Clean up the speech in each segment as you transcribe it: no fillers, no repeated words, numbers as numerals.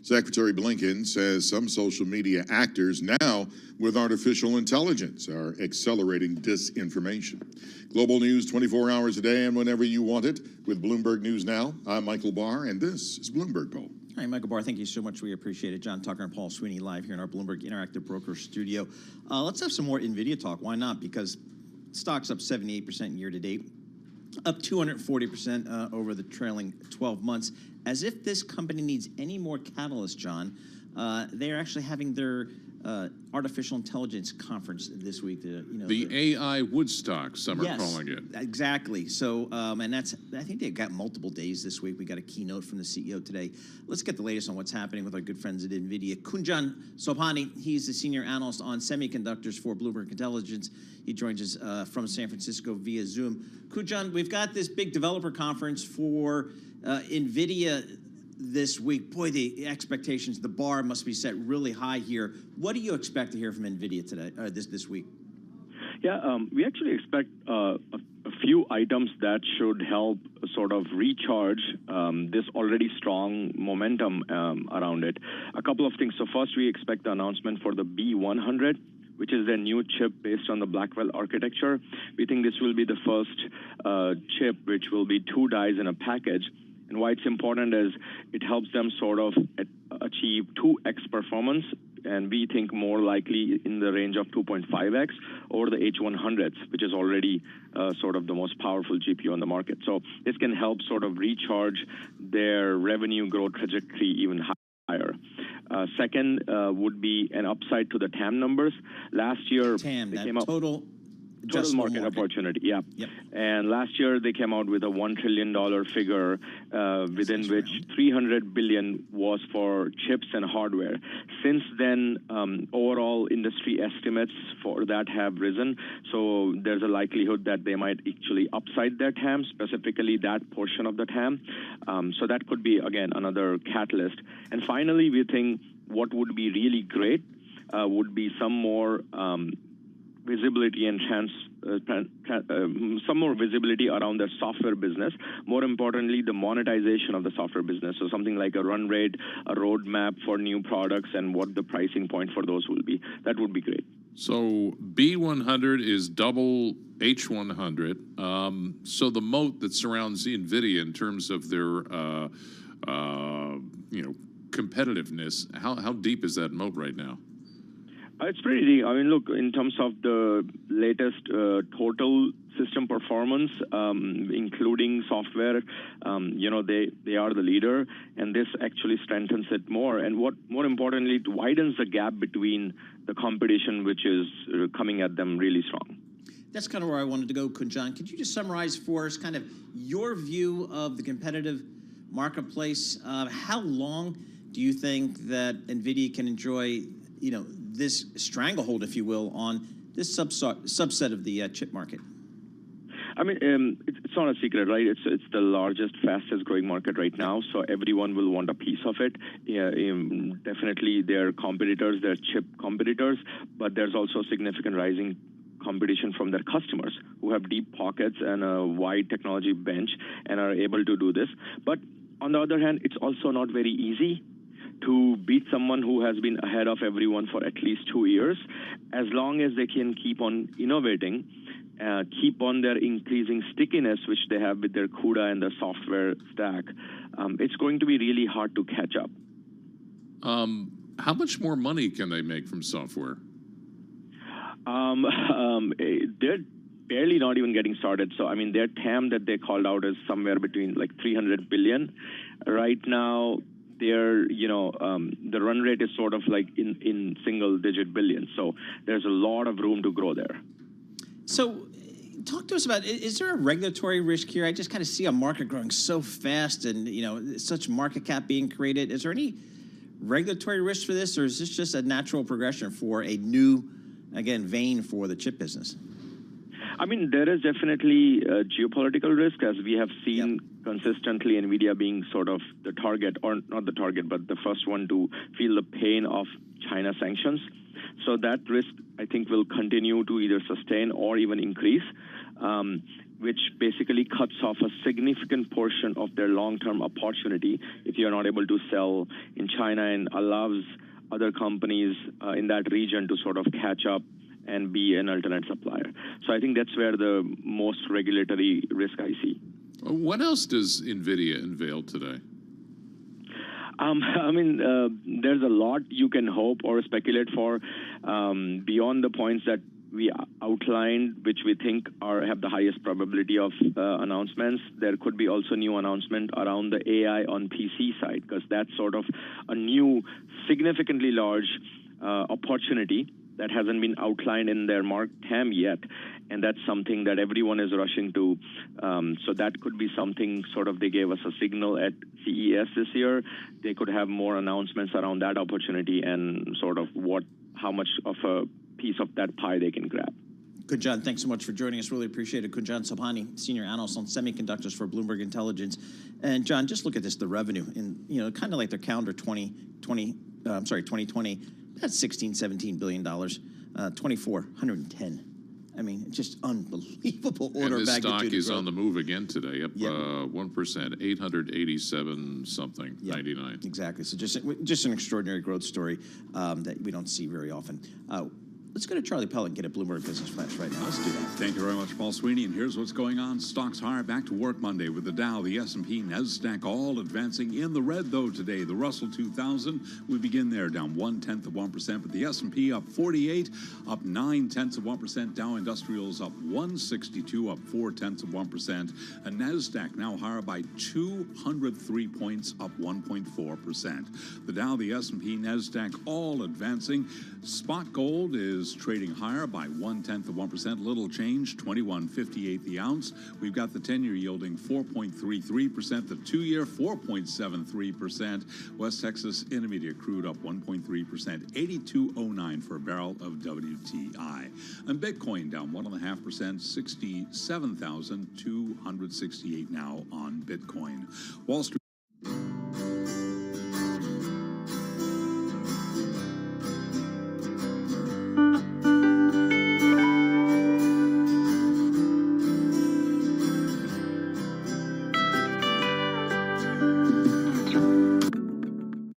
Secretary Blinken says some social media actors now with artificial intelligence are accelerating disinformation. Global news 24 hours a day and whenever you want it with Bloomberg News Now. I'm Michael Barr, and this is Bloomberg Poll. Hi, Michael Barr. Thank you so much. We appreciate it. John Tucker and Paul Sweeney live here in our Bloomberg Interactive Broker studio. Let's have some more NVIDIA talk. Why not? Because stock's up 78% year to date, up 240% over the trailing 12 months. As if this company needs any more catalyst, John. They're actually having their artificial intelligence conference this week. The AI Woodstock, some are calling it. Exactly. So, and I think they've got multiple days this week. We got a keynote from the CEO today. Let's get the latest on what's happening with our good friends at NVIDIA. Kunjan Sobhani, he's the senior analyst on semiconductors for Bloomberg Intelligence. He joins us from San Francisco via Zoom. Kunjan, we've got this big developer conference for NVIDIA this week. Boy, the expectations, the bar must be set really high here. What do you expect to hear from NVIDIA today, this week? Yeah, we actually expect a few items that should help sort of recharge this already strong momentum around it. A couple of things. So first, we expect the announcement for the B100, which is their new chip based on the Blackwell architecture. We think this will be the first chip which will be 2 dies in a package. And why it's important is it helps them sort of achieve 2x performance, and we think more likely in the range of 2.5x over the H100s, which is already sort of the most powerful GPU on the market. So this can help sort of recharge their revenue growth trajectory even higher. Second would be an upside to the TAM numbers. Last year, TAM, they came up total market opportunity, yeah. Yep. And last year they came out with a $1 trillion figure, within which $300 billion was for chips and hardware. Since then, overall industry estimates for that have risen, so there's a likelihood that they might actually upside their TAM, specifically that portion of the TAM. So that could be, again, another catalyst. And finally, we think what would be really great would be some more visibility and some more visibility around their software business. More importantly, the monetization of the software business. So something like a run rate, a roadmap for new products, and what the pricing point for those will be. That would be great. So B100 is double H100. So the moat that surrounds NVIDIA in terms of their competitiveness, how deep is that moat right now? It's pretty deep. I mean, look, in terms of the latest total system performance, including software, they are the leader, and this actually strengthens it more. And what more importantly, it widens the gap between the competition, which is coming at them really strong. That's kind of where I wanted to go, Kunjan. Could you just summarize for us kind of your view of the competitive marketplace? How long do you think that NVIDIA can enjoy, this stranglehold, if you will, on this subset of the chip market? I mean, it's not a secret, right? It's the largest, fastest growing market right now, so everyone will want a piece of it. Yeah, definitely their competitors, their chip competitors, but there's also significant rising competition from their customers who have deep pockets and a wide technology bench and are able to do this. But on the other hand, it's also not very easy to beat someone who has been ahead of everyone for at least 2 years. As long as they can keep on innovating, keep on their increasing stickiness, which they have with their CUDA and the software stack, it's going to be really hard to catch up. How much more money can they make from software? They're barely not even getting started. So, I mean, their TAM that they called out is somewhere between like $300 billion. Right now, the run rate is sort of like in single-digit billions. So there's a lot of room to grow there. So talk to us about, is there a regulatory risk here? I just kind of see a market growing so fast and, such market cap being created. Is there any regulatory risk for this, or is this just a natural progression for a new, again, vein for the chip business? I mean, there is definitely a geopolitical risk, as we have seen consistently, NVIDIA being sort of the target, or not the target, but the first one to feel the pain of China sanctions. So that risk, I think, will continue to either sustain or even increase. which basically cuts off a significant portion of their long-term opportunity if you're not able to sell in China, and allows other companies in that region to sort of catch up and be an alternate supplier. So I think that's where the most regulatory risk I see. What else does NVIDIA unveil today? I mean, there's a lot you can hope or speculate for beyond the points that we outlined, which we think have the highest probability of announcements. There could be also new announcement around the AI on PC side, because that's sort of a new, significantly large opportunity that hasn't been outlined in their TAM yet, and that's something that everyone is rushing to. So that could be something sort of they gave us a signal at CES this year. They could have more announcements around that opportunity and sort of how much of a piece of that pie they can grab. Kunjan, thanks so much for joining us. Really appreciate it. Kunjan Sobhani, Senior Analyst on Semiconductors for Bloomberg Intelligence. And John, just look at this, the revenue, and kind of like their calendar 2020, that's $16-17 billion. 24, 110. I mean, just unbelievable order and of this magnitude. stock is growth. on the move again today, up 1%, 887 something, 99. Exactly. So just an extraordinary growth story that we don't see very often. Let's go to Charlie Pell and get a Bloomberg Business Flash right now. Let's do that. Thank you very much, Paul Sweeney. And here's what's going on. Stocks higher, back to work Monday with the Dow, the S&P, NASDAQ all advancing in the red, though, today. The Russell 2000, we begin there, down 0.1%, but the S&P up 48, up 0.9%. Dow Industrials up 162, up 0.4%. And NASDAQ now higher by 203 points, up 1.4%. The Dow, the S&P, NASDAQ all advancing. Spot gold is trading higher by 0.1%, little change, 21.58 the ounce. We've got the 10-year yielding 4.33%, the 2-year 4.73%. West Texas Intermediate crude up 1.3%, 82.09 for a barrel of WTI. And Bitcoin down 1.5%, 67,268 now on Bitcoin. Wall Street.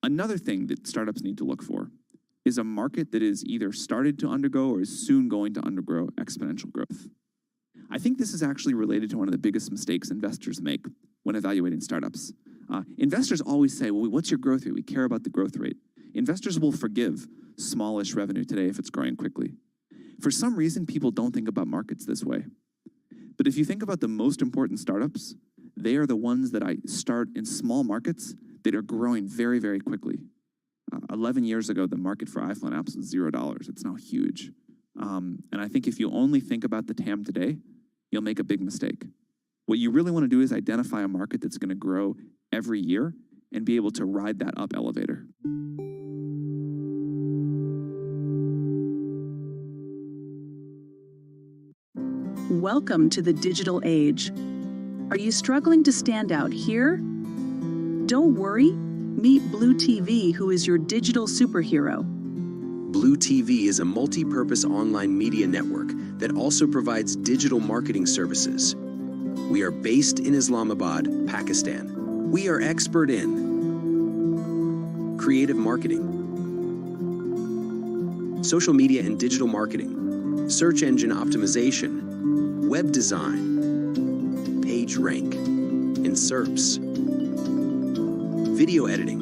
Another thing that startups need to look for is a market that is either started to undergo or is soon going to undergo exponential growth. I think this is actually related to one of the biggest mistakes investors make when evaluating startups. Investors always say, well, what's your growth rate? We care about the growth rate. Investors will forgive smallish revenue today if it's growing quickly. For some reason, people don't think about markets this way. But if you think about the most important startups, they are the ones that I start in small markets that are growing very, very quickly. 11 years ago, the market for iPhone apps was $0. It's now huge. And I think if you only think about the TAM today, you'll make a big mistake. What you really want to do is identify a market that's going to grow every year and be able to ride that up elevator. Welcome to the digital age. Are you struggling to stand out here? Don't worry. Meet Blue TV, who is your digital superhero. Blue TV is a multi-purpose online media network that also provides digital marketing services. We are based in Islamabad, Pakistan. We are expert in creative marketing, social media and digital marketing, search engine optimization, web design, page rank, and SERPs, video editing,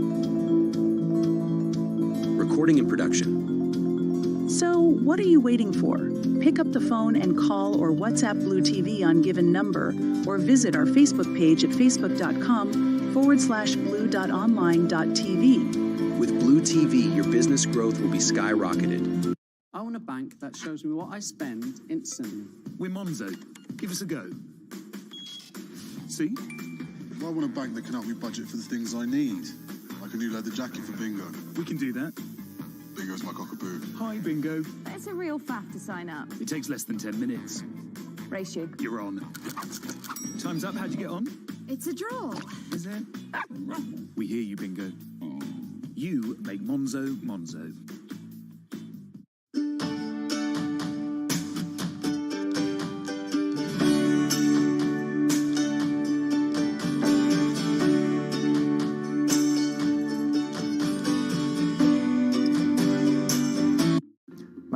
recording and production. So, what are you waiting for? Pick up the phone and call or WhatsApp Blue TV on given number, or visit our Facebook page at facebook.com/blue.online.tv. With Blue TV, your business growth will be skyrocketed. I want a bank that shows me what I spend instantly. We're Monzo. Give us a go. See? I want a bank that can help me budget for the things I need, like a new leather jacket for Bingo. We can do that. Bingo's my cockapoo. Hi, Bingo. It's a real faff to sign up. It takes less than 10 minutes. Race you. You're on. Time's up. How'd you get on? It's a draw. Is it? We hear you, Bingo. You make Monzo Monzo.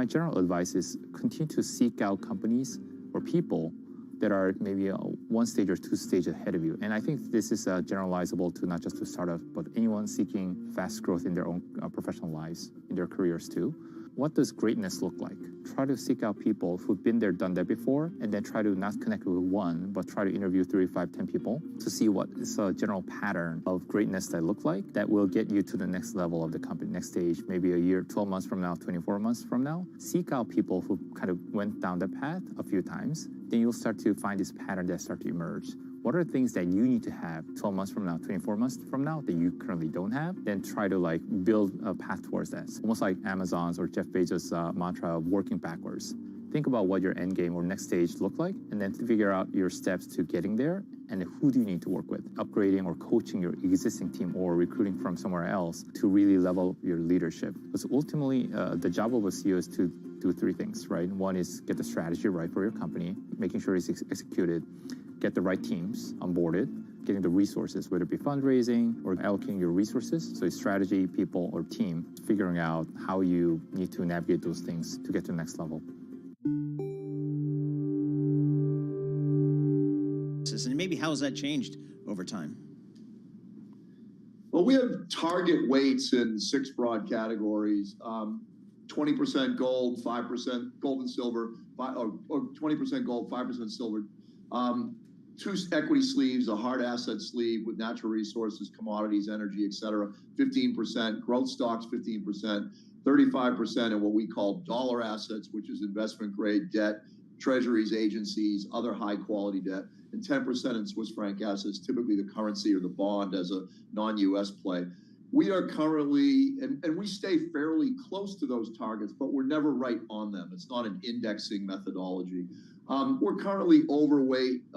my general advice is continue to seek out companies or people that are maybe one stage or two stage ahead of you. And I think this is generalizable to not just to startups, but anyone seeking fast growth in their own professional lives, in their careers too. What does greatness look like? Try to seek out people who've been there, done that before, and then try to not connect with one, but try to interview 3, 5, 10 people to see what is a general pattern of greatness that look like that will get you to the next level of the company, next stage, maybe a year, 12 months from now, 24 months from now. Seek out people who kind of went down the path a few times. Then you'll start to find this pattern that start to emerge. What are things that you need to have 12 months from now, 24 months from now that you currently don't have? Then try to like build a path towards that. Almost like Amazon's or Jeff Bezos' mantra of working backwards. Think about what your end game or next stage look like, and then figure out your steps to getting there, and who do you need to work with, upgrading or coaching your existing team or recruiting from somewhere else to really level your leadership. Because ultimately, the job of a CEO is to do 3 things, right? One is get the strategy right for your company, making sure it's executed, get the right teams onboarded, getting the resources, whether it be fundraising or allocating your resources. So strategy, people, or team, figuring out how you need to navigate those things to get to the next level. And maybe how has that changed over time? Well, we have target weights in 6 broad categories. 20% gold, 5% gold and silver, or 20% gold, 5% silver. 2 equity sleeves, a hard asset sleeve with natural resources, commodities, energy, et cetera. 15%, growth stocks, 15%, 35% in what we call dollar assets, which is investment grade debt, treasuries, agencies, other high quality debt, and 10% in Swiss franc assets, typically the currency or the bond as a non-US play. We are currently, and we stay fairly close to those targets, but we're never right on them. It's not an indexing methodology. We're currently overweight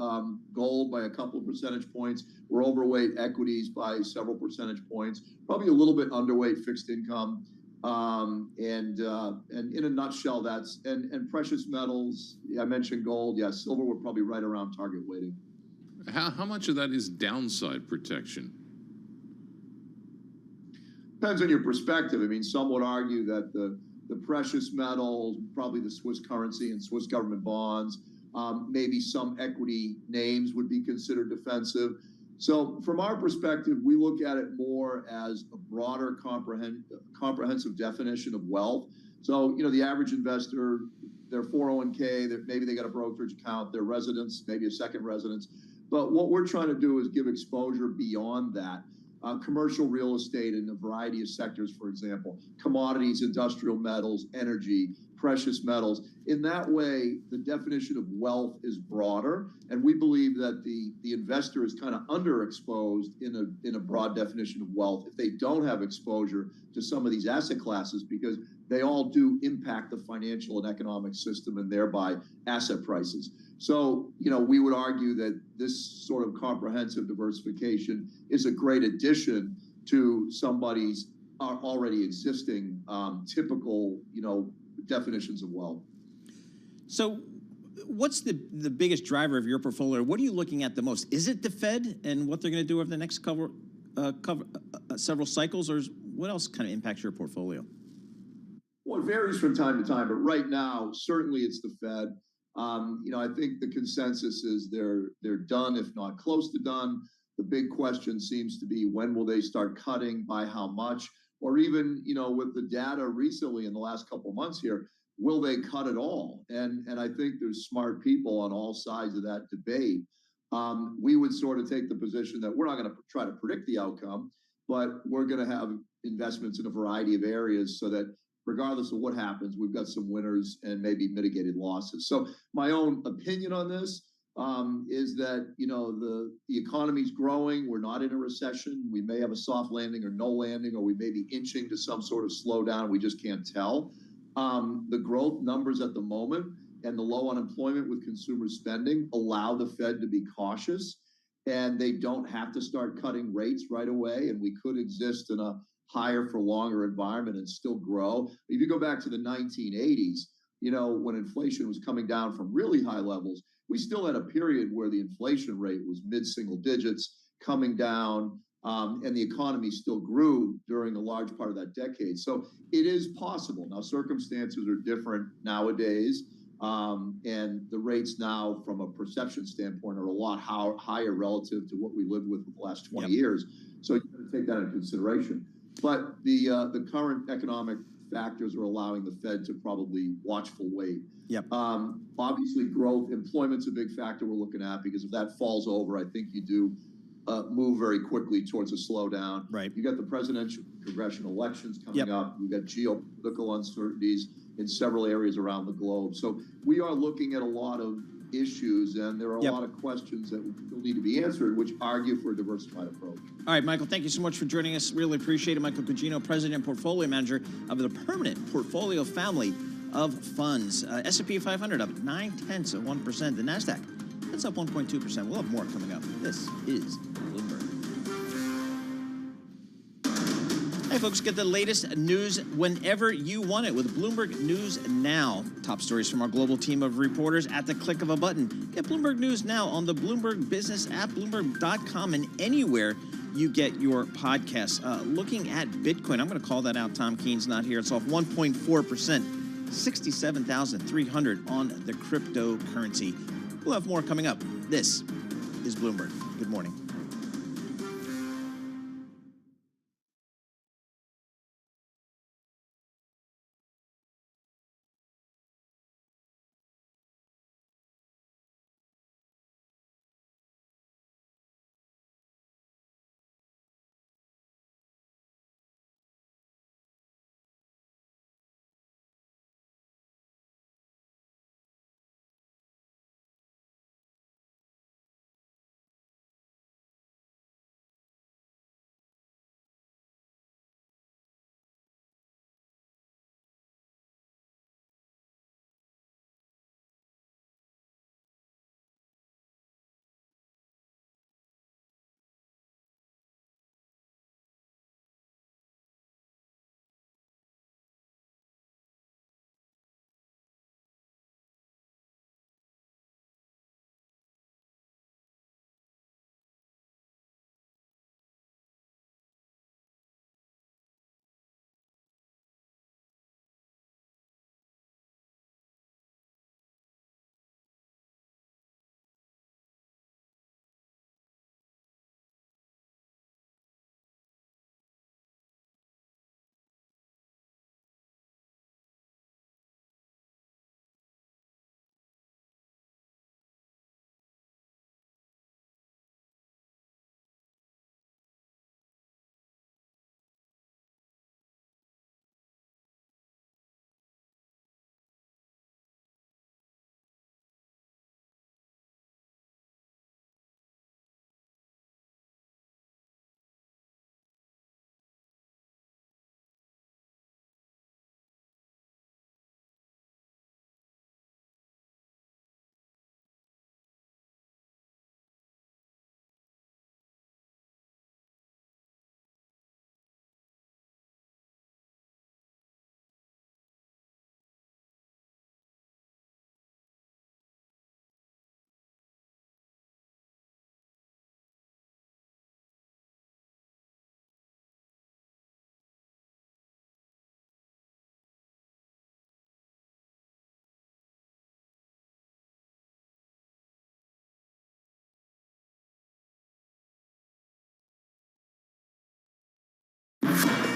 gold by a couple of percentage points. We're overweight equities by several percentage points. Probably a little bit underweight fixed income. And in a nutshell, that's and precious metals. I mentioned gold. Yeah, silver. We're probably right around target weighting. How much of that is downside protection? Depends on your perspective. I mean, some would argue that the precious metals, probably the Swiss currency and Swiss government bonds, maybe some equity names would be considered defensive. So from our perspective, we look at it more as a broader comprehensive definition of wealth. So, you know, the average investor, their 401k, maybe they got a brokerage account, their residence, maybe a second residence. But what we're trying to do is give exposure beyond that. Commercial real estate in a variety of sectors, for example, commodities, industrial metals, energy, precious metals. In that way, the definition of wealth is broader, and we believe that the investor is kind of underexposed in a broad definition of wealth if they don't have exposure to some of these asset classes, because they all do impact the financial and economic system and thereby asset prices. So, you know, we would argue that this sort of comprehensive diversification is a great addition to somebody's already existing typical, you know, definitions of wealth. So what's the biggest driver of your portfolio? What are you looking at the most? Is it the Fed and what they're going to do over the next several cycles, or what else kind of impacts your portfolio? Well, it varies from time to time, but right now, certainly it's the Fed. You know, I think the consensus is they're done, if not close to done. The big question seems to be, when will they start cutting, by how much, or even, you know, with the data recently in the last couple of months here, will they cut at all? And I think there's smart people on all sides of that debate. We would sort of take the position that we're not going to try to predict the outcome, but we're going to have investments in a variety of areas so that regardless of what happens, we've got some winners and maybe mitigated losses. So my own opinion on this is that, you know, the economy's growing. We're not in a recession. We may have a soft landing or no landing, or we may be inching to some sort of slowdown. We just can't tell. The growth numbers at the moment and the low unemployment with consumer spending allow the Fed to be cautious, and they don't have to start cutting rates right away. And we could exist in a higher for longer environment and still grow. If you go back to the 1980s, you know, when inflation was coming down from really high levels, we still had a period where the inflation rate was mid-single digits, coming down. and the economy still grew during a large part of that decade. So it is possible. Now, circumstances are different nowadays, and the rates now, from a perception standpoint, are a lot higher relative to what we lived with the last 20 years. So you got to take that into consideration. But the current economic factors are allowing the Fed to probably watchful wait. Obviously, growth, employment's a big factor we're looking at, because if that falls over, I think you do move very quickly towards a slowdown. You got the presidential congressional elections coming up. You got geopolitical uncertainties in several areas around the globe. So we are looking at a lot of issues, and there are a lot of questions that will need to be answered, which argue for a diversified approach. All right, Michael, thank you so much for joining us. Really appreciate it. Michael Cugino, President and Portfolio Manager of the Permanent Portfolio Family of Funds. S&P 500 up 0.9%. The NASDAQ, that's up 1.2%. We'll have more coming up. This is Bloomberg. Hey, folks, get the latest news whenever you want it with Bloomberg News Now. Top stories from our global team of reporters at the click of a button. Get Bloomberg News Now on the Bloomberg Business app, Bloomberg.com, and anywhere you get your podcasts. Looking at Bitcoin, I'm going to call that out. Tom Keene's not here. It's off 1.4%, 67,300 on the cryptocurrency. We'll have more coming up. This is Bloomberg. Good morning.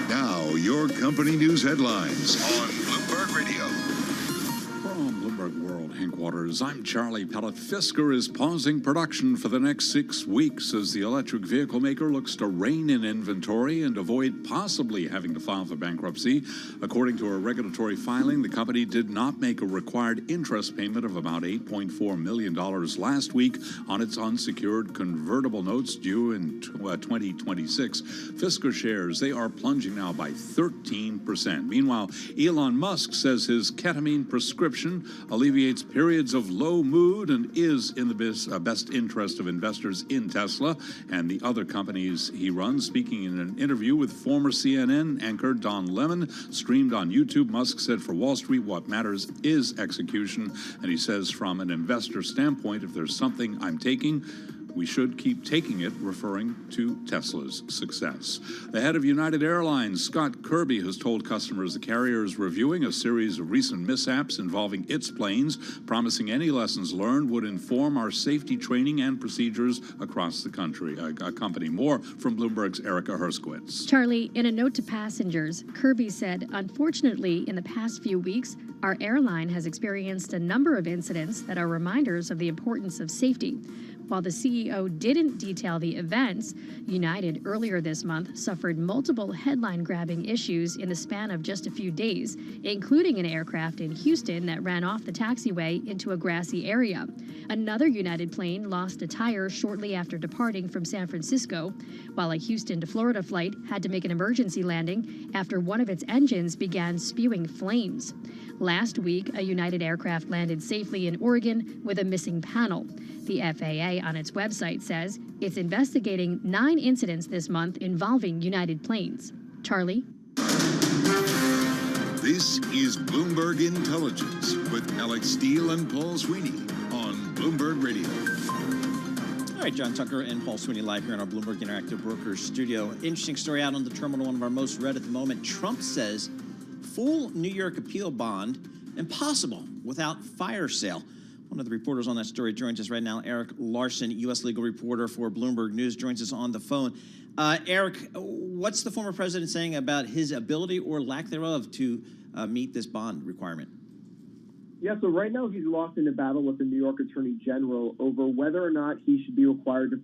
Now, your company news headlines on Bloomberg Radio. From Bloomberg World headquarters, I'm Charlie Pellet. Fisker is pausing production for the next 6 weeks as the electric vehicle maker looks to rein in inventory and avoid possibly having to file for bankruptcy. According to a regulatory filing, the company did not make a required interest payment of about $8.4 million last week on its unsecured convertible notes due in 2026. Fisker shares, they are plunging now by 13%. Meanwhile, Elon Musk says his ketamine prescription alleviates periods of low mood and is in the best interest of investors in Tesla and the other companies he runs. Speaking in an interview with former CNN anchor Don Lemon, streamed on YouTube, Musk said for Wall Street, what matters is execution. And he says, from an investor standpoint, if there's something I'm taking We should keep taking it, referring to Tesla's success. The head of United Airlines, Scott Kirby, has told customers the carrier is reviewing a series of recent mishaps involving its planes, promising any lessons learned would inform our safety training and procedures across the country. A company. More from Bloomberg's Erica Herskowitz. Charlie, in a note to passengers, Kirby said, unfortunately, in the past few weeks, our airline has experienced a number of incidents that are reminders of the importance of safety. While the CEO didn't detail the events, United earlier this month suffered multiple headline-grabbing issues in the span of just a few days, including an aircraft in Houston that ran off the taxiway into a grassy area. Another United plane lost a tire shortly after departing from San Francisco, while a Houston to Florida flight had to make an emergency landing after one of its engines began spewing flames. Last week, a United aircraft landed safely in Oregon with a missing panel. The FAA on its website says it's investigating 9 incidents this month involving United planes. Charlie? This is Bloomberg Intelligence with Alex Steele and Paul Sweeney on Bloomberg Radio. All right, John Tucker and Paul Sweeney live here in our Bloomberg Interactive Brokers studio. Interesting story out on the terminal, one of our most read at the moment. Trump says full New York appeal bond impossible without fire sale. One of the reporters on that story joins us right now. Eric Larson, U.S. legal reporter for Bloomberg News, joins us on the phone. Eric, what's the former president saying about his ability or lack thereof to meet this bond requirement? Yeah, so right now he's lost in a battle with the New York Attorney General over whether or not he should be required to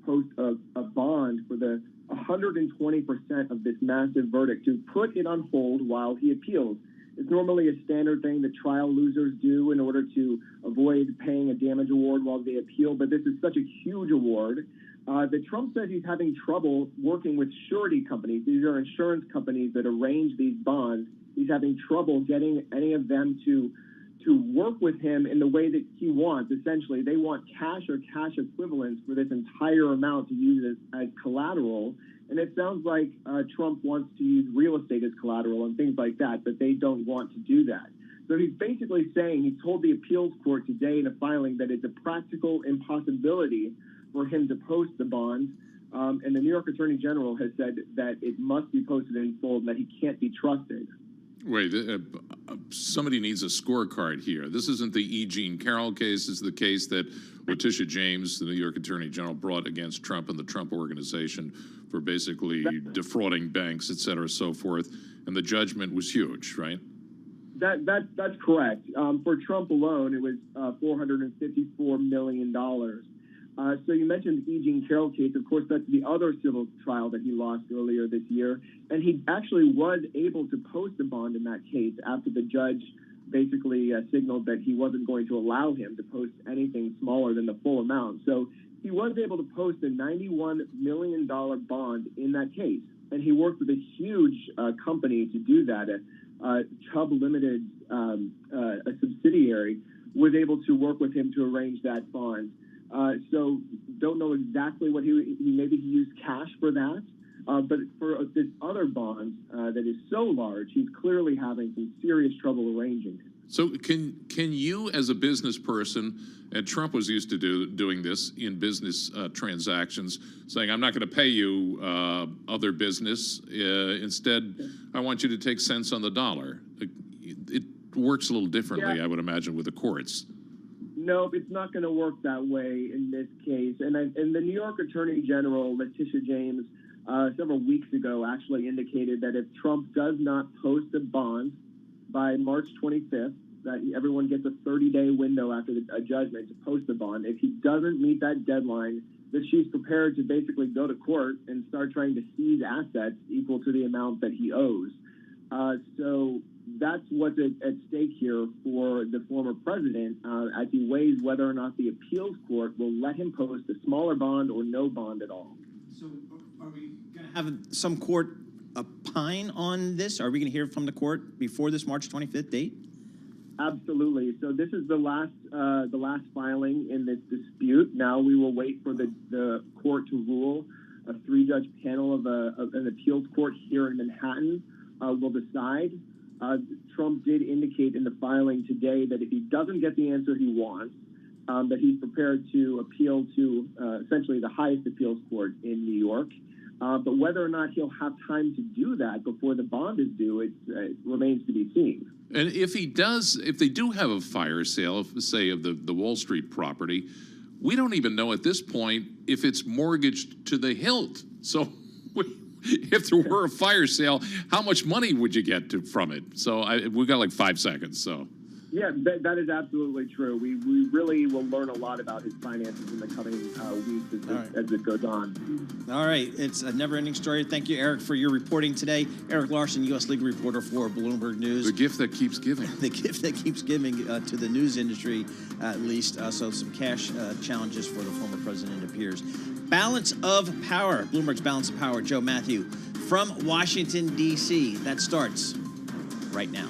post a bond for the 120% of this massive verdict, to put it on hold while he appeals. It's normally a standard thing that trial losers do in order to avoid paying a damage award while they appeal, but this is such a huge award that Trump says he's having trouble working with surety companies. These are insurance companies that arrange these bonds. He's having trouble getting any of them to work with him in the way that he wants. Essentially, they want cash or cash equivalents for this entire amount to use as collateral. And it sounds like Trump wants to use real estate as collateral and things like that, but they don't want to do that. So he's basically saying, he told the appeals court today in a filing that it's a practical impossibility for him to post the bonds. And the New York Attorney General has said that it must be posted in full and that he can't be trusted. Wait, somebody needs a scorecard here. This isn't the E. Jean Carroll case. This is the case that Letitia James, the New York Attorney General, brought against Trump and the Trump Organization for basically defrauding banks, et cetera, so forth. And the judgment was huge, right? That's correct. For Trump alone, it was $454 million. So you mentioned the E. Jean Carroll case. Of course, that's the other civil trial that he lost earlier this year. And he actually was able to post a bond in that case after the judge basically signaled that he wasn't going to allow him to post anything smaller than the full amount. So he was able to post a $91 million bond in that case. And he worked with a huge company to do that. Chubb Limited, a subsidiary, was able to work with him to arrange that bond. So don't know exactly what maybe he used cash for that. But for this other bond that is so large, he's clearly having some serious trouble arranging it. So can you, as a business person, and Trump was used to doing this in business transactions, saying, I'm not going to pay you other business. Instead, I want you to take cents on the dollar. It works a little differently, I would imagine, with the courts. No, it's not going to work that way in this case. And the New York Attorney General, Letitia James, several weeks ago actually indicated that if Trump does not post a bond by March 25th, that everyone gets a 30-day window after a judgment to post the bond. If he doesn't meet that deadline, that she's prepared to basically go to court and start trying to seize assets equal to the amount that he owes. So that's what's at stake here for the former president as he weighs whether or not the appeals court will let him post a smaller bond or no bond at all. So are we going to have some court opine on this? Are we going to hear from the court before this March 25th date? Absolutely. So this is the last filing in this dispute. Now we will wait for the court to rule. A 3-judge panel of an appeals court here in Manhattan will decide. Trump did indicate in the filing today that if he doesn't get the answer he wants, that he's prepared to appeal to essentially the highest appeals court in New York. But whether or not he'll have time to do that before the bond is due, it remains to be seen. And if he does, if they do have a fire sale, say of the Wall Street property, we don't even know at this point if it's mortgaged to the hilt. So if there were a fire sale, how much money would you get from it? So we got like 5 seconds. So. Yeah, that is absolutely true. We really will learn a lot about his finances in the coming weeks as it goes on. All right. It's a never-ending story. Thank you, Eric, for your reporting today. Eric Larson, U.S. legal reporter for Bloomberg News. The gift that keeps giving. The gift that keeps giving to the news industry, at least. So some cash challenges for the former president appears. Balance of Power, Bloomberg's Balance of Power, Joe Matthew from Washington, D.C. That starts right now.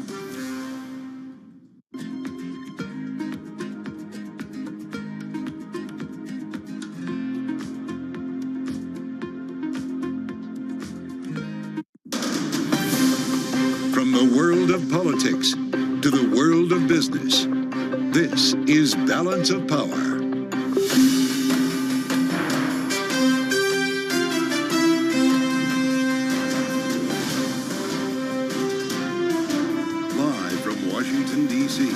From the world of politics to the world of business, this is Balance of Power. Live from Washington, D.C.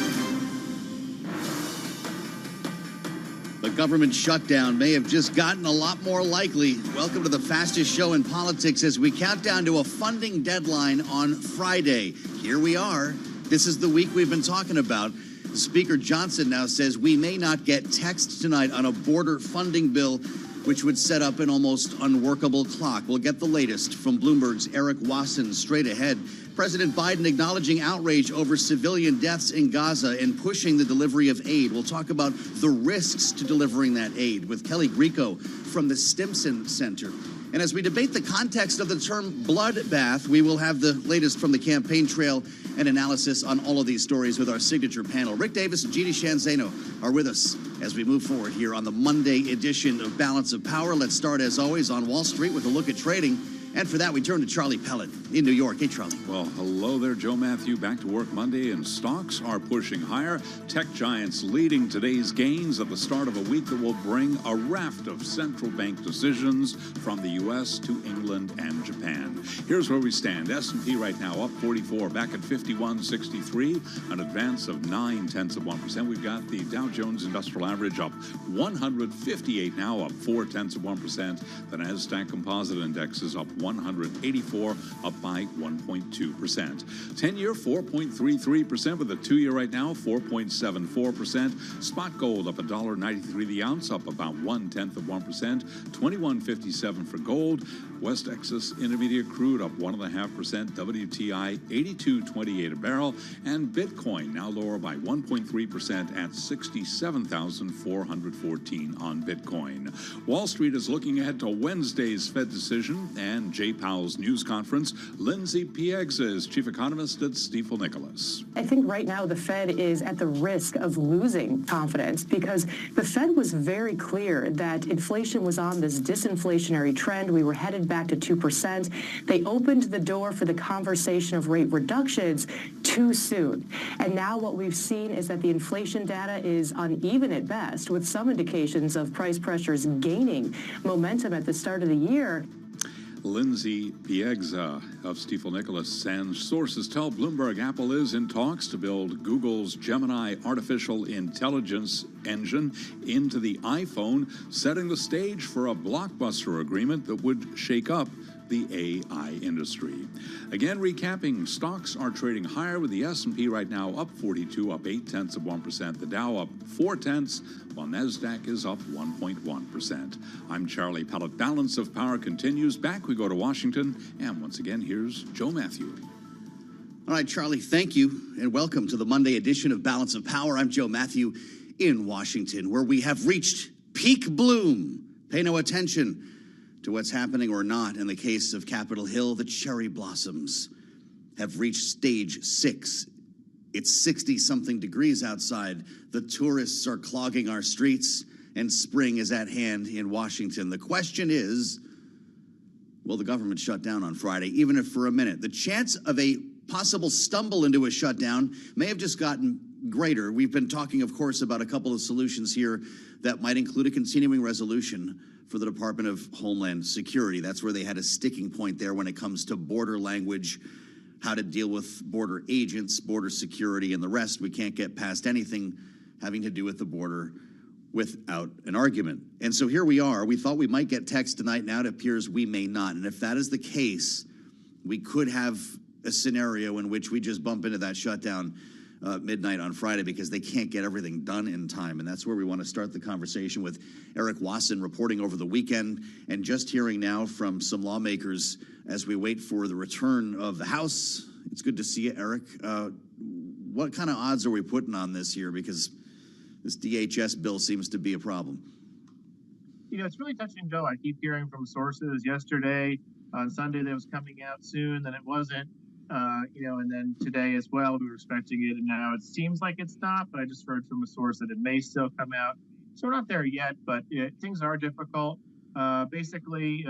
The government shutdown may have just gotten a lot more likely. Welcome to the fastest show in politics as we count down to a funding deadline on Friday. Here we are. This is the week we've been talking about. Speaker Johnson now says we may not get text tonight on a border funding bill, which would set up an almost unworkable clock. We'll get the latest from Bloomberg's Eric Wasson straight ahead. President Biden acknowledging outrage over civilian deaths in Gaza and pushing the delivery of aid. We'll talk about the risks to delivering that aid with Kelly Grieco from the Stimson Center. And as we debate the context of the term bloodbath, we will have the latest from the campaign trail and analysis on all of these stories with our signature panel. Rick Davis and Gini Shanzano are with us as we move forward here on the Monday edition of Balance of Power. Let's start, as always, on Wall Street with a look at trading. And for that, we turn to Charlie Pellet in New York. Hey, Charlie. Well, hello there, Joe Matthew. Back to work Monday, and stocks are pushing higher. Tech giants leading today's gains at the start of a week that will bring a raft of central bank decisions from the U.S. to England and Japan. Here's where we stand. S&P right now up 44, back at 51.63, an advance of 0.9%. We've got the Dow Jones Industrial Average up 158 now, up 0.4%. The Nasdaq Composite Index is up 184, up by 1.2%. 10-year, 4.33%, with a 2-year right now, 4.74%. Spot gold up $1.93 the ounce, up about 0.1%. 21.57 for gold. West Texas Intermediate crude up 1.5%. WTI 82.28 a barrel, and Bitcoin now lower by 1.3% at 67,414 on Bitcoin. Wall Street is looking ahead to Wednesday's Fed decision and Jay Powell's news conference. Lindsay Piegza is chief economist at Stifel Nicolaus. I think right now the Fed is at the risk of losing confidence because the Fed was very clear that inflation was on this disinflationary trend. We were headed back to 2%. They opened the door for the conversation of rate reductions too soon. And now what we've seen is that the inflation data is uneven at best, with some indications of price pressures gaining momentum at the start of the year. Lindsay Piegza of Stifel Nicolaus, and sources tell Bloomberg Apple is in talks to build Google's Gemini artificial intelligence engine into the iPhone, setting the stage for a blockbuster agreement that would shake up the AI industry. Again, recapping, stocks are trading higher with the S&P right now up 42, up 0.8%. The Dow up 0.4, while NASDAQ is up 1.1%. I'm Charlie Pellet. Balance of Power continues. Back we go to Washington, and once again, here's Joe Matthew. All right, Charlie, thank you, and welcome to the Monday edition of Balance of Power. I'm Joe Matthew in Washington, where we have reached peak bloom. Pay no attention to what's happening or not. In the case of Capitol Hill, the cherry blossoms have reached stage 6. It's 60-something degrees outside. The tourists are clogging our streets, and spring is at hand in Washington. The question is, will the government shut down on Friday, even if for a minute? The chance of a possible stumble into a shutdown may have just gotten greater. We've been talking, of course, about a couple of solutions here that might include a continuing resolution for the Department of Homeland Security. That's where they had a sticking point there when it comes to border language, how to deal with border agents, border security, and the rest. We can't get past anything having to do with the border without an argument. And so here we are. We thought we might get text tonight. Now it appears we may not. And if that is the case, we could have a scenario in which we just bump into that shutdown midnight on Friday because they can't get everything done in time. And that's where we want to start the conversation with Eric Wasson reporting over the weekend and just hearing now from some lawmakers as we wait for the return of the House. It's good to see you, Eric. What kind of odds are we putting on this here? Because this DHS bill seems to be a problem. You know, it's really touch and go. I keep hearing from sources yesterday, on Sunday, that it was coming out soon, then it wasn't. And then today as well, we were expecting it, and now it seems like it's not, but I just heard from a source that it may still come out. So we're not there yet, but things are difficult. Basically,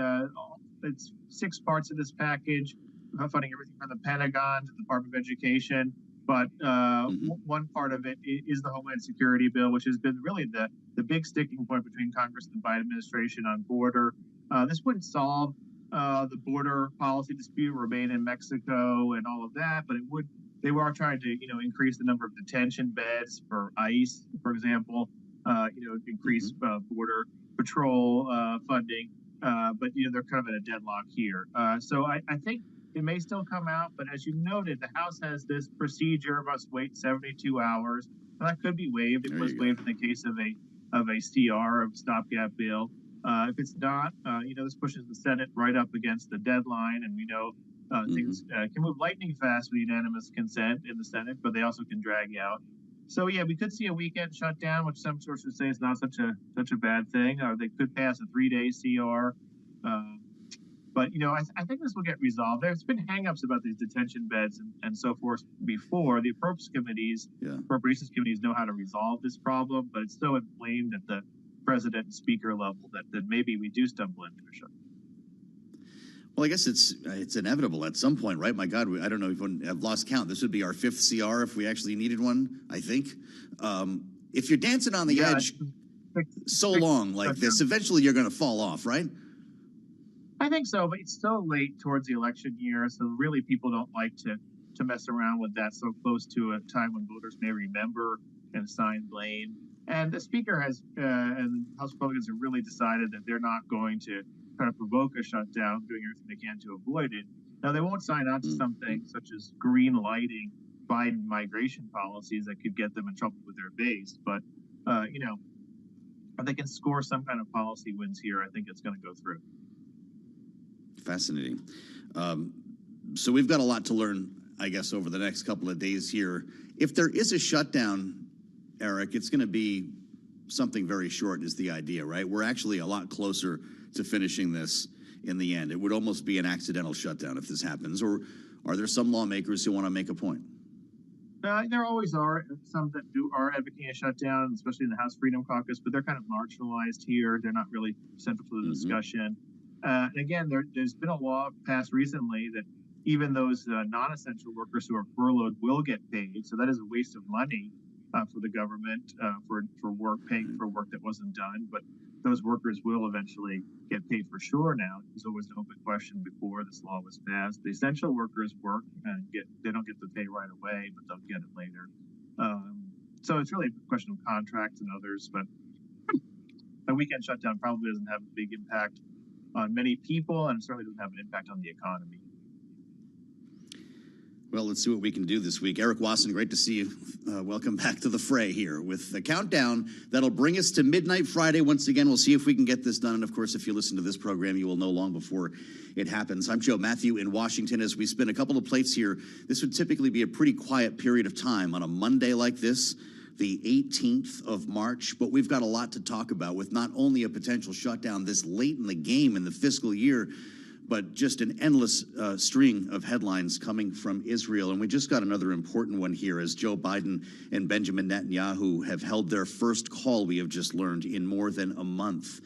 it's 6 parts of this package, funding everything from the Pentagon to the Department of Education, but one part of it is the Homeland Security bill, which has been really the big sticking point between Congress and the Biden administration on border. This wouldn't solve the border policy dispute, remain in Mexico and all of that, but they were trying to, increase the number of detention beds for ICE, for example, increase border patrol funding, but, they're kind of at a deadlock here. So I think it may still come out, but as you noted, the House has this procedure, must wait 72 hours. And that could be waived. It was waived in the case of a CR, of stopgap bill. If it's not, this pushes the Senate right up against the deadline, and we know things can move lightning fast with unanimous consent in the Senate, but they also can drag out. So yeah, we could see a weekend shutdown, which some sources say is not such a bad thing. They could pass a 3-day CR, but I think this will get resolved. There's been hangups about these detention beds and so forth before. The appropriations committees know how to resolve this problem, but it's so inflamed at the president and speaker level that maybe we do stumble into a shutdown. Well, I guess it's inevitable at some point, right? My God, I don't know if I've lost count. This would be our 5th CR if we actually needed one, I think. If you're dancing on the edge so long like this, eventually you're going to fall off, right? I think so, but it's still late towards the election year, so really people don't like to mess around with that so close to a time when voters may remember and assign blame. And the speaker and House Republicans have really decided that they're not going to try to provoke a shutdown, doing everything they can to avoid it. Now, they won't sign on to something such as green lighting Biden migration policies that could get them in trouble with their base. But, if they can score some kind of policy wins here, I think it's going to go through. Fascinating. So we've got a lot to learn, I guess, over the next couple of days here. If there is a shutdown, Eric, it's going to be something very short is the idea, right? We're actually a lot closer to finishing this in the end. It would almost be an accidental shutdown if this happens. Or are there some lawmakers who want to make a point? There always are some that are advocating a shutdown, especially in the House Freedom Caucus, but they're kind of marginalized here. They're not really central to the discussion. And again, there's been a law passed recently that even those non-essential workers who are furloughed will get paid. So that is a waste of money for the government for paying for work that wasn't done. But those workers will eventually get paid for sure now. It was always an open question before this law was passed. The essential workers work and they don't get the pay right away, but they'll get it later. So it's really a question of contracts and others. But a weekend shutdown probably doesn't have a big impact on many people, and certainly doesn't have an impact on the economy. Well, let's see what we can do this week. Eric Wasson, great to see you. Welcome back to the fray here with the countdown that'll bring us to midnight Friday. Once again, we'll see if we can get this done. And of course, if you listen to this program, you will know long before it happens. I'm Joe Matthew in Washington. As we spin a couple of plates here, this would typically be a pretty quiet period of time on a Monday like this, the 18th of March. But we've got a lot to talk about with not only a potential shutdown this late in the game in the fiscal year, but just an endless string of headlines coming from Israel. And we just got another important one here as Joe Biden and Benjamin Netanyahu have held their first call, we have just learned, in more than a month.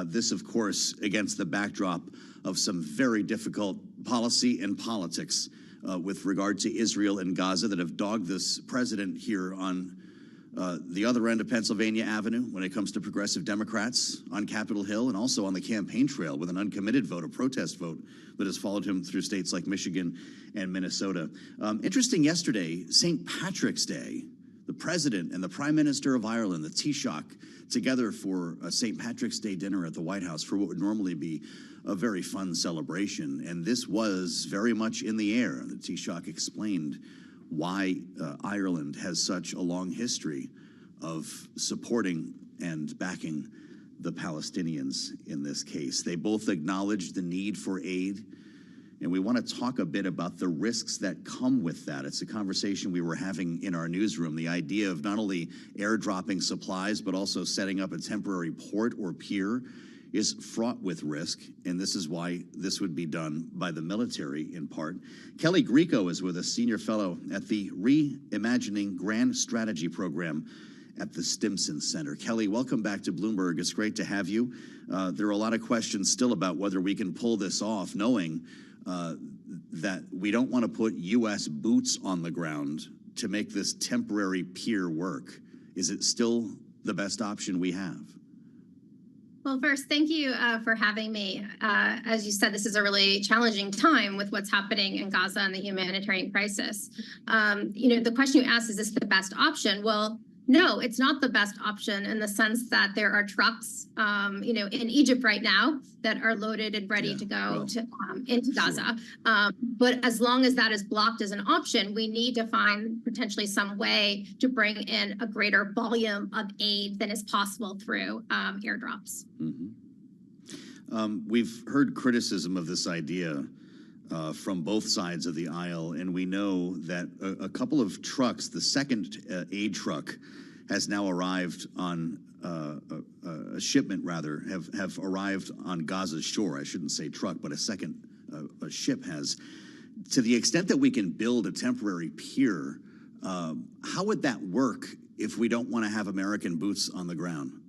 This, of course, against the backdrop of some very difficult policy and politics with regard to Israel and Gaza that have dogged this president here on the other end of Pennsylvania Avenue when it comes to progressive Democrats on Capitol Hill and also on the campaign trail with an uncommitted vote, a protest vote that has followed him through states like Michigan and Minnesota. Interesting yesterday, St. Patrick's Day, the president and the Prime Minister of Ireland, the Taoiseach, together for a St. Patrick's Day dinner at the White House for what would normally be a very fun celebration. And this was very much in the air. The Taoiseach explained why Ireland has such a long history of supporting and backing the Palestinians in this case. They both acknowledged the need for aid, and we want to talk a bit about the risks that come with that. It's a conversation we were having in our newsroom, the idea of not only airdropping supplies, but also setting up a temporary port or pier is fraught with risk, and this is why this would be done by the military in part. Kelly Grieco is with us, senior fellow at the Reimagining Grand Strategy Program at the Stimson Center. Kelly, welcome back to Bloomberg. It's great to have you. There are a lot of questions still about whether we can pull this off, knowing that we don't want to put U.S. boots on the ground to make this temporary pier work. Is it still the best option we have? Well, first, thank you for having me. As you said, this is a really challenging time with what's happening in Gaza and the humanitarian crisis. The question you asked, is this the best option? Well, no, it's not the best option in the sense that there are trucks, in Egypt right now that are loaded and ready to go into Gaza. But as long as that is blocked as an option, we need to find potentially some way to bring in a greater volume of aid than is possible through airdrops. We've heard criticism of this idea from both sides of the aisle, and we know that a couple of trucks, the second aid truck, has now arrived on a shipment, rather, have arrived on Gaza's shore. I shouldn't say truck, but a second a ship has. To the extent that we can build a temporary pier, how would that work if we don't want to have American boots on the ground?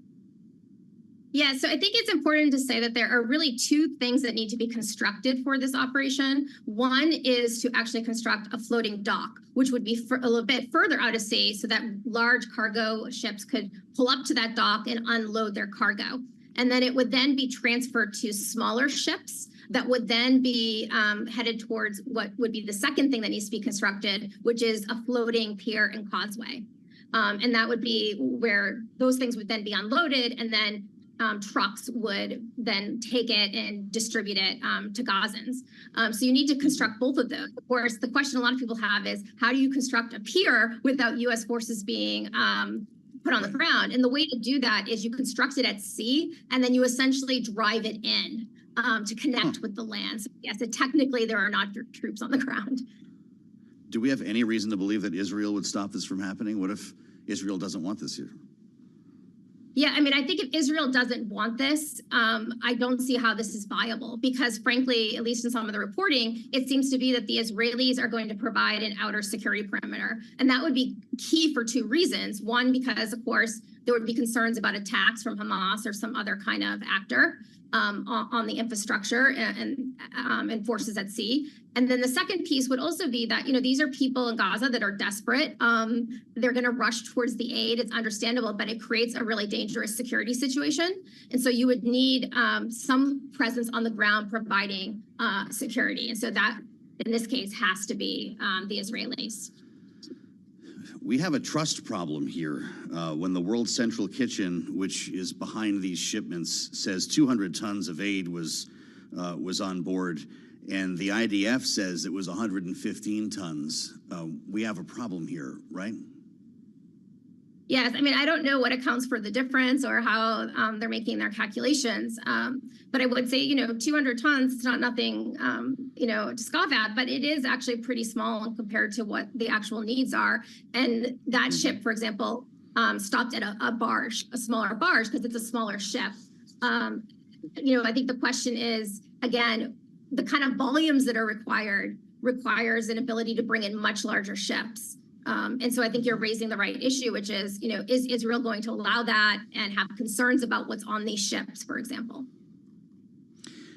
Yeah, so I think it's important to say that there are really two things that need to be constructed for this operation. One is to actually construct a floating dock, which would be a little bit further out of sea so that large cargo ships could pull up to that dock and unload their cargo. And then it would then be transferred to smaller ships that would then be headed towards what would be the second thing that needs to be constructed, which is a floating pier and causeway. And that would be where those things would then be unloaded, and then trucks would then take it and distribute it to Gazans. So you need to construct both of those. Of course, the question a lot of people have is, how do you construct a pier without U.S. forces being put on the ground? And the way to do that is you construct it at sea, and then you essentially drive it in to connect with the land. So yes, technically there are not troops on the ground. Do we have any reason to believe that Israel would stop this from happening? What if Israel doesn't want this here? Yeah, I mean, I think if Israel doesn't want this, I don't see how this is viable, because frankly, at least in some of the reporting, it seems to be that the Israelis are going to provide an outer security perimeter. And that would be key for two reasons. One, because of course, there would be concerns about attacks from Hamas or some other kind of actor on the infrastructure and forces at sea. And then the second piece would also be that, these are people in Gaza that are desperate. They're going to rush towards the aid. It's understandable, but it creates a really dangerous security situation. And so you would need some presence on the ground providing security. And so that, in this case, has to be the Israelis. We have a trust problem here when the World Central Kitchen, which is behind these shipments, says 200 tons of aid was on board, and the IDF says it was 115 tons. We have a problem here, right? Yes, I mean, I don't know what accounts for the difference or how they're making their calculations. But I would say, 200 tons, it's not nothing, to scoff at, but it is actually pretty small compared to what the actual needs are. And that ship, for example, stopped at a barge, a smaller barge, because it's a smaller ship. I think the question is, again, the kind of volumes that are requires an ability to bring in much larger ships. And so I think you're raising the right issue, which is Israel going to allow that and have concerns about what's on these ships, for example?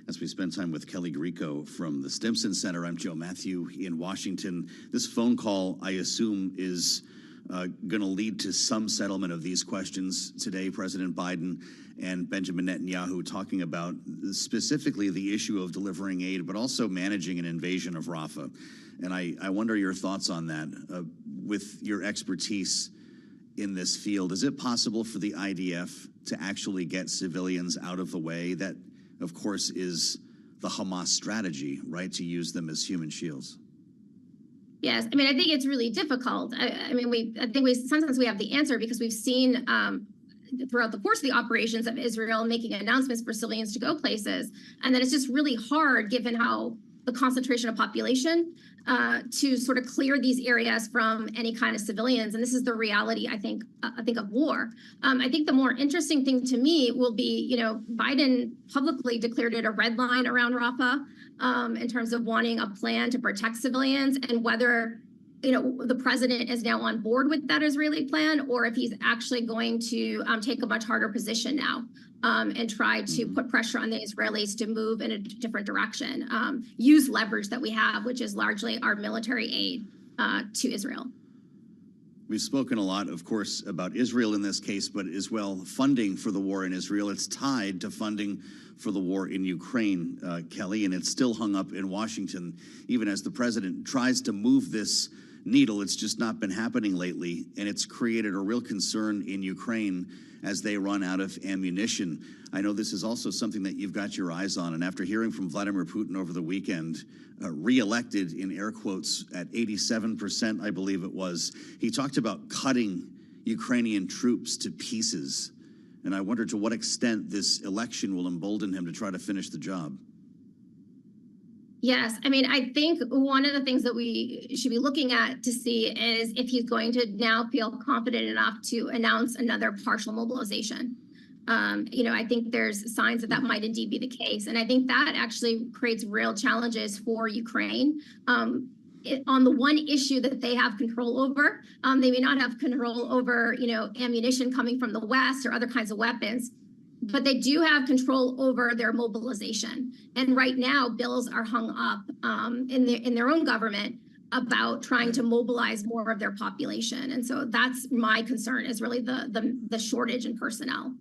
as we spend time with Kelly Grieco from the Stimson Center. I'm Joe Matthew in Washington. This phone call, I assume, is going to lead to some settlement of these questions today. President Biden and Benjamin Netanyahu talking about specifically the issue of delivering aid, but also managing an invasion of Rafah. And I wonder your thoughts on that. With your expertise in this field, is it possible for the IDF to actually get civilians out of the way? That, of course, is the Hamas strategy, right, to use them as human shields. Yes, I mean, I think it's really difficult. I think we sometimes we have the answer because we've seen throughout the course of the operations of Israel making announcements for civilians to go places, and then it's just really hard given how the concentration of population to sort of clear these areas from any kind of civilians. And this is the reality, I think of war. I think the more interesting thing to me will be, Biden publicly declared it a red line around Rafah in terms of wanting a plan to protect civilians, and whether the president is now on board with that Israeli plan, or if he's actually going to take a much harder position now and try to put pressure on the Israelis to move in a different direction, use leverage that we have, which is largely our military aid to Israel. We've spoken a lot, of course, about Israel in this case, but as well funding for the war in Israel. It's tied to funding for the war in Ukraine, Kelly, and it's still hung up in Washington. Even as the president tries to move this needle, it's just not been happening lately, and it's created a real concern in Ukraine as they run out of ammunition. I know this is also something that you've got your eyes on, and after hearing from Vladimir Putin over the weekend, re-elected in air quotes at 87%, I believe it was, he talked about cutting Ukrainian troops to pieces. And I wonder to what extent this election will embolden him to try to finish the job. Yes, I mean, I think one of the things that we should be looking at to see is if he's going to now feel confident enough to announce another partial mobilization. I think there's signs that might indeed be the case. And I think that actually creates real challenges for Ukraine. On the one issue that they have control over, they may not have control over, ammunition coming from the West or other kinds of weapons, but they do have control over their mobilization. And right now, bills are hung up in their own government about trying to mobilize more of their population. And so that's my concern, is really the shortage in personnel.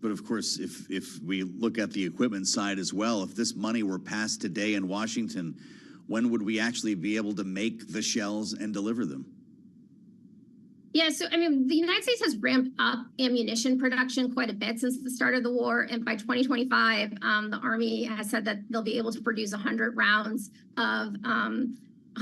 But of course, if we look at the equipment side as well, if this money were passed today in Washington, when would we actually be able to make the shells and deliver them? Yeah, so I mean, the United States has ramped up ammunition production quite a bit since the start of the war. And by 2025, the Army has said that they'll be able to produce 100 rounds of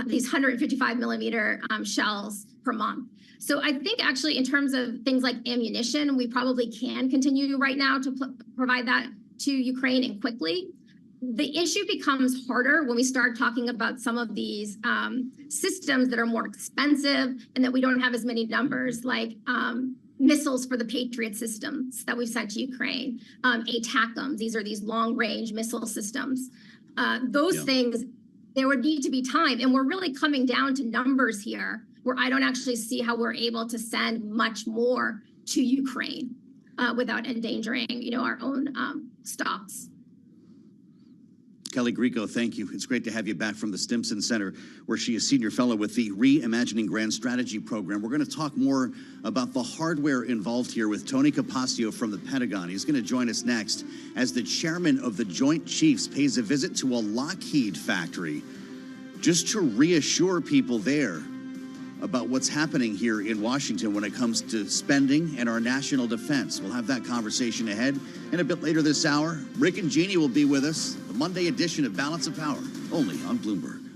these 155 millimeter shells per month. So I think actually in terms of things like ammunition, we probably can continue right now to provide that to Ukraine, and quickly. The issue becomes harder when we start talking about some of these systems that are more expensive and that we don't have as many numbers, like missiles for the Patriot systems that we've sent to Ukraine, ATACMS. These are these long-range missile systems. Those things, there would need to be time. And we're really coming down to numbers here where I don't actually see how we're able to send much more to Ukraine without endangering, our own stocks. Kelly Grieco, thank you. It's great to have you back from the Stimson Center, where she is senior fellow with the Reimagining Grand Strategy Program. We're going to talk more about the hardware involved here with Tony Capaccio from the Pentagon. He's going to join us next as the chairman of the Joint Chiefs pays a visit to a Lockheed factory just to reassure people there about what's happening here in Washington when it comes to spending and our national defense. We'll have that conversation ahead. And a bit later this hour, Rick and Jeannie will be with us, the Monday edition of Balance of Power, only on Bloomberg.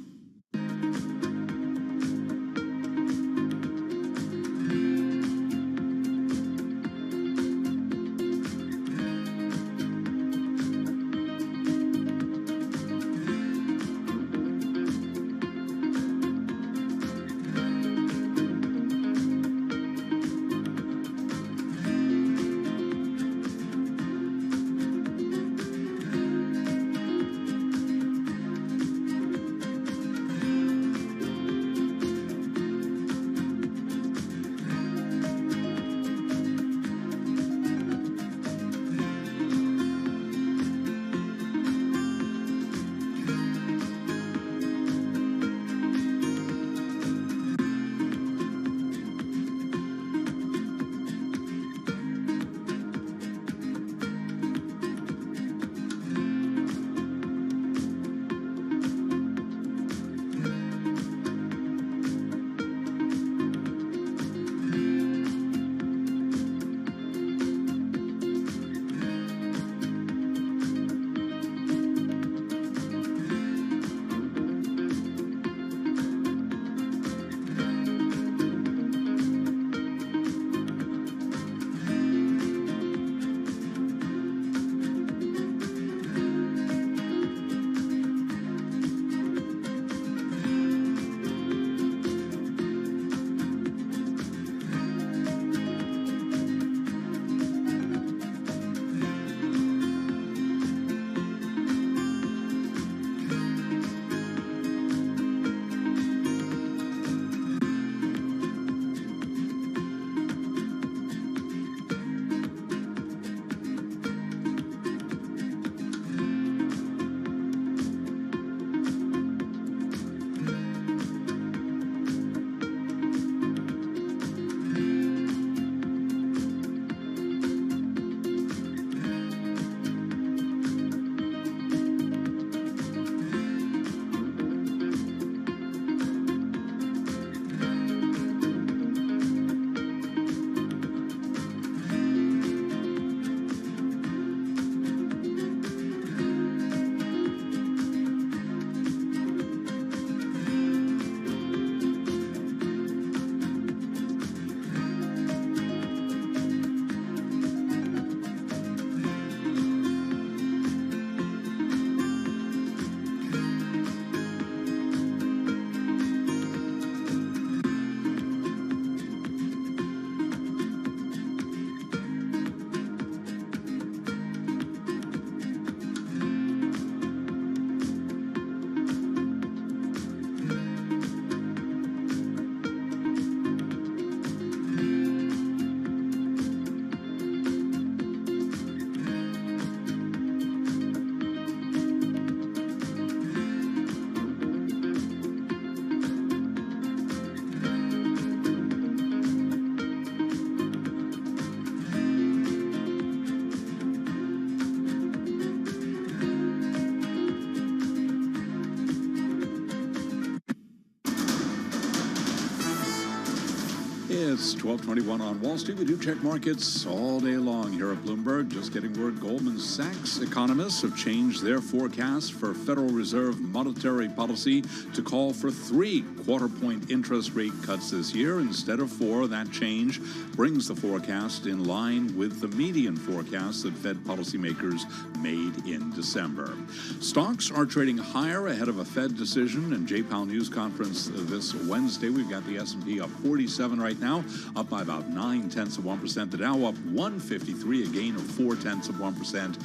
It's 12:21 on Wall Street. We do check markets all day long here at Bloomberg. Just getting word Goldman Sachs economists have changed their forecast for Federal Reserve monetary policy to call for 3 quarter-point interest rate cuts this year instead of 4. That change brings the forecast in line with the median forecast that Fed policymakers made in December. Stocks are trading higher ahead of a Fed decision and J-Powell news conference this Wednesday. We've got the S&P up 47 right now, up by about 0.9%. The Dow up 153, a gain of 0.4%.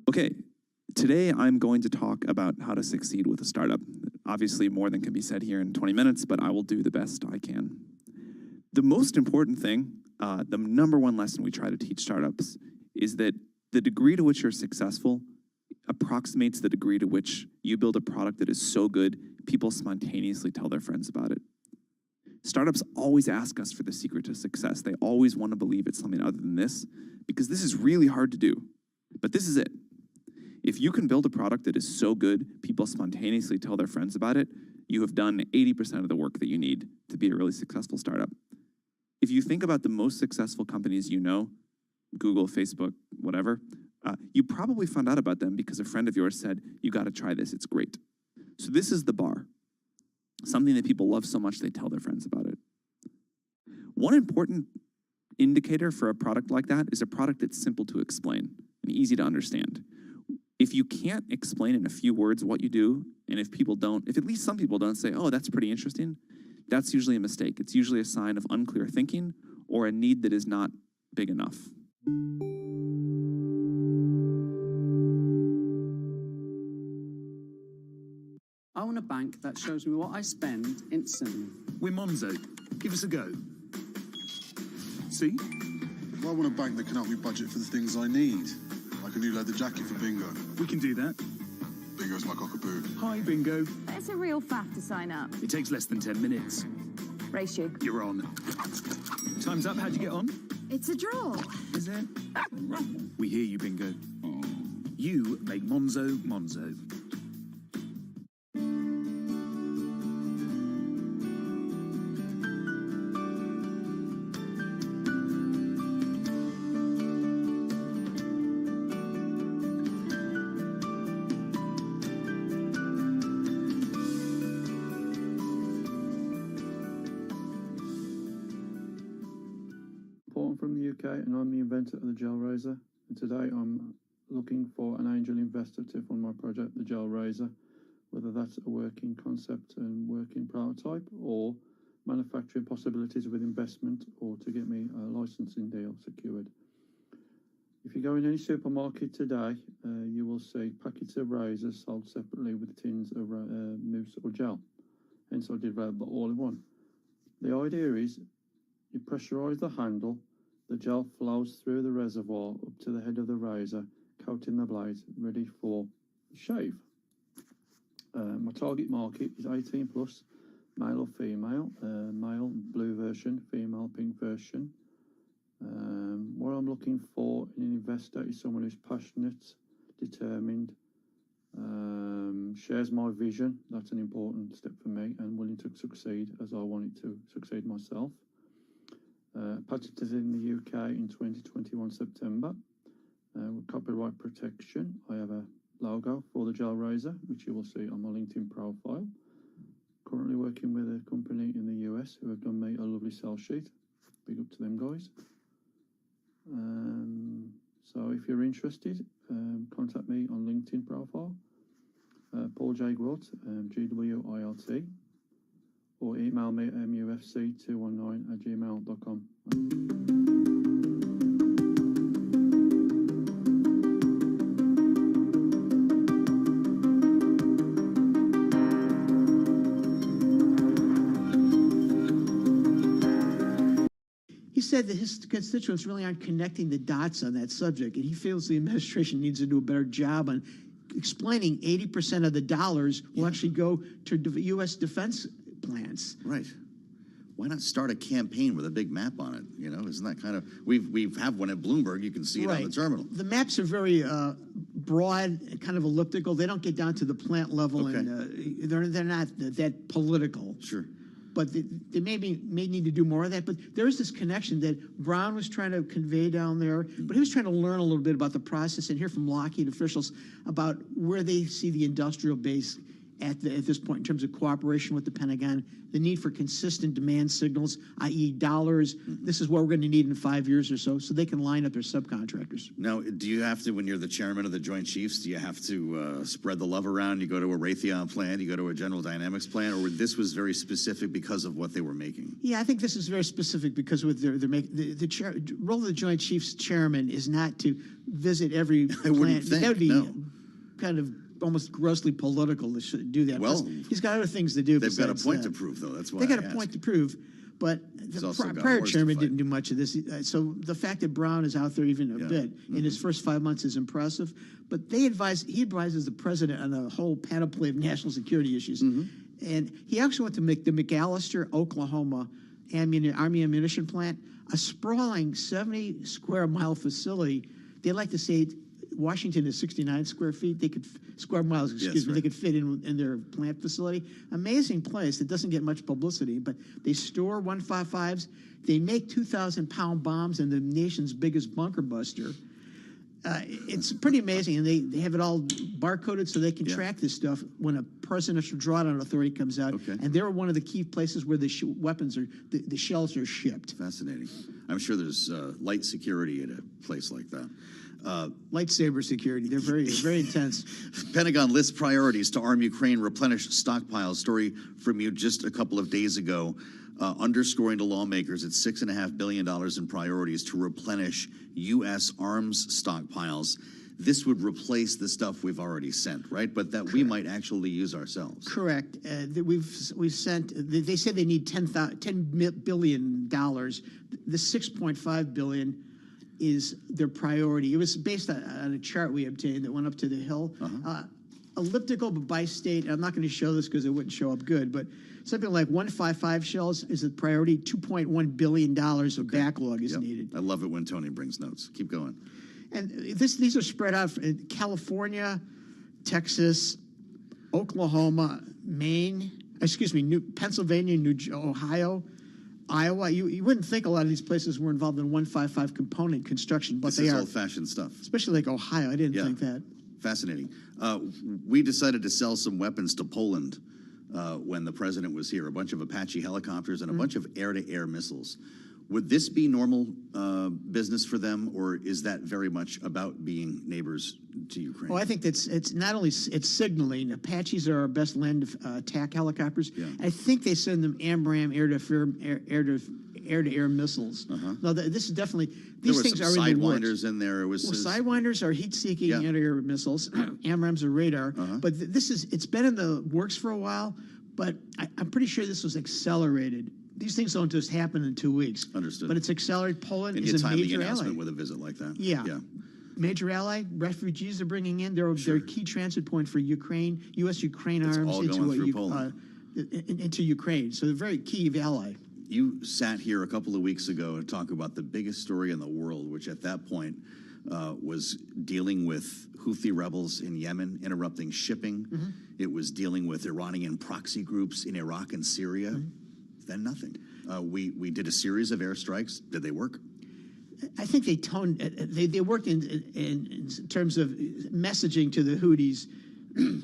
Okay, today I'm going to talk about how to succeed with a startup. Obviously, more than can be said here in 20 minutes, but I will do the best I can. The most important thing, the number one lesson we try to teach startups is that the degree to which you're successful approximates the degree to which you build a product that is so good, people spontaneously tell their friends about it. Startups always ask us for the secret to success. They always want to believe it's something other than this, because this is really hard to do. But this is it. If you can build a product that is so good, people spontaneously tell their friends about it, you have done 80% of the work that you need to be a really successful startup. If you think about the most successful companies you know, Google, Facebook, whatever, you probably found out about them because a friend of yours said, you got to try this, it's great. So this is the bar. Something that people love so much they tell their friends about it. One important indicator for a product like that is a product that's simple to explain and easy to understand. If you can't explain in a few words what you do, and if at least some people don't say, oh, that's pretty interesting, that's usually a mistake. It's usually a sign of unclear thinking or a need that is not big enough. I want a bank that shows me what I spend instantly. We're Monzo. Give us a go. See? Well, I want a bank that can help me budget for the things I need. Like a new leather jacket for Bingo. We can do that. Bingo's my cockapoo. Hi, Bingo. It's a real faff to sign up. It takes less than 10 minutes. Race you. You're on. Time's up. How'd you get on? It's a draw. Is it? We hear you, Bingo. You make Monzo Monzo. From the UK, and I'm the inventor of the gel razor. And today I'm looking for an angel investor to fund my project, the gel razor, whether that's a working concept and working prototype or manufacturing possibilities with investment or to get me a licensing deal secured. If you go in any supermarket today, you will see packets of razors sold separately with tins of mousse or gel. Hence I developed the all-in-one. The idea is you pressurize the handle. The gel flows through the reservoir up to the head of the razor, coating the blades, ready for shave. My target market is 18 plus, male or female, male blue version, female pink version. What I'm looking for in an investor is someone who's passionate, determined, shares my vision. That's an important step for me, and willing to succeed as I wanted to succeed myself. Patented in the UK in 2021 September with copyright protection. I have a logo for the gel razor, which you will see on my LinkedIn profile. Currently working with a company in the US who have done me a lovely sell sheet. Big up to them guys. So if you're interested, contact me on LinkedIn profile, Paul J. Gwilt, GWILT, or email me at mufc219@gmail.com. He said that his constituents really aren't connecting the dots on that subject, and he feels the administration needs to do a better job on explaining 80% of the dollars will actually go to U.S. defense plans. Right. Why not start a campaign with a big map on it? You know, isn't that kind of we have one at Bloomberg. You can see it on the terminal. The maps are very broad, kind of elliptical. They don't get down to the plant level, and they're not that political. Sure. But they may need to do more of that. But there is this connection that Brown was trying to convey down there, but he was trying to learn a little bit about the process and hear from Lockheed officials about where they see the industrial base at this point in terms of cooperation with the Pentagon, the need for consistent demand signals, i.e. dollars. This is what we're going to need in 5 years or so they can line up their subcontractors. Now, do you have to, when you're the chairman of the Joint Chiefs, do you have to spread the love around? You go to a Raytheon plant, you go to a General Dynamics plant, or this was very specific because of what they were making? Yeah, I think this is very specific because with the role of the Joint Chiefs chairman is not to visit every plant. I wouldn't think, that would be kind of almost grossly political to do that. Well, he's got other things to do. They've got a point to prove, though. That's why they got a point to prove. But the prior chairman didn't do much of this. So the fact that Brown is out there even a bit in his first 5 months is impressive. But he advises the president on a whole panoply of national security issues. And he actually went to the McAllister, Oklahoma Army ammunition plant, a sprawling 70 square mile facility. They like to say Washington is 69 square feet. Square miles, excuse me. They could fit in their plant facility. Amazing place. It doesn't get much publicity, but they store 155s. They make 2,000-pound bombs in the nation's biggest bunker buster. It's pretty amazing, and they have it all barcoded so they can track this stuff when a presidential drawdown authority comes out. And they're one of the key places where the weapons are, the shells are shipped. Fascinating. I'm sure there's light security at a place like that. Lightsaber security. They're very, very intense. Pentagon lists priorities to arm Ukraine, replenish stockpiles. Story from you just a couple of days ago, underscoring to lawmakers it's $6.5 billion in priorities to replenish U.S. arms stockpiles. This would replace the stuff we've already sent, right? But that we might actually use ourselves. Correct. We've sent. They said they need $10 billion. The $6.5 billion is their priority. It was based on a chart we obtained that went up to the Hill. Elliptical, but by state. I'm not going to show this because it wouldn't show up good, but something like 155 shells is a priority. $2.1 billion of backlog is needed. I love it when Tony brings notes. Keep going. And these are spread out in California, Texas, Oklahoma, Maine, Pennsylvania, Ohio, Iowa. You wouldn't think a lot of these places were involved in 155 component construction, but they are. This is old-fashioned stuff. Especially like Ohio. I didn't think that. Fascinating. We decided to sell some weapons to Poland when the president was here, a bunch of Apache helicopters and a bunch of air-to-air missiles. Would this be normal business for them, or is that very much about being neighbors to Ukraine? Well, I think it's not only it's signaling. Apaches are our best land attack helicopters. I think they send them AMRAAM air-to-air missiles. No, this is definitely these things are in the works. Sidewinders in there. Sidewinders are heat-seeking air-to-air missiles. AMRAAMs are radar. But it's been in the works for a while. But I'm pretty sure this was accelerated. These things don't just happen in 2 weeks. Understood. But it's accelerated. Poland and is a major the announcement ally. With a visit like that. Yeah. Major ally. Refugees are bringing in. They're a key transit point for Ukraine, U.S.-Ukraine arms into Ukraine. So they're a very key ally. You sat here a couple of weeks ago and talked about the biggest story in the world, which at that point was dealing with Houthi rebels in Yemen interrupting shipping. It was dealing with Iranian proxy groups in Iraq and Syria. Then nothing. We did a series of airstrikes. Did they work? I think they toned. They worked in terms of messaging to the Houthis.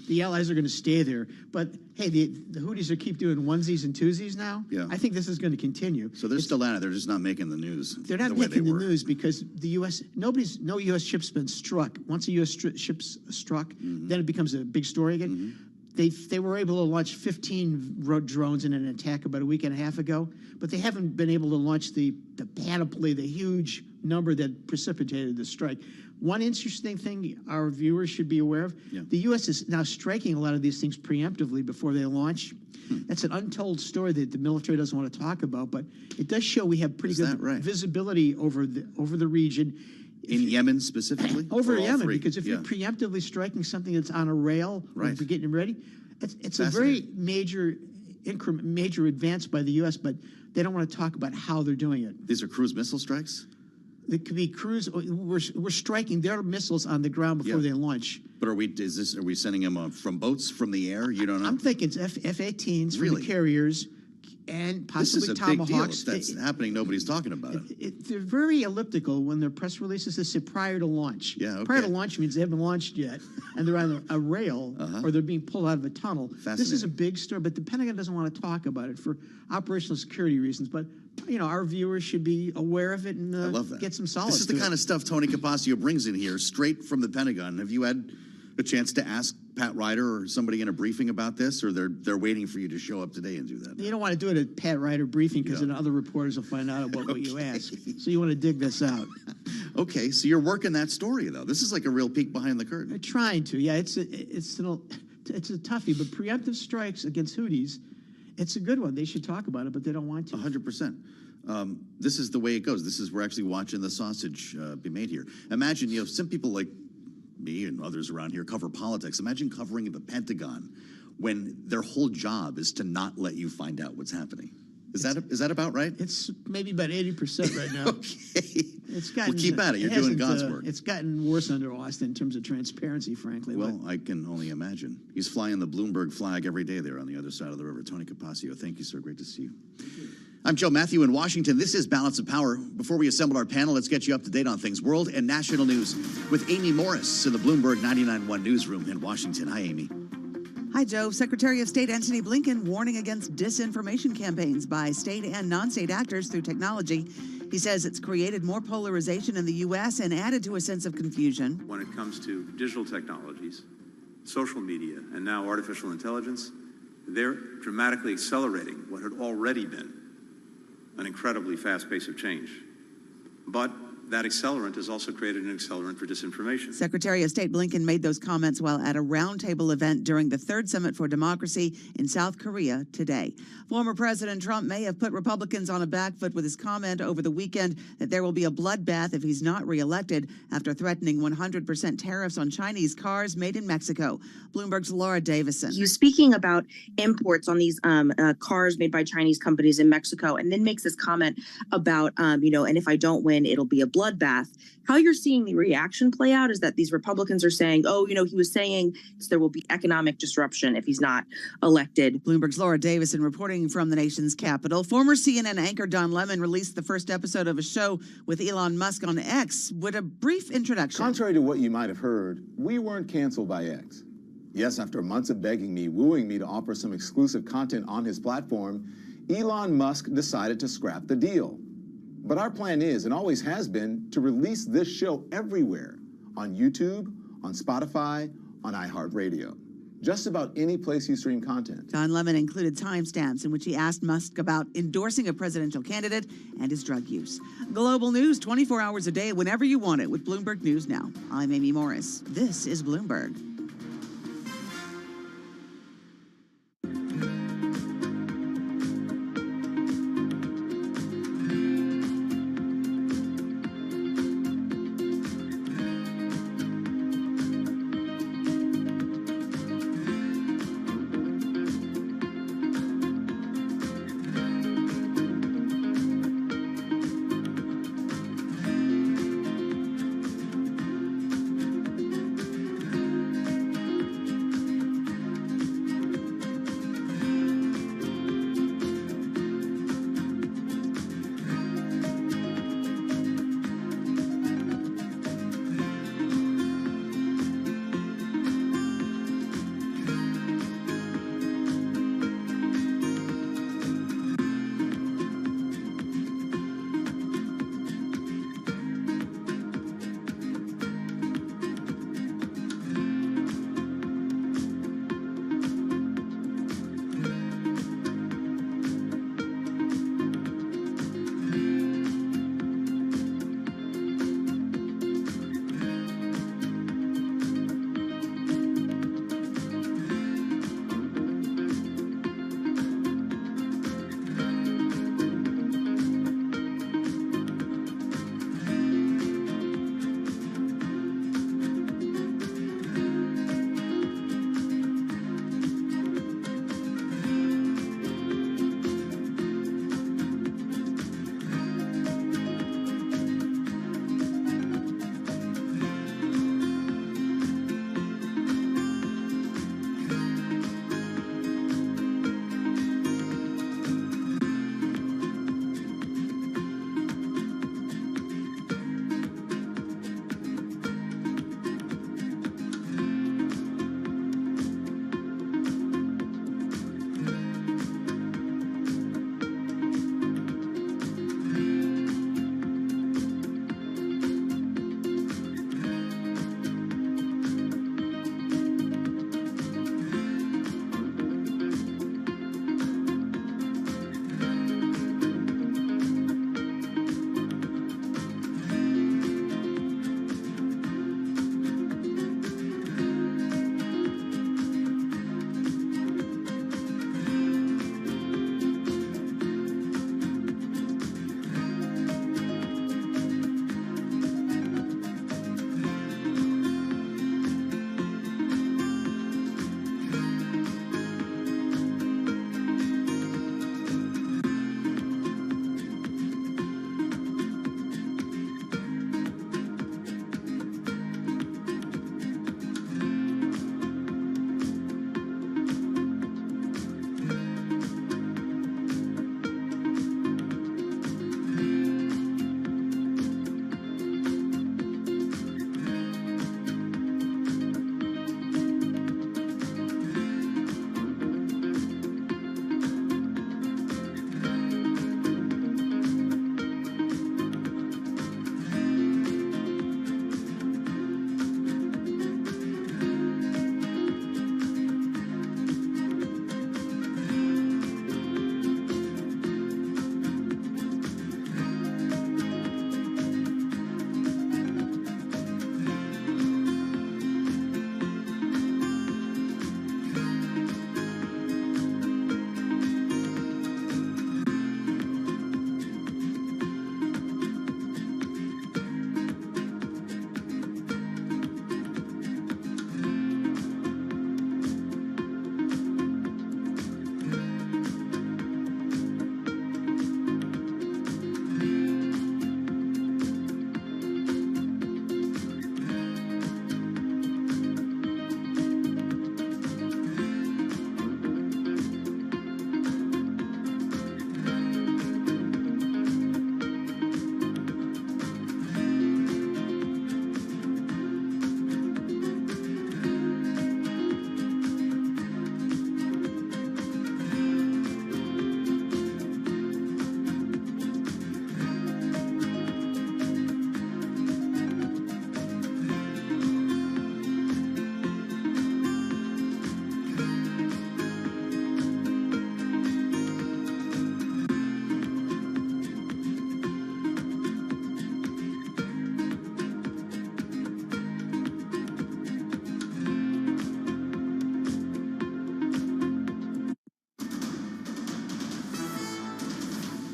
The allies are going to stay there, but hey, the Houthis are keep doing onesies and twosies now. I think this is going to continue. So they're still at it. They're just not making the news. They're not making the news because the U.S. no U.S. ship's been struck. Once a U.S. ship's struck, then it becomes a big story again. They were able to launch 15 drones in an attack about a week and a half ago, but they haven't been able to launch the panoply, the huge number that precipitated the strike. One interesting thing our viewers should be aware of, the U.S. is now striking a lot of these things preemptively before they launch. That's an untold story that the military doesn't want to talk about, but it does show we have pretty good visibility over the region. In Yemen specifically? Over Yemen, because if you're preemptively striking something that's on a rail, or getting ready, it's a very major major advance by the U.S., but they don't want to talk about how they're doing it. These are cruise missile strikes? It could be cruise. We're striking their missiles on the ground before they launch. But are we sending them from boats, from the air? You don't know? I'm thinking it's F-18s for the carriers and possibly Tomahawks. This is a big deal. If that's happening, nobody's talking about it. They're very elliptical when their press releases. They say prior to launch. Yeah, okay. Prior to launch means they haven't launched yet, and they're on a rail or they're being pulled out of a tunnel. This is a big story, but the Pentagon doesn't want to talk about it for operational security reasons. But our viewers should be aware of it and I love that. Get some solace. This is the kind of stuff Tony Capaccio brings in here, straight from the Pentagon. Have you had a chance to ask Pat Ryder or somebody in a briefing about this, or they're waiting for you to show up today and do that? You don't want to do it at Pat Ryder briefing because then other reporters will find out about what you ask. So you want to dig this out. Okay, so you're working that story though. This is like a real peek behind the curtain. They're trying to. Yeah, it's a toughie, but preemptive strikes against Houthis, it's a good one. They should talk about it, but they don't want to. 100%. This is the way it goes. We're actually watching the sausage be made here. Imagine, some people like me and others around here cover politics. Imagine covering the Pentagon when their whole job is to not let you find out what's happening. Is that about right? It's maybe about 80% right now. Okay. It's gotten, well, keep at it. You're doing God's work. It's gotten worse under Austin in terms of transparency, frankly. Well, I can only imagine. He's flying the Bloomberg flag every day there on the other side of the river. Tony Capaccio, thank you, sir. Great to see you. I'm Joe Matthew in Washington. This is Balance of Power. Before we assemble our panel, let's get you up to date on things world and national news with Amy Morris in the Bloomberg 99.1 newsroom in Washington. Hi, Amy. Hi, Joe. Secretary of State Antony Blinken warning against disinformation campaigns by state and non-state actors through technology. He says it's created more polarization in the U.S. and added to a sense of confusion. When it comes to digital technologies, social media, and now artificial intelligence, they're dramatically accelerating what had already been an incredibly fast pace of change. But that accelerant has also created an accelerant for disinformation. Secretary of State Blinken made those comments while at a roundtable event during the Third Summit for Democracy in South Korea today. Former President Trump may have put Republicans on a back foot with his comment over the weekend that there will be a bloodbath if he's not reelected after threatening 100% tariffs on Chinese cars made in Mexico. Bloomberg's Laura Davison. He was speaking about imports on these cars made by Chinese companies in Mexico, and then makes this comment about, and if I don't win, it'll be a bloodbath. How you're seeing the reaction play out is that these Republicans are saying, he was saying there will be economic disruption if he's not elected. Bloomberg's Laura Davison reporting from the nation's capital. Former CNN anchor Don Lemon released the first episode of a show with Elon Musk on X with a brief introduction. Contrary to what you might have heard, we weren't canceled by X. Yes, after months of begging me, wooing me to offer some exclusive content on his platform, Elon Musk decided to scrap the deal. But our plan is, and always has been, to release this show everywhere, on YouTube, on Spotify, on iHeartRadio. Just about any place you stream content. Don Lemon included timestamps in which he asked Musk about endorsing a presidential candidate and his drug use. Global news 24 hours a day, whenever you want it, with Bloomberg News Now. I'm Amy Morris. This is Bloomberg.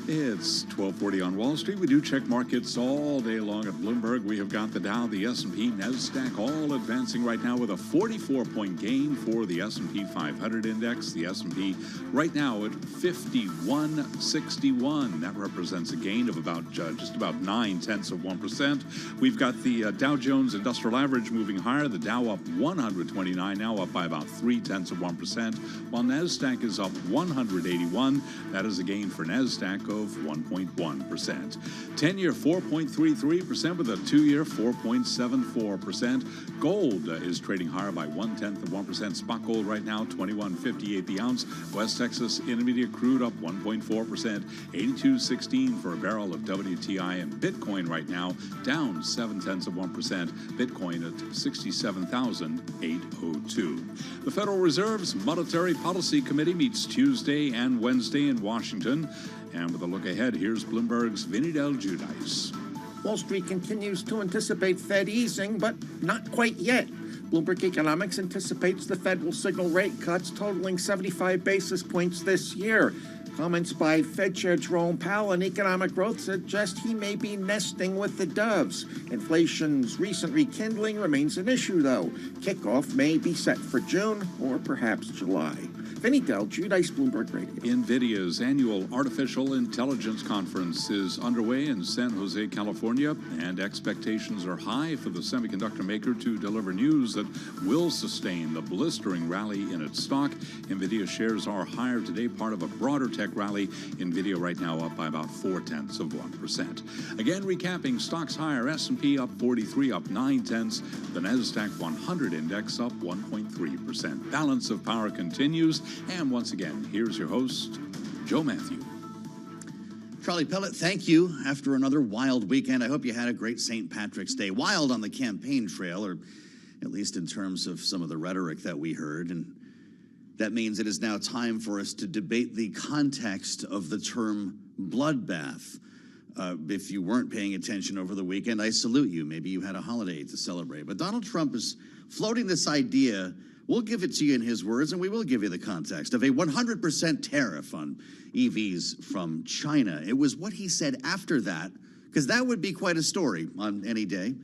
It's 12:40 on Wall Street. We do check markets all day long at Bloomberg. We have got the Dow, the S&P, NASDAQ all advancing right now with a 44-point gain for the S&P 500 index. The S&P right now at 5161. That represents a gain of about just about 0.9%. We've got the Dow Jones Industrial Average moving higher. The Dow up 129, now up by about 0.3%, while NASDAQ is up 181. That is a gain for NASDAQ of 1.1%. 10-year 4.33% with a 2-year 4.74%. Gold is trading higher by 0.1%. Spot gold right now $21.58 the ounce. West Texas Intermediate crude up 1.4%. 82.16 for a barrel of WTI, and Bitcoin right now down 0.7%. Bitcoin at 67,802. The Federal Reserve's Monetary Policy Committee meets Tuesday and Wednesday in Washington. And with a look ahead, here's Bloomberg's Vinny Del Giudice. Wall Street continues to anticipate Fed easing, but not quite yet. Bloomberg Economics anticipates the Fed will signal rate cuts totaling 75 basis points this year. Comments by Fed Chair Jerome Powell on economic growth suggest he may be nesting with the doves. Inflation's recent rekindling remains an issue, though. Kickoff may be set for June or perhaps July. Vinny Del Giudice, Bloomberg Radio. NVIDIA's annual Artificial Intelligence Conference is underway in San Jose, California, and expectations are high for the semiconductor maker to deliver news that will sustain the blistering rally in its stock. NVIDIA shares are higher today, part of a broader tech rally. NVIDIA right now up by about 0.4%. Again, recapping, stocks higher. S&P up 43, up 0.9. The NASDAQ 100 index up 1.3%. Balance of power continues. And once again, here's your host, Joe Matthew. Charlie Pellet, thank you. After another wild weekend, I hope you had a great St. Patrick's Day. Wild on the campaign trail, or at least in terms of some of the rhetoric that we heard. And that means it is now time for us to debate the context of the term bloodbath. If you weren't paying attention over the weekend, I salute you. Maybe you had a holiday to celebrate. But Donald Trump is floating this idea. We'll give it to you in his words, and we will give you the context of a 100% tariff on EVs from China. It was what he said after that, because that would be quite a story on any day.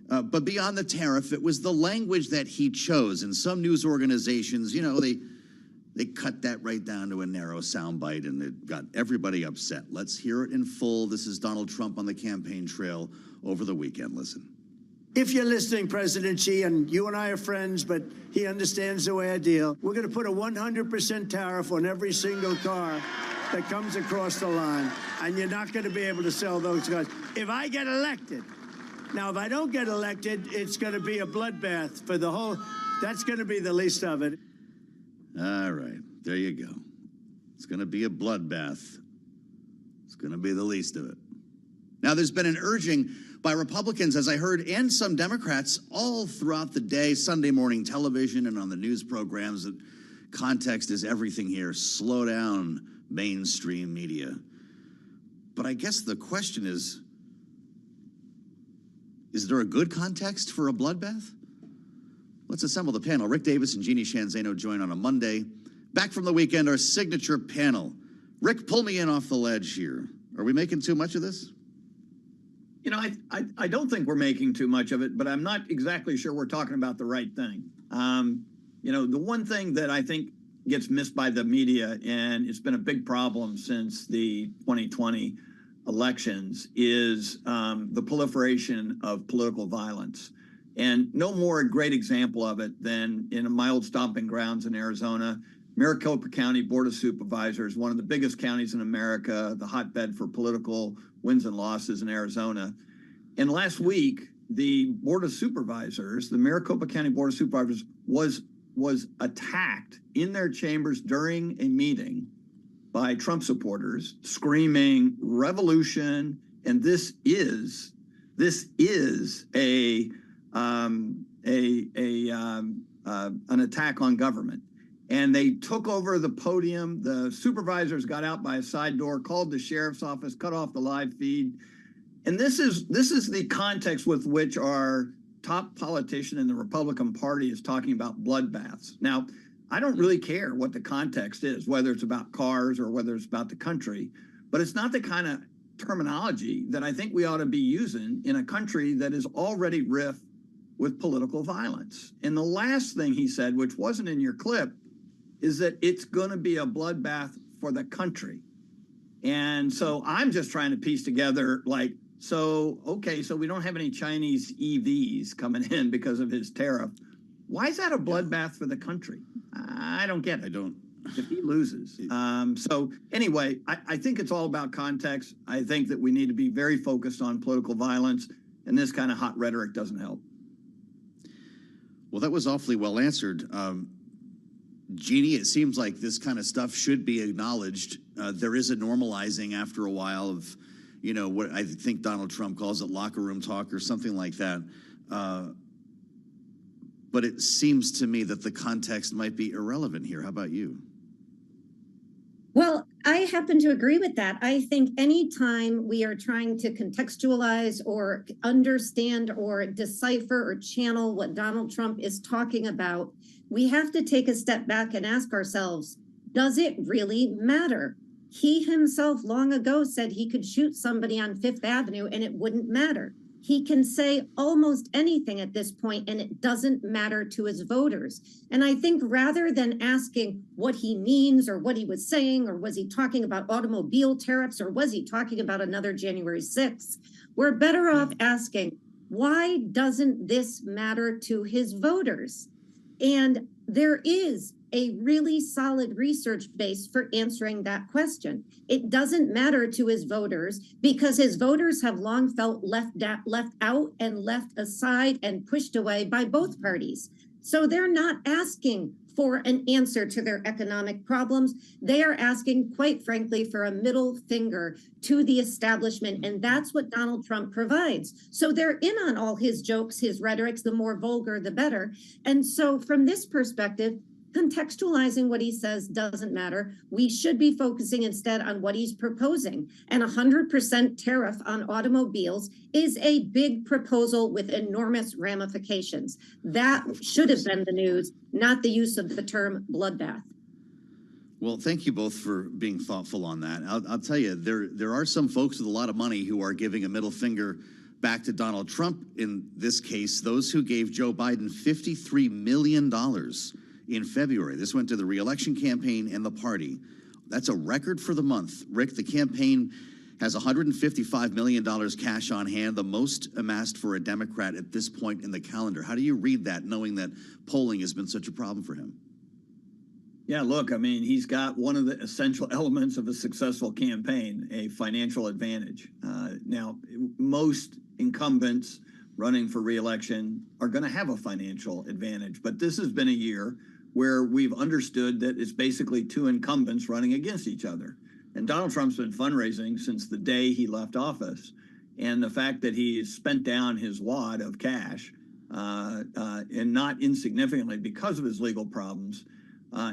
But beyond the tariff, it was the language that he chose. And some news organizations, you know, they cut that right down to a narrow soundbite, and it got everybody upset. Let's hear it in full. This is Donald Trump on the campaign trail over the weekend. Listen. If you're listening, President Xi, and you and I are friends, but he understands the way I deal, we're going to put a 100% tariff on every single car that comes across the line, and you're not going to be able to sell those cars. If I get elected, now, if I don't get elected, it's going to be a bloodbath for the whole, that's going to be the least of it. All right, there you go. It's going to be a bloodbath. It's going to be the least of it. Now, there's been an urging by Republicans, as I heard, and some Democrats all throughout the day, Sunday morning television and on the news programs, that context is everything here. Slow down, mainstream media. But I guess the question is there a good context for a bloodbath? Let's assemble the panel. Rick Davis and Jeannie Shanzano join on a Monday. Back from the weekend, our signature panel. Rick, pull me in off the ledge here. Are we making too much of this? You know, I don't think we're making too much of it, but I'm not exactly sure we're talking about the right thing. You know, the one thing that I think gets missed by the media, and it's been a big problem since the 2020 elections, is the proliferation of political violence. And no more a great example of it than in my old stomping grounds in Arizona. Maricopa County Board of Supervisors, one of the biggest counties in America, the hotbed for political wins and losses in Arizona. And last week, the Board of Supervisors, the Maricopa County Board of Supervisors, was attacked in their chambers during a meeting by Trump supporters, screaming revolution, and this is an attack on government. And they took over the podium. The supervisors got out by a side door, called the sheriff's office, cut off the live feed. And this is the context with which our top politician in the Republican Party is talking about bloodbaths. Now, I don't really care what the context is, whether it's about cars or whether it's about the country. but it's not the kind of terminology that I think we ought to be using in a country that is already rife with political violence. And the last thing he said, which wasn't in your clip, is that it's going to be a bloodbath for the country. And so I'm just trying to piece together, like, so, okay, so we don't have any Chinese EVs coming in because of his tariff. Why is that a bloodbath for the country? I don't get it. I don't. If he loses. So anyway, I think it's all about context. I think that we need to be very focused on political violence, and this kind of hot rhetoric doesn't help. Well, that was awfully well answered. Jeannie, it seems like this kind of stuff should be acknowledged. There is a normalizing after a while of, you know, what I think Donald Trump calls it locker room talk or something like that. But it seems to me that the context might be irrelevant here. How about you? Well, I happen to agree with that. I think anytime we are trying to contextualize or understand or decipher or channel what Donald Trump is talking about, we have to take a step back and ask ourselves, does it really matter? He himself long ago said he could shoot somebody on Fifth Avenue and it wouldn't matter. He can say almost anything at this point, and it doesn't matter to his voters. And I think rather than asking what he means or what he was saying, or was he talking about automobile tariffs, or was he talking about another January 6th, we're better off asking, why doesn't this matter to his voters? And there is a really solid research base for answering that question. It doesn't matter to his voters because his voters have long felt left out and left aside and pushed away by both parties. So they're not asking for an answer to their economic problems. They are asking, quite frankly, for a middle finger to the establishment. And that's what Donald Trump provides. So they're in on all his jokes, his rhetorics, the more vulgar, the better. And so from this perspective, contextualizing what he says doesn't matter. We should be focusing instead on what he's proposing. And 100% tariff on automobiles is a big proposal with enormous ramifications. That should have been the news, not the use of the term bloodbath. Well, thank you both for being thoughtful on that. I'll tell you, there are some folks with a lot of money who are giving a middle finger back to Donald Trump in this case, those who gave Joe Biden $53 million in February. This went to the re-election campaign and the party. That's a record for the month. Rick, the campaign has $155 million cash on hand, the most amassed for a Democrat at this point in the calendar. How do you read that, knowing that polling has been such a problem for him? Yeah, look, I mean, he's got one of the essential elements of a successful campaign, a financial advantage. Now, most incumbents running for re-election are going to have a financial advantage, but this has been a year where we've understood that it's basically two incumbents running against each other. And Donald Trump's been fundraising since the day he left office. And the fact that he's spent down his wad of cash, and not insignificantly because of his legal problems,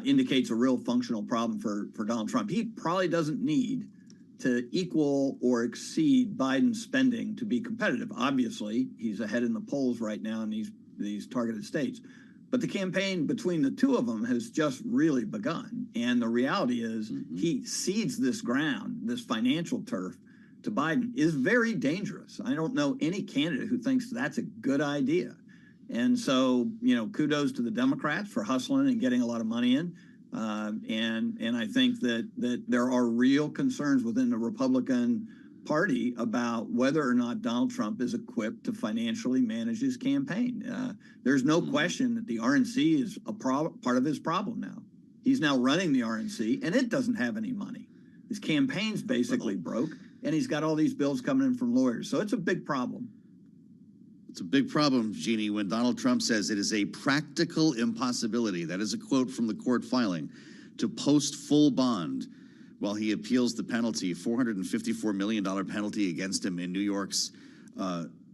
indicates a real functional problem for Donald Trump. He probably doesn't need to equal or exceed Biden's spending to be competitive. Obviously, he's ahead in the polls right now in these targeted states. But the campaign between the two of them has just really begun. And the reality is he cedes this ground, this financial turf to Biden is very dangerous. I don't know any candidate who thinks that's a good idea. And so, you know, kudos to the Democrats for hustling and getting a lot of money in. And I think that there are real concerns within the Republican Party about whether or not Donald Trump is equipped to financially manage his campaign. There's no question that the RNC is a part of his problem now. He's now running the RNC, and it doesn't have any money. His campaign's basically broke, and he's got all these bills coming in from lawyers. So it's a big problem. It's a big problem, Jeannie, when Donald Trump says it is a practical impossibility. That is a quote from the court filing to post full bond while he appeals the penalty, $454 million penalty against him in New York's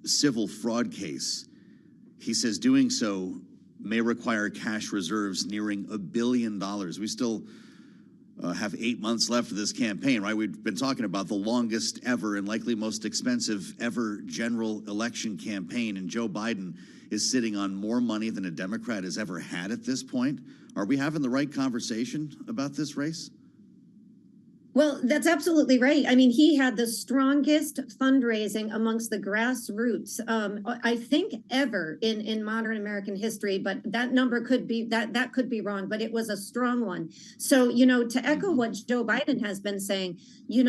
civil fraud case. He says doing so may require cash reserves nearing $1 billion. We still have 8 months left of this campaign, right? We've been talking about the longest ever and likely most expensive ever general election campaign, and Joe Biden is sitting on more money than a Democrat has ever had at this point. Are we having the right conversation about this race? Well, that's absolutely right. I mean, he had the strongest fundraising amongst the grassroots, I think, ever in modern American history. But that number could be that could be wrong, but it was a strong one. So, to echo what Joe Biden has been saying, you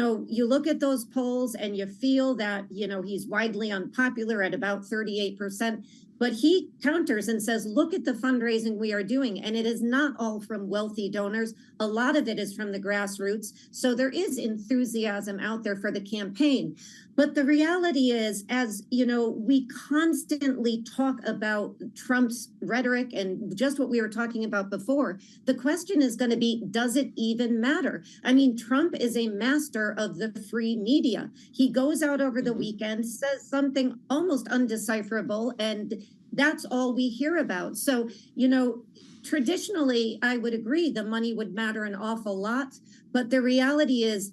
look at those polls and you feel that he's widely unpopular at about 38%. But he counters and says, look at the fundraising we are doing. And it is not all from wealthy donors. A lot of it is from the grassroots. So there is enthusiasm out there for the campaign. But the reality is, as we constantly talk about Trump's rhetoric and just what we were talking about before, the question is going to be, does it even matter? I mean, Trump is a master of the free media. He goes out over the weekend, says something almost undecipherable, and that's all we hear about. So, traditionally, I would agree the money would matter an awful lot. But the reality is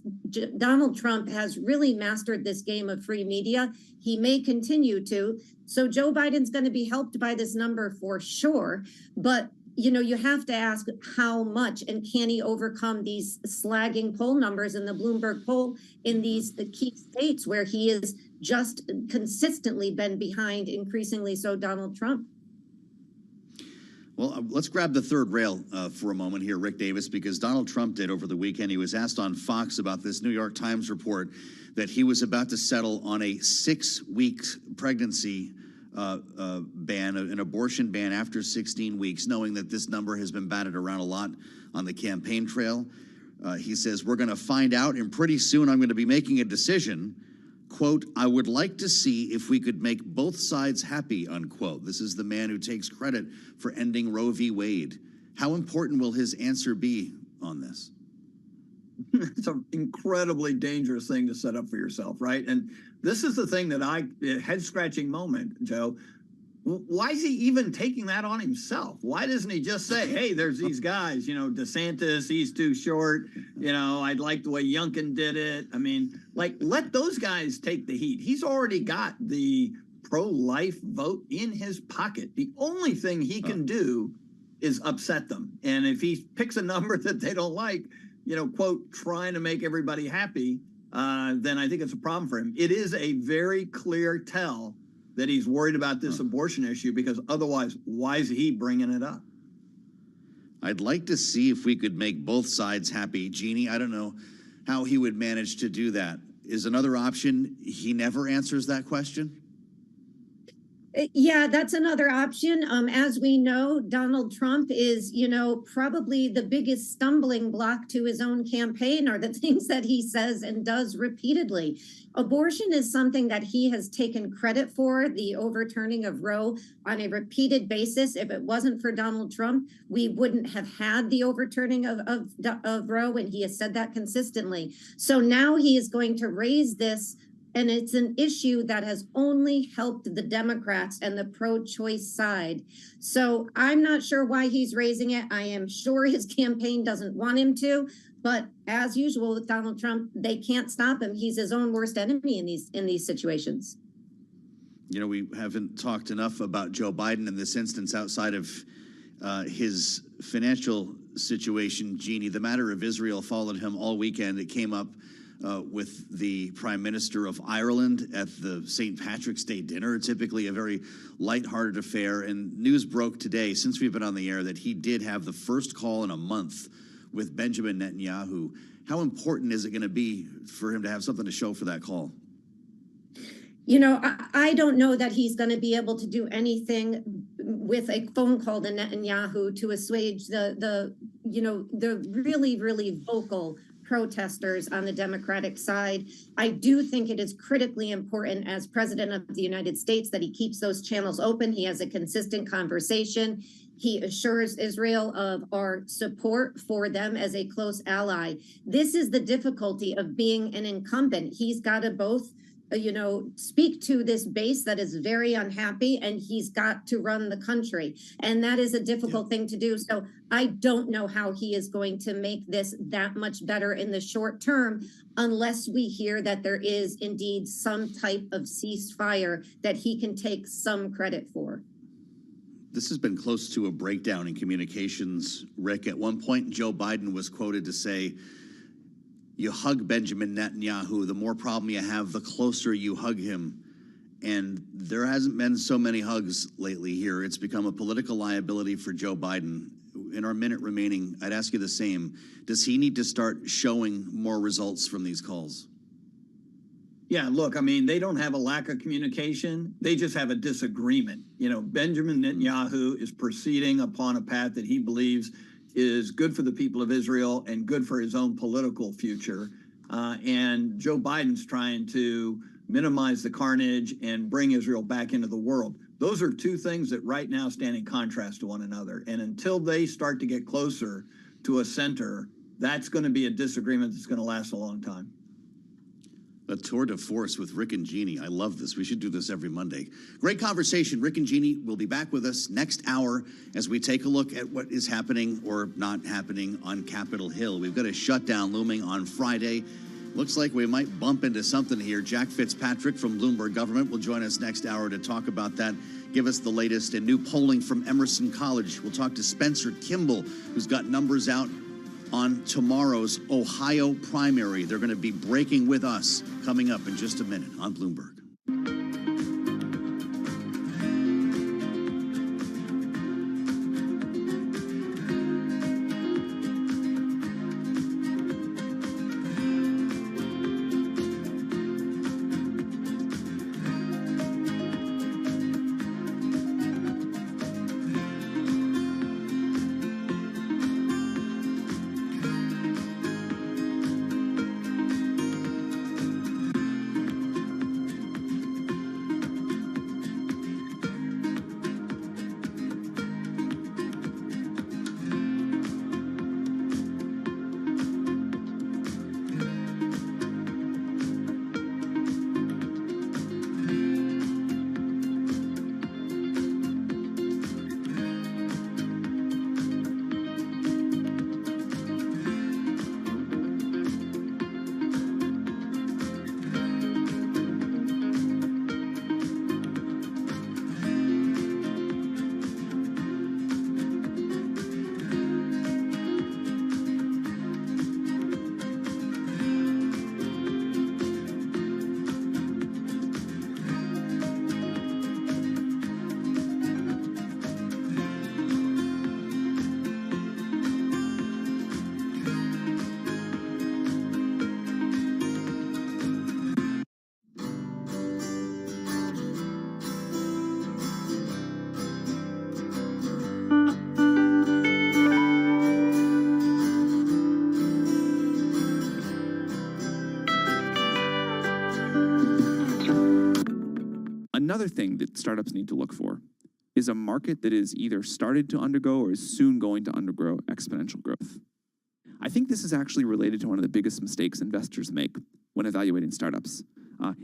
Donald Trump has really mastered this game of free media. He may continue to. So Joe Biden's going to be helped by this number for sure. But, you have to ask how much, and can he overcome these slagging poll numbers in the Bloomberg poll in these key states where he has just consistently been behind, increasingly so, Donald Trump. Well, let's grab the third rail for a moment here, Rick Davis, because Donald Trump did over the weekend. He was asked on Fox about this New York Times report that he was about to settle on a 6-week pregnancy ban, an abortion ban after 16 weeks, knowing that this number has been batted around a lot on the campaign trail. He says, we're going to find out, and pretty soon I'm going to be making a decision. Quote, I would like to see if we could make both sides happy, unquote. This is the man who takes credit for ending Roe v. Wade. How important will his answer be on this? It's an incredibly dangerous thing to set up for yourself, right? And this is the thing that head-scratching moment, Joe. Why is he even taking that on himself? Why doesn't he just say, hey, there's these guys, DeSantis, he's too short. I'd like the way Youngkin did it. I mean, let those guys take the heat. He's already got the pro-life vote in his pocket. The only thing he can do is upset them. And if he picks a number that they don't like, quote, trying to make everybody happy, then I think it's a problem for him. It is a very clear tell that he's worried about this abortion issue, because otherwise, why is he bringing it up? I'd like to see if we could make both sides happy. Jeannie, I don't know how he would manage to do that. Is another option he never answers that question? Yeah, that's another option. As we know, Donald Trump is, probably the biggest stumbling block to his own campaign are the things that he says and does repeatedly. Abortion is something that he has taken credit for, the overturning of Roe on a repeated basis. If it wasn't for Donald Trump, we wouldn't have had the overturning of Roe, and he has said that consistently. So now he is going to raise this. And it's an issue that has only helped the Democrats and the pro-choice side. So I'm not sure why he's raising it. I am sure his campaign doesn't want him to. But as usual with Donald Trump, they can't stop him. He's his own worst enemy in these situations. We haven't talked enough about Joe Biden in this instance outside of his financial situation. Jeannie, the matter of Israel followed him all weekend. It came up with the Prime Minister of Ireland at the St. Patrick's Day dinner, typically a very lighthearted affair. And news broke today, since we've been on the air, that he did have the first call in a month with Benjamin Netanyahu. How important is it going to be for him to have something to show for that call? I don't know that he's going to be able to do anything with a phone call to Netanyahu to assuage the really, really vocal protesters on the Democratic side. I do think it is critically important as president of the United States that he keeps those channels open. He has a consistent conversation. He assures Israel of our support for them as a close ally. This is the difficulty of being an incumbent. He's got to both speak to this base that is very unhappy, and he's got to run the country. And that is a difficult thing to do. So I don't know how he is going to make this that much better in the short term, unless we hear that there is indeed some type of ceasefire that he can take some credit for. This has been close to a breakdown in communications, Rick. At one point, Joe Biden was quoted to say, You hug Benjamin Netanyahu, the more problem you have, the closer you hug him. And there hasn't been so many hugs lately here. It's become a political liability for Joe Biden. In our minute remaining, I'd ask you the same. Does he need to start showing more results from these calls? Yeah, look, I mean, they don't have a lack of communication. They just have a disagreement. You know, Benjamin Netanyahu is proceeding upon a path that he believes is good for the people of Israel and good for his own political future. And Joe Biden's trying to minimize the carnage and bring Israel back into the world. Those are two things that right now stand in contrast to one another. And until they start to get closer to a center, that's going to be a disagreement that's going to last a long time. A tour de force with Rick and Jeannie. I love this. We should do this every Monday. Great conversation. Rick and Jeannie will be back with us next hour as we take a look at what is happening or not happening on Capitol Hill. We've got a shutdown looming on Friday. Looks like we might bump into something here. Jack Fitzpatrick from Bloomberg Government will join us next hour to talk about that. Give us the latest and new polling from Emerson College. We'll talk to Spencer Kimball, who's got numbers out on tomorrow's Ohio primary. They're going to be breaking with us coming up in just a minute on Bloomberg. Another thing that startups need to look for is a market that is either started to undergo or is soon going to undergo exponential growth. I think this is actually related to one of the biggest mistakes investors make when evaluating startups.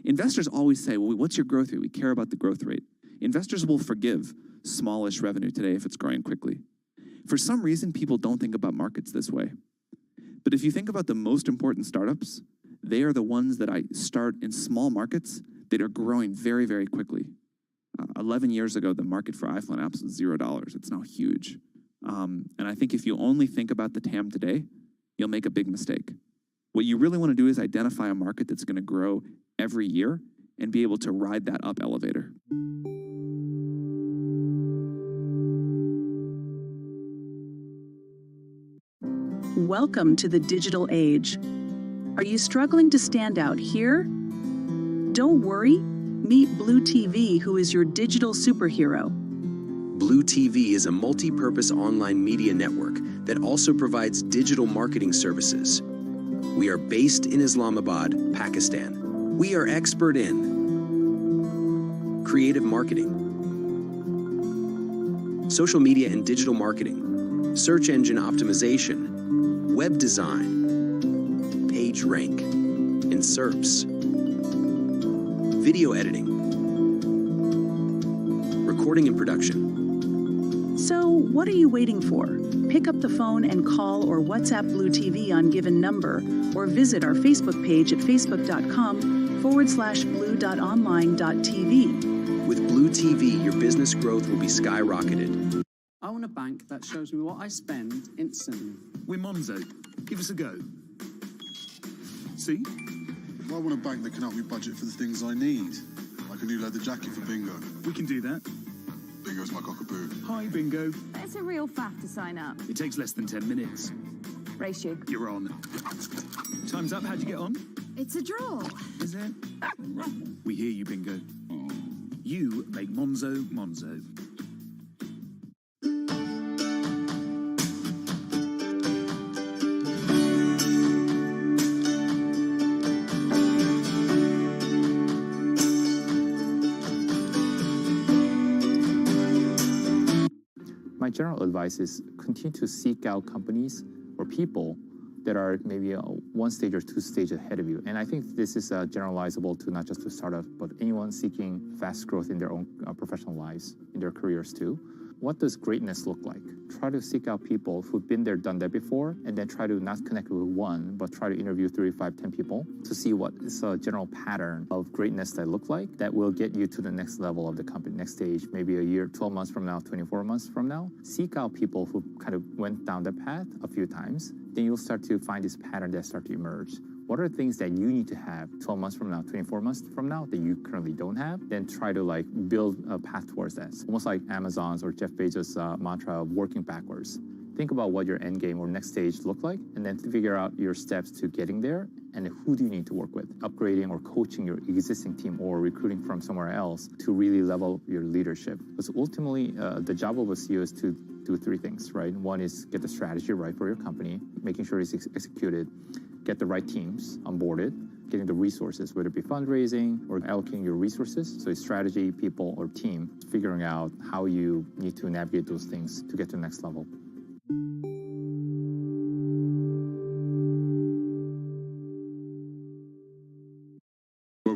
Investors always say, well, what's your growth rate? We care about the growth rate. Investors will forgive smallish revenue today if it's growing quickly. For some reason, people don't think about markets this way. But if you think about the most important startups, they are the ones that I start in small markets that are growing very, very quickly. 11 years ago, the market for iPhone apps was $0. It's now huge. And I think if you only think about the TAM today, you'll make a big mistake. What you really want to do is identify a market that's going to grow every year and be able to ride that up elevator. Welcome to the digital age. Are you struggling to stand out here? Don't worry. Meet Blue TV, who is your digital superhero. Blue TV is a multi-purpose online media network that also provides digital marketing services. We are based in Islamabad, Pakistan. We are expert in creative marketing, social media and digital marketing, search engine optimization, web design, page rank, and SERPs, video editing, recording and production. So, what are you waiting for? Pick up the phone and call or WhatsApp Blue TV on given number, or visit our Facebook page at facebook.com/blue.online.tv. With Blue TV, your business growth will be skyrocketed. I want a bank that shows me what I spend instantly. We're Monzo. Give us a go. See? Well, I want a bank that can help me budget for the things I need, like a new leather jacket for Bingo. We can do that. Bingo's my cockapoo. Hi, Bingo. It's a real faff to sign up. It takes less than 10 minutes. Race you. You're on. Time's up. How'd you get on? It's a draw. Is it? We hear you, Bingo. You make Monzo Monzo. My general advice is continue to seek out companies or people that are maybe one stage or two stages ahead of you. And I think this is generalizable to not just to startups, but anyone seeking fast growth in their own professional lives, in their careers too. What does greatness look like? Try to seek out people who've been there, done that before, and then try to not connect with one, but try to interview 3, 5, 10 people to see what is a general pattern of greatness that look like that will get you to the next level of the company, next stage, maybe a year, 12 months from now, 24 months from now. Seek out people who kind of went down that path a few times. Then you'll start to find this pattern that start to emerge. What are things that you need to have 12 months from now, 24 months from now that you currently don't have? Then try to build a path towards that. It's almost like Amazon's or Jeff Bezos' mantra of working backwards. Think about what your end game or next stage look like, and then figure out your steps to getting there, and who do you need to work with, upgrading or coaching your existing team or recruiting from somewhere else to really level your leadership. Because ultimately, the job of a CEO is to do 3 things, right? One is get the strategy right for your company, making sure it's executed, get the right teams onboarded, getting the resources, whether it be fundraising or allocating your resources. So it's strategy, people, or team, figuring out how you need to navigate those things to get to the next level.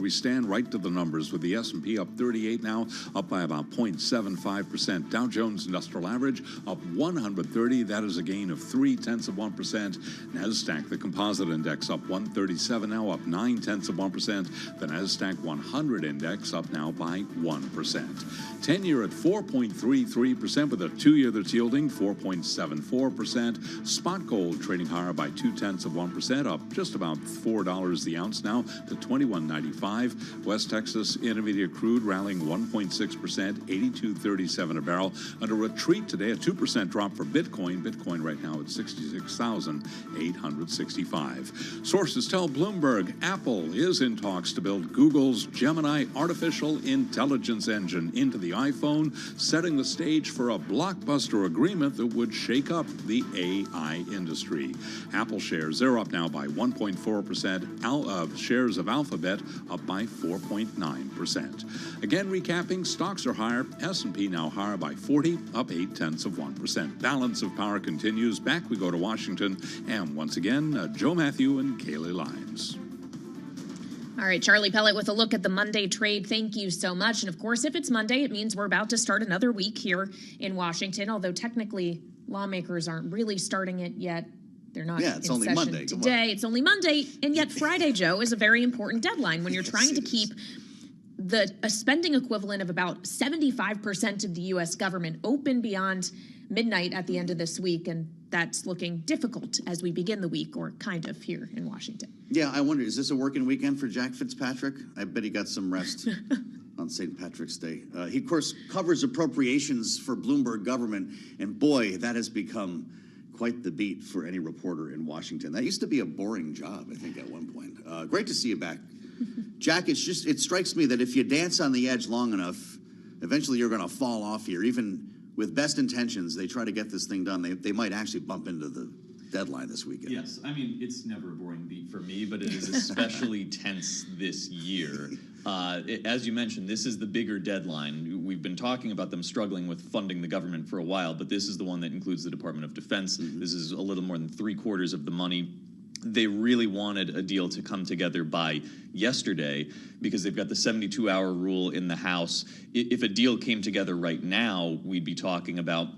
We stand right to the numbers with the S&P up 38 now, up by about 0.75%. Dow Jones Industrial Average up 130. That is a gain of 0.3%. NASDAQ, the composite index, up 137 now, up 0.9%. The NASDAQ 100 index up now by 1%. 10-year at 4.33% with a 2-year that's yielding 4.74%. Spot gold trading higher by 0.2%, up just about $4 the ounce now to $21.95. West Texas Intermediate crude rallying 1.6%, 82.37 a barrel. Under retreat today, a 2% drop for Bitcoin. Bitcoin right now at 66,865. Sources tell Bloomberg Apple is in talks to build Google's Gemini artificial intelligence engine into the iPhone, setting the stage for a blockbuster agreement that would shake up the AI industry. Apple shares, they're up now by 1.4%. Shares of Alphabet up by 4.9%. Again, recapping, stocks are higher. S&P now higher by 40, up 0.8%. Balance of power continues. Back we go to Washington, and once again, Joe Matthew and Kaylee Lyons. All right, Charlie Pellet with a look at the Monday trade. Thank you so much. And of course, if it's Monday, it means we're about to start another week here in Washington, although technically lawmakers aren't really starting it yet. They're not in it's only session Monday. today. It's only Monday, and yet Friday, Joe, is a very important deadline when you're trying to keep a spending equivalent of about 75% of the U.S. government open beyond midnight at the end of this week, and that's looking difficult as we begin the week, or kind of here in Washington. Yeah, I wonder, is this a working weekend for Jack Fitzpatrick? I bet he got some rest on St. Patrick's Day. He, of course, covers appropriations for Bloomberg government, and boy, that has become quite the beat for any reporter in Washington. That used to be a boring job, I think, at one point. Great to see you back. Jack, it strikes me that if you dance on the edge long enough, eventually you're going to fall off here. Even with best intentions, they try to get this thing done. They might actually bump into the deadline this weekend. Yes, I mean, it's never a boring beat for me, but it is especially tense this year. As you mentioned, this is the bigger deadline. We've been talking about them struggling with funding the government for a while, but this is the one that includes the Department of Defense. This is a little more than 3/4 of the money. They really wanted a deal to come together by yesterday because they've got the 72-hour rule in the House. If a deal came together right now, we'd be talking about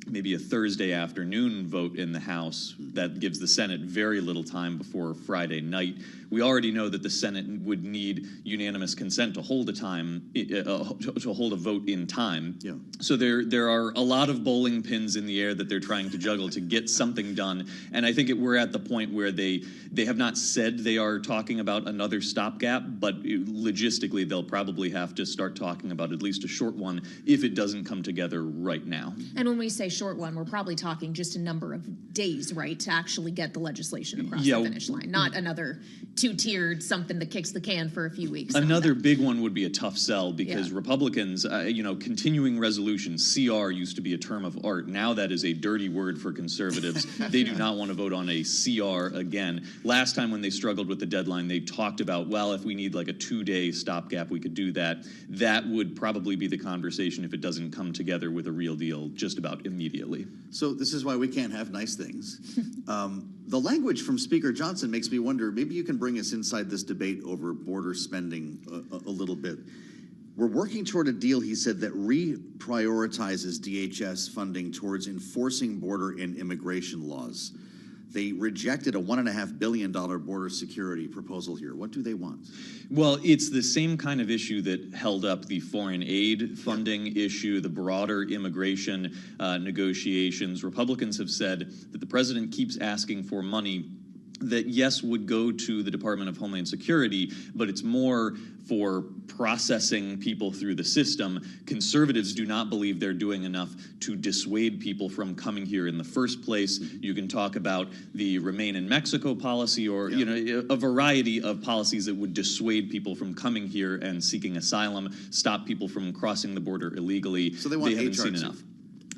maybe a Thursday afternoon vote in the House. That gives the Senate very little time before Friday night. We already know that the Senate would need unanimous consent to hold a vote in time. Yeah. So there are a lot of bowling pins in the air that they're trying to juggle to get something done. And I think we're at the point where they have not said they are talking about another stopgap, but logistically they'll probably have to start talking about at least a short one if it doesn't come together right now. And when we say short one, we're probably talking just a number of days, right, to actually get the legislation across the finish line, not another two-tiered something that kicks the can for a few weeks. Another big one would be a tough sell because Republicans, continuing resolutions, CR used to be a term of art. Now that is a dirty word for conservatives. They do not want to vote on a CR again. Last time when they struggled with the deadline, they talked about, well, if we need like a 2-day stopgap, we could do that. That would probably be the conversation if it doesn't come together with a real deal just about immediately. So this is why we can't have nice things. The language from Speaker Johnson makes me wonder, maybe you can bring us inside this debate over border spending a little bit. We're working toward a deal, he said, that reprioritizes DHS funding towards enforcing border and immigration laws. They rejected a $1.5 billion border security proposal here. What do they want? Well, it's the same kind of issue that held up the foreign aid funding issue, the broader immigration negotiations. Republicans have said that the president keeps asking for money that, yes, would go to the Department of Homeland Security, but it's more for processing people through the system. Conservatives do not believe they're doing enough to dissuade people from coming here in the first place. You can talk about the Remain in Mexico policy or a variety of policies that would dissuade people from coming here and seeking asylum, stop people from crossing the border illegally. So they want haven't HR seen enough.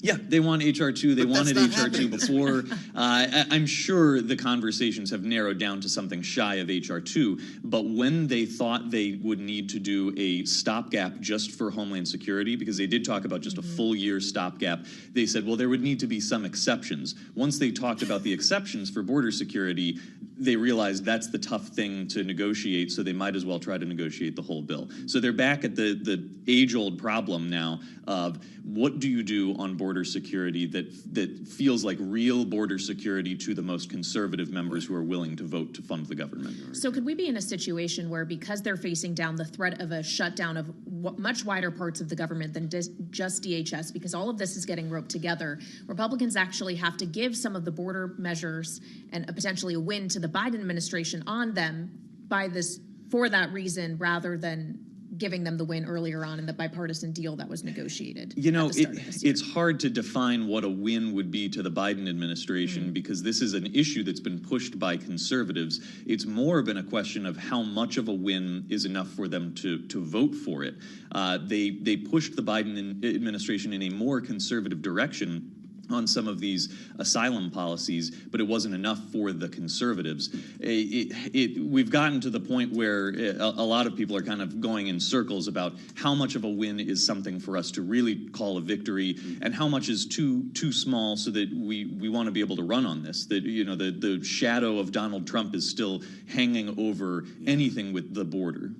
Yeah, they want HR2. They wanted HR2 before. I'm sure the conversations have narrowed down to something shy of HR2. But when they thought they would need to do a stopgap just for Homeland Security, because they did talk about just a full year stopgap, they said, well, there would need to be some exceptions. Once they talked about the exceptions for border security, they realized that's the tough thing to negotiate, so they might as well try to negotiate the whole bill. So they're back at the age-old problem now of what do you do on border security that feels like real border security to the most conservative members who are willing to vote to fund the government. So could we be in a situation where, because they're facing down the threat of a shutdown of much wider parts of the government than just DHS, because all of this is getting roped together, Republicans actually have to give some of the border measures and potentially a win to the Biden administration on them for that reason, rather than giving them the win earlier on in the bipartisan deal that was negotiated? It's hard to define what a win would be to the Biden administration because this is an issue that's been pushed by conservatives. It's more been a question of how much of a win is enough for them to vote for it. They pushed the Biden administration in a more conservative direction on some of these asylum policies, but it wasn't enough for the conservatives. We've gotten to the point where a lot of people are kind of going in circles about how much of a win is something for us to really call a victory and how much is too small so that we want to be able to run on this, that the shadow of Donald Trump is still hanging over anything with the border.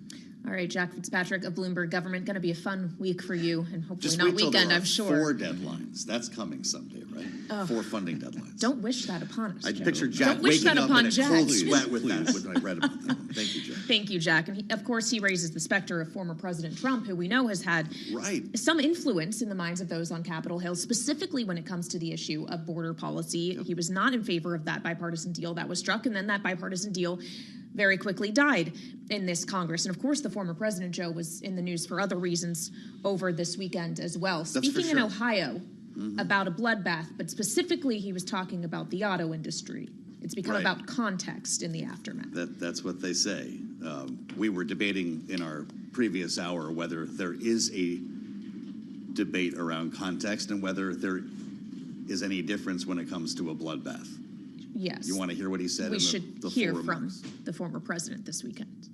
All right, Jack Fitzpatrick of Bloomberg Government, going to be a fun week for you, and hopefully Just not wait till weekend, there are I'm sure. 4 deadlines. That's coming someday, right? 4 funding deadlines. Don't wish that upon us, I Joe. pictured Jack Don't wish waking that up upon in a Jack. cold sweat with that when I read about that. Thank you, Jack. Thank you, Jack. And of course, he raises the specter of former President Trump, who we know has had some influence in the minds of those on Capitol Hill, specifically when it comes to the issue of border policy. He was not in favor of that bipartisan deal that was struck, and then that bipartisan deal very quickly died in this Congress. And of course, the former President, Joe, was in the news for other reasons over this weekend as well. Speaking in Ohio about a bloodbath, but specifically he was talking about the auto industry. It's become about context in the aftermath. That's what they say. We were debating in our previous hour whether there is a debate around context and whether there is any difference when it comes to a bloodbath. Yes. You want to hear what he said? We should hear from the former president this weekend.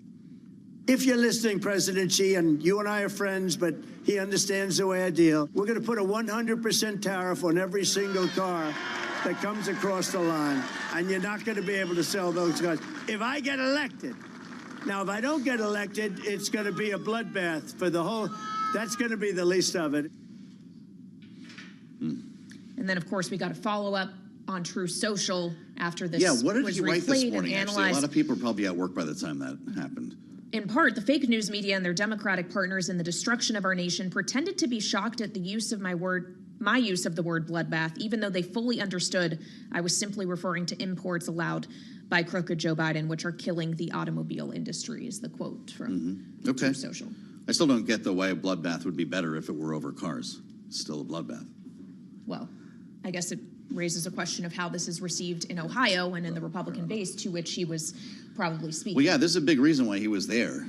If you're listening, President Xi, and you and I are friends, but he understands the way I deal, we're going to put a 100% tariff on every single car that comes across the line, and you're not going to be able to sell those cars. If I get elected, now if I don't get elected, it's going to be a bloodbath for the whole, that's going to be the least of it. And then, of course, we got a follow-up on True Social after this what did was he write this replayed morning, and actually? A analyzed. lot of people are probably at work by the time that happened. In part, the fake news media and their Democratic partners in the destruction of our nation pretended to be shocked at the use of my use of the word bloodbath, even though they fully understood I was simply referring to imports allowed by crooked Joe Biden, which are killing the automobile industry, is the quote from True Social. I still don't get the why a bloodbath would be better if it were over cars. It's still a bloodbath. Well, I guess it raises a question of how this is received in Ohio and in the Republican base, to which he was probably speaking. Well, yeah, this is a big reason why he was there.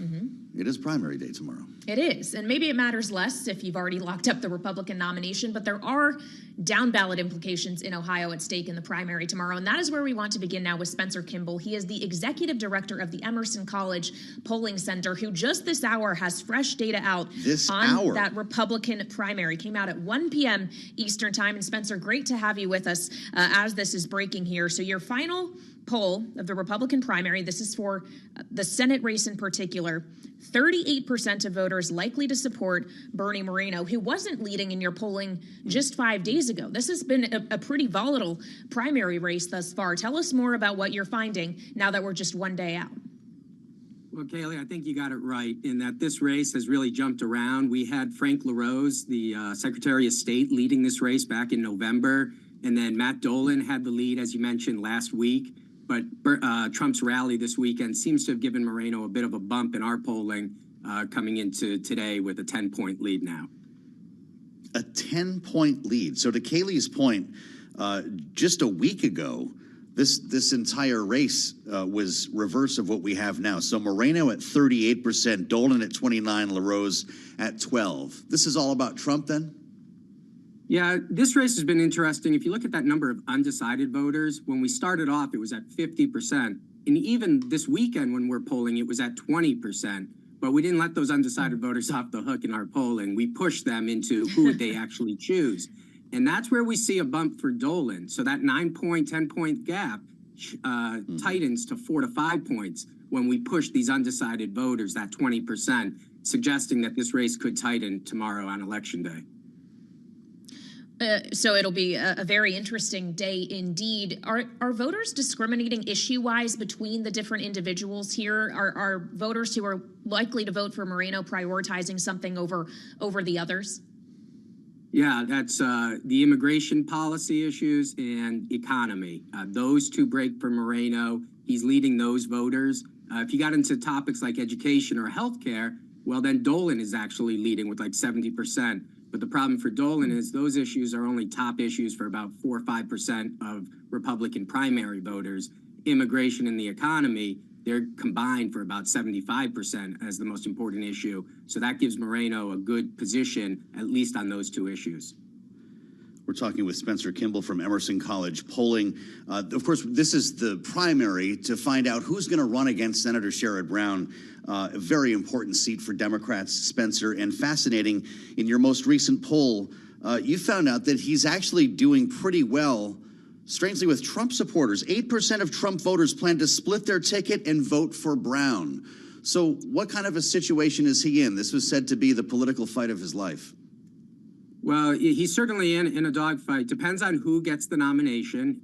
It is primary day tomorrow. It is, and maybe it matters less if you've already locked up the Republican nomination, but there are down ballot implications in Ohio at stake in the primary tomorrow, and that is where we want to begin now with Spencer Kimball. He is the executive director of the Emerson College Polling Center, who just this hour has fresh data out on that Republican primary. Came out at 1 p.m. Eastern time, and Spencer, great to have you with us as this is breaking here. So your final poll of the Republican primary, this is for the Senate race in particular, 38% of voters likely to support Bernie Moreno, who wasn't leading in your polling just 5 days ago. This has been a pretty volatile primary race thus far. Tell us more about what you're finding now that we're just 1 day out. Well, Kaylee, I think you got it right in that this race has really jumped around. We had Frank LaRose, the Secretary of State, leading this race back in November, and then Matt Dolan had the lead, as you mentioned, last week. But Trump's rally this weekend seems to have given Moreno a bit of a bump in our polling coming into today with a 10-point lead now. A 10-point lead. So to Kaylee's point, just a week ago, this entire race was reverse of what we have now. So Moreno at 38%, Dolan at 29%, LaRose at 12%. This is all about Trump then? Yeah, this race has been interesting. If you look at that number of undecided voters, when we started off, it was at 50%. And even this weekend when we're polling, it was at 20%. But we didn't let those undecided voters off the hook in our polling. We pushed them into who would they actually choose. And that's where we see a bump for Dolan. So that 9-point, 10-point gap tightens to 4 to 5 points when we push these undecided voters, that 20%, suggesting that this race could tighten tomorrow on Election Day. So it'll be a very interesting day indeed. Are voters discriminating issue-wise between the different individuals here? Are voters who are likely to vote for Moreno prioritizing something over the others? Yeah, that's the immigration policy issues and economy. Those two break for Moreno. He's leading those voters. If you got into topics like education or healthcare, well, then Dolan is actually leading with like 70%. But the problem for Dolan is those issues are only top issues for about 4 or 5% of Republican primary voters. Immigration and the economy, they're combined for about 75% as the most important issue. So that gives Moreno a good position, at least on those two issues. We're talking with Spencer Kimball from Emerson College Polling. Of course, this is the primary to find out who's going to run against Senator Sherrod Brown. A very important seat for Democrats, Spencer. And fascinating, in your most recent poll, you found out that he's actually doing pretty well, strangely, with Trump supporters. 8% of Trump voters plan to split their ticket and vote for Brown. So what kind of a situation is he in? This was said to be the political fight of his life. Well, he's certainly in a dogfight. Depends on who gets the nomination.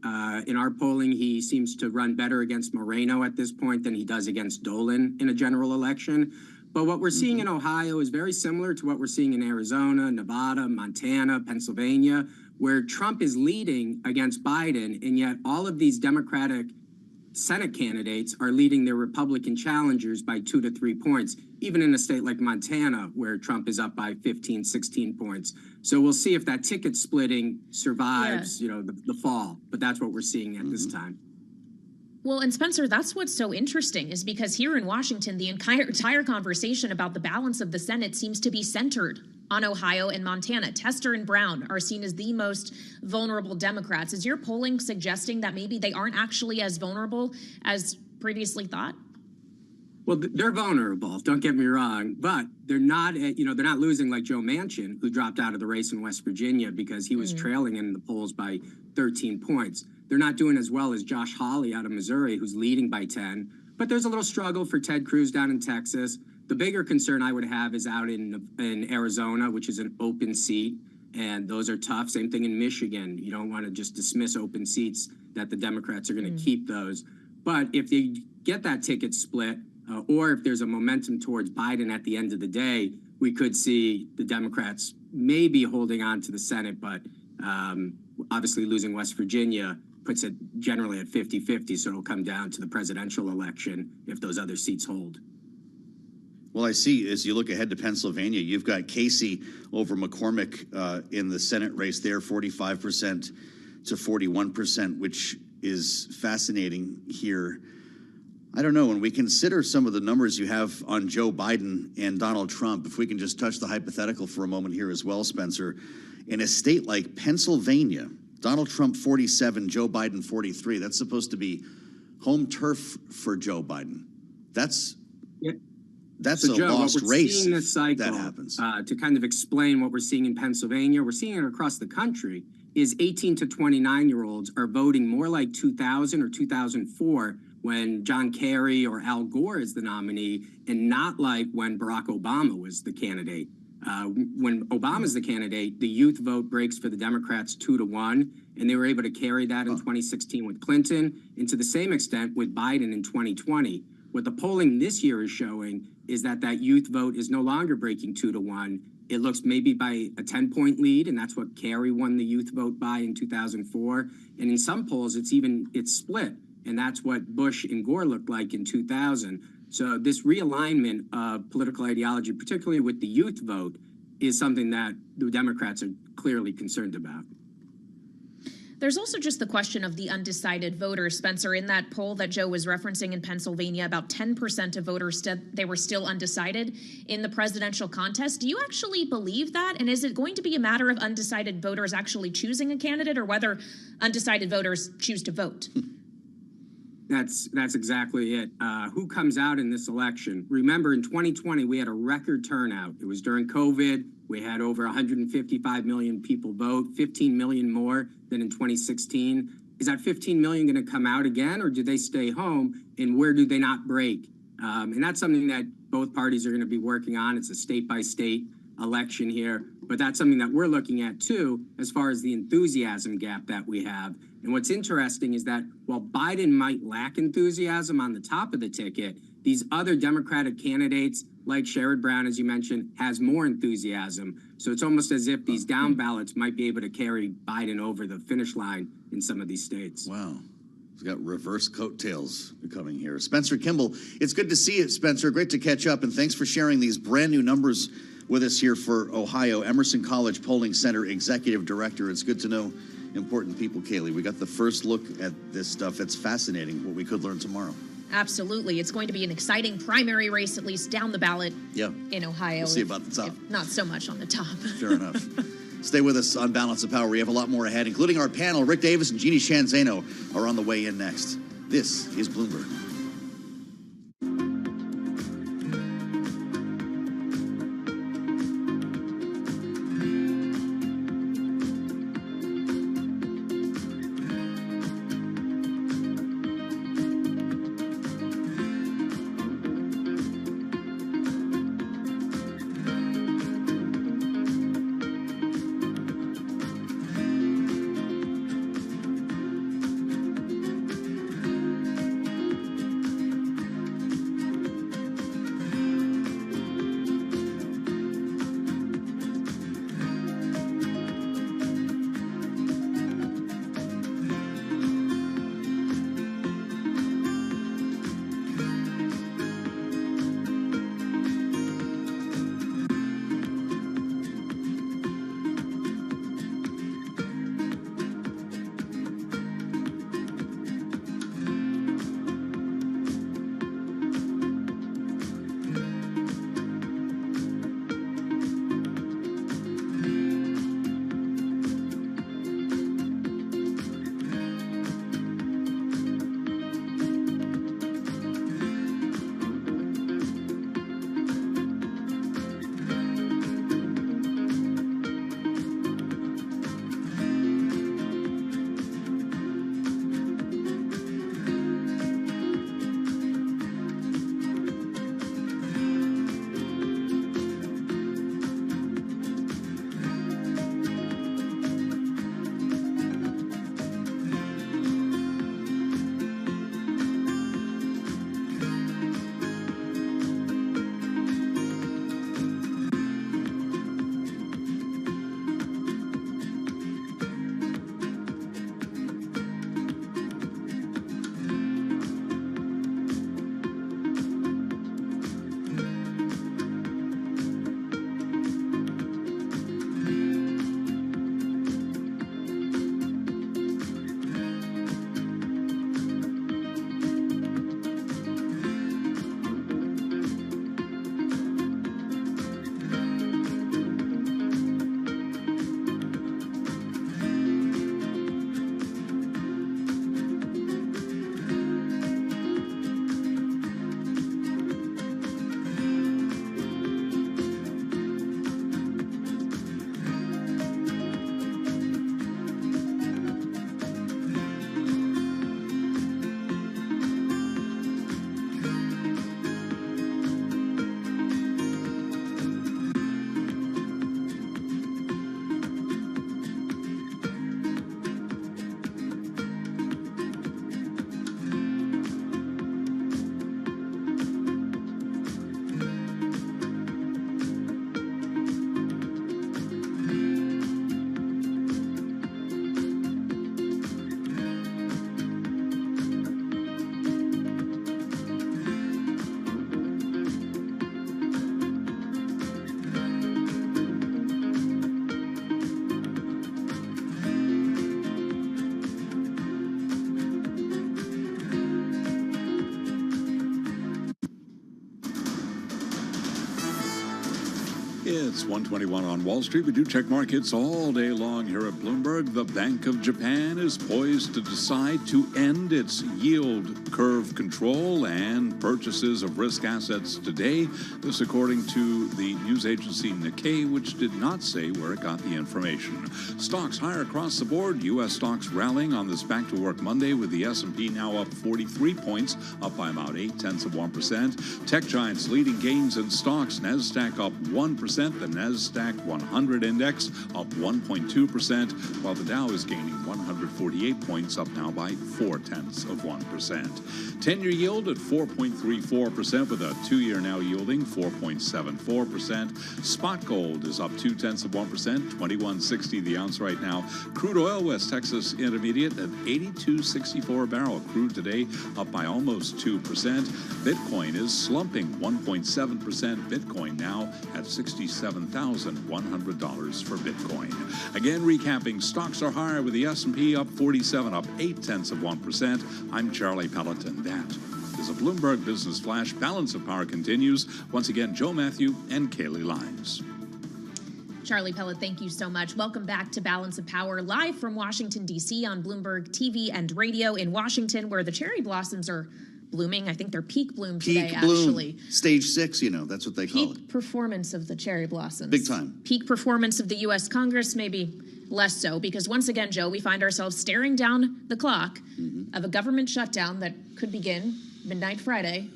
In our polling, he seems to run better against Moreno at this point than he does against Dolan in a general election. But what we're seeing in Ohio is very similar to what we're seeing in Arizona, Nevada, Montana, Pennsylvania, where Trump is leading against Biden, and yet all of these Democratic Senate candidates are leading their Republican challengers by 2 to 3 points, even in a state like Montana, where Trump is up by 15, 16 points. So we'll see if that ticket splitting survives, the fall. But that's what we're seeing at this time. Well, and Spencer, that's what's so interesting is because here in Washington, the entire conversation about the balance of the Senate seems to be centered on Ohio and Montana. Tester and Brown are seen as the most vulnerable Democrats. Is your polling suggesting that maybe they aren't actually as vulnerable as previously thought? Well, they're vulnerable, don't get me wrong, but they're not, they're not losing like Joe Manchin, who dropped out of the race in West Virginia because he was trailing in the polls by 13 points. They're not doing as well as Josh Hawley out of Missouri, who's leading by 10. But there's a little struggle for Ted Cruz down in Texas. The bigger concern I would have is out in Arizona, which is an open seat. and those are tough. Same thing in Michigan. You don't want to just dismiss open seats that the Democrats are going to keep those. But if they get that ticket split, or if there's a momentum towards Biden at the end of the day, we could see the Democrats maybe holding on to the Senate, but obviously losing West Virginia puts it generally at 50-50, so it'll come down to the presidential election if those other seats hold. Well, I see as you look ahead to Pennsylvania, you've got Casey over McCormick in the Senate race there, 45% to 41%, which is fascinating here. I don't know, when we consider some of the numbers you have on Joe Biden and Donald Trump, if we can just touch the hypothetical for a moment here as well, Spencer, in a state like Pennsylvania, Donald Trump 47, Joe Biden 43, that's supposed to be home turf for Joe Biden. That's So, a Joe, lost what we're race seeing this cycle, that happens. To kind of explain what we're seeing in Pennsylvania, we're seeing it across the country, is 18 to 29-year-olds are voting more like 2000 or 2004 when John Kerry or Al Gore is the nominee, and not like when Barack Obama was the candidate. When Obama's the candidate, the youth vote breaks for the Democrats 2-1, and they were able to carry that in 2016 with Clinton, and to the same extent with Biden in 2020. What the polling this year is showing is that that youth vote is no longer breaking 2-1. It looks maybe by a 10-point lead, and that's what Kerry won the youth vote by in 2004. And in some polls, it's split, and that's what Bush and Gore looked like in 2000. So this realignment of political ideology, particularly with the youth vote, is something that the Democrats are clearly concerned about. There's also just the question of the undecided voters. Spencer, in that poll that Joe was referencing in Pennsylvania, about 10% of voters said they were still undecided in the presidential contest. Do you actually believe that? And is it going to be a matter of undecided voters actually choosing a candidate, or whether undecided voters choose to vote? That's exactly it. Who comes out in this election? Remember, in 2020, we had a record turnout. It was during COVID. We had over 155 million people vote, 15 million more than in 2016. Is that 15 million going to come out again, or do they stay home? And where do they not break? And that's something that both parties are going to be working on. It's a state-by-state election here. But that's something that we're looking at, too, as far as the enthusiasm gap that we have. And what's interesting is that while Biden might lack enthusiasm on the top of the ticket, these other Democratic candidates, like Sherrod Brown, as you mentioned, has more enthusiasm. So it's almost as if these down ballots might be able to carry Biden over the finish line in some of these states. Wow. We've got reverse coattails coming here. Spencer Kimball, it's good to see you, Spencer. Great to catch up, and thanks for sharing these brand new numbers with us here for Ohio. Emerson College Polling Center Executive Director. It's good to know important people, Kaylee. We got the first look at this stuff. It's fascinating what we could learn tomorrow. Absolutely. It's going to be an exciting primary race, at least down the ballot in Ohio. We'll see about the top. Not so much on the top. Fair enough. Stay with us on Balance of Power. We have a lot more ahead, including our panel. Rick Davis and Jeannie Shanzano are on the way in next. This is Bloomberg. It's 121 on Wall Street. We do check markets all day long here at Bloomberg. The Bank of Japan is poised to decide to end its yield curve control and purchases of risk assets today. This according to the news agency Nikkei, which did not say where it got the information. Stocks higher across the board. U.S. stocks rallying on this back-to-work Monday with the S&P now up 43 points, up by about 0.8%. Tech giants leading gains in stocks. NASDAQ up 1%. The NASDAQ 100 index up 1.2%, while the Dow is gaining 148 points, up now by 0.4%. 10-year yield at 4.34%, with a 2-year now yielding 4.74%. Spot gold is up 0.2%, $21.60 the ounce right now. Crude oil, West Texas Intermediate at 82.64 a barrel. Crude today up by almost 2%. Bitcoin is slumping 1.7%. Bitcoin now at $67,100 for Bitcoin. Again, recapping, stocks are higher with the S&P up 47, up 0.8%. I'm Charlie Pelleton. That is a Bloomberg Business Flash. Balance of Power continues. Once again, Joe Matthew and Kaylee Lyons. Charlie Pellet, thank you so much. Welcome back to Balance of Power, live from Washington, D.C. on Bloomberg TV and radio in Washington, where the cherry blossoms are blooming. I think they're peak bloom today, actually. Stage 6, that's what they call it. Peak performance of the cherry blossoms. Big time. Peak performance of the U.S. Congress, maybe less so, because once again, Joe, we find ourselves staring down the clock of a government shutdown that could begin midnight Friday,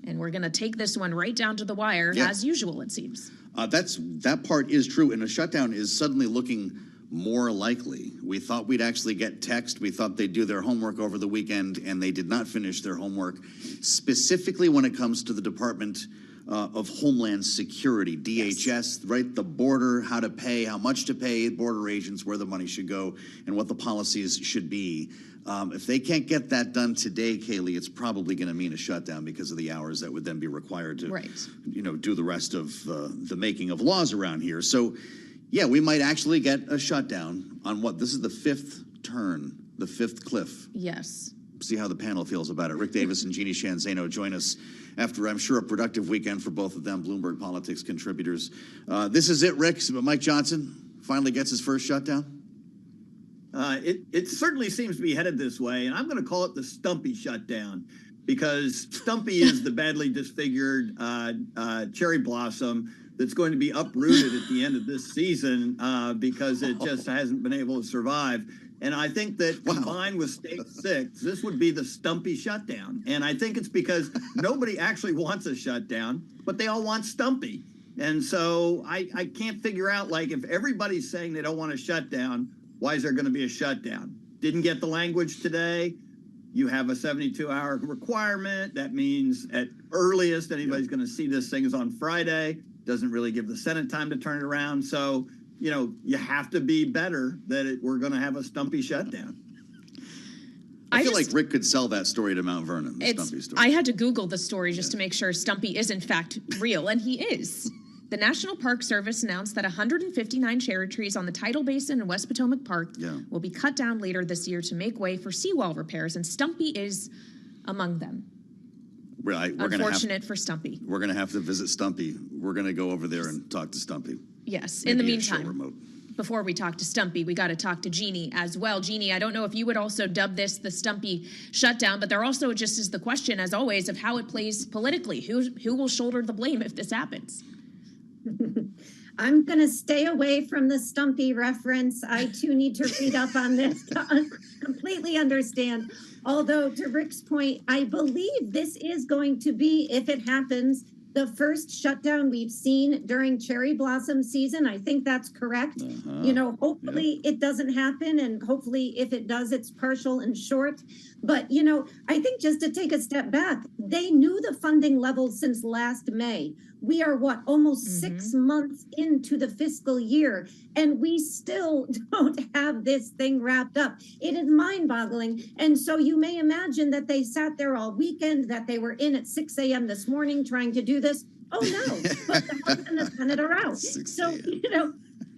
and we're going to take this one right down to the wire, as usual, it seems. That part is true, and a shutdown is suddenly looking more likely. We thought we'd actually get text. We thought they'd do their homework over the weekend, and they did not finish their homework, specifically when it comes to the Department of Homeland Security, DHS, right? The border, how to pay, how much to pay, border agents, where the money should go, and what the policies should be. If they can't get that done today, Kaylee, it's probably going to mean a shutdown because of the hours that would then be required to, do the rest of the making of laws around here. So, yeah, we might actually get a shutdown on this is the fifth turn, the fifth cliff. Yes. See how the panel feels about it. Rick Davis and Jeannie Shanzano join us after, I'm sure, a productive weekend for both of them, Bloomberg Politics contributors. This is it, Rick. Mike Johnson finally gets his first shutdown. It certainly seems to be headed this way, and I'm going to call it the Stumpy shutdown, because Stumpy is the badly disfigured cherry blossom that's going to be uprooted at the end of this season because it just hasn't been able to survive. And I think that combined with Stage 6, this would be the Stumpy shutdown. And I think it's because nobody actually wants a shutdown, but they all want Stumpy. And so I can't figure out, if everybody's saying they don't want a shutdown, why is there going to be a shutdown? Didn't get the language today. You have a 72-hour requirement. That means at earliest anybody's going to see this thing is on Friday. Doesn't really give the Senate time to turn it around. So, you have to be better that we're going to have a Stumpy shutdown. I feel like Rick could sell that story to Mount Vernon, the Stumpy story. I had to Google the story just to make sure Stumpy is in fact real, and he is. The National Park Service announced that 159 cherry trees on the Tidal Basin in West Potomac Park will be cut down later this year to make way for seawall repairs, and Stumpy is among them. Unfortunate for Stumpy. We're going to have to visit Stumpy. We're going to go over there and talk to Stumpy. Yes. Maybe in the a meantime, show remote. Before we talk to Stumpy, we got to talk to Jeannie as well. Jeannie, I don't know if you would also dub this the Stumpy shutdown, but there also just is the question, as always, of how it plays politically. Who will shoulder the blame if this happens? I'm going to stay away from the Stumpy reference. I, too, need to read up on this to completely understand. Although, to Rick's point, I believe this is going to be, if it happens, the first shutdown we've seen during cherry blossom season. I think that's correct. Hopefully it doesn't happen. And hopefully if it does, it's partial and short. But, I think just to take a step back, they knew the funding levels since last May. We are almost 6 months into the fiscal year, and we still don't have this thing wrapped up. It is mind-boggling. And so you may imagine that they sat there all weekend, that they were in at 6 a.m. this morning trying to do this. Oh, no, but the House and the Senate are out. So,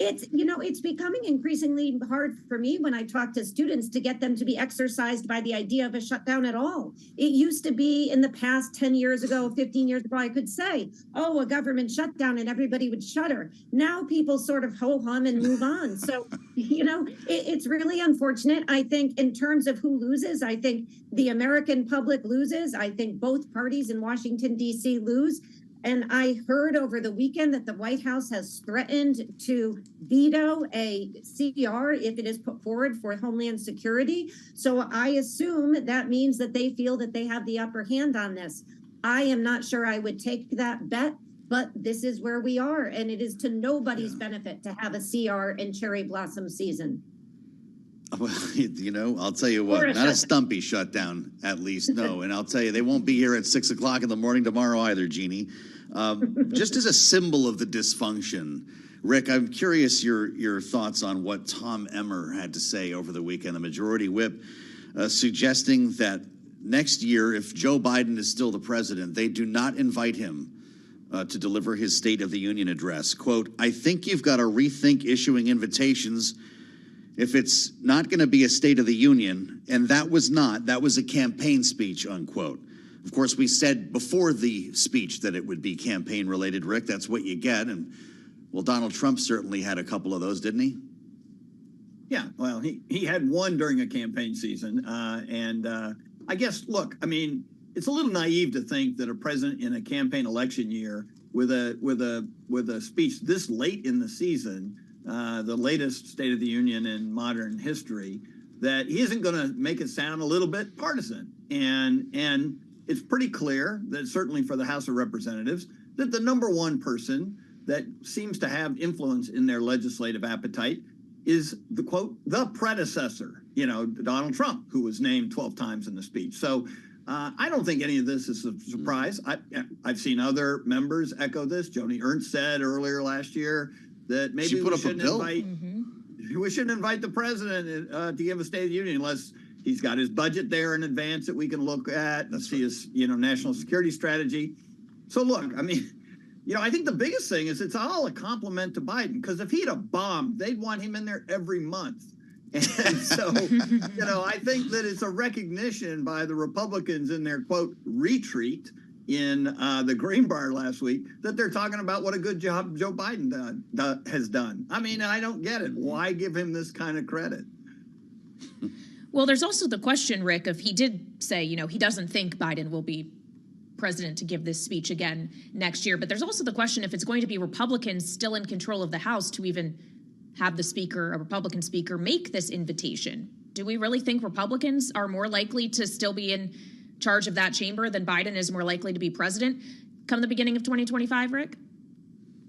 It's becoming increasingly hard for me when I talk to students to get them to be exercised by the idea of a shutdown at all. It used to be in the past 10 years ago, 15 years ago, I could say, oh, a government shutdown and everybody would shudder. Now people sort of ho-hum and move on. So, it's really unfortunate. I think in terms of who loses, I think the American public loses. I think both parties in Washington, D.C. lose. And I heard over the weekend that the White House has threatened to veto a CR if it is put forward for Homeland Security. So I assume that means that they feel that they have the upper hand on this. I am not sure I would take that bet, but this is where we are. And it is to nobody's benefit to have a CR in cherry blossom season. Well, I'll tell you what, not a stumpy shutdown, at least, no. And I'll tell you, they won't be here at 6 o'clock in the morning tomorrow either, Jeannie. Just as a symbol of the dysfunction, Rick, I'm curious your thoughts on what Tom Emmer had to say over the weekend, the majority whip, suggesting that next year, if Joe Biden is still the president, they do not invite him to deliver his State of the Union address. Quote, I think you've got to rethink issuing invitations if it's not going to be a State of the Union, and that was a campaign speech, unquote. Of course, we said before the speech that it would be campaign related, Rick. That's what you get. And well, Donald Trump certainly had a couple of those, didn't he? Yeah, well, he had one during a campaign season. I guess, look, I mean, it's a little naive to think that a president in a campaign election year with a speech this late in the season, the latest State of the Union in modern history, that he isn't going to make it sound a little bit partisan. And it's pretty clear that certainly for the House of Representatives, that the number one person that seems to have influence in their legislative appetite is the quote, the predecessor, Donald Trump, who was named 12 times in the speech. So I don't think any of this is a surprise. I've seen other members echo this. Joni Ernst said earlier last year that maybe we shouldn't invite the president to give a State of the Union unless he's got his budget there in advance that we can look at and see his, national security strategy. So look, I mean, I think the biggest thing is it's all a compliment to Biden, because if he'd have bombed, they'd want him in there every month. And so, I think that it's a recognition by the Republicans in their, quote, retreat in the Greenbrier last week that they're talking about what a good job Joe Biden has done. I mean, I don't get it. Why give him this kind of credit? Well, there's also the question, Rick, if he did say, he doesn't think Biden will be president to give this speech again next year. But there's also the question if it's going to be Republicans still in control of the House to even have the speaker, a Republican speaker, make this invitation. Do we really think Republicans are more likely to still be in charge of that chamber than Biden is more likely to be president come the beginning of 2025, Rick?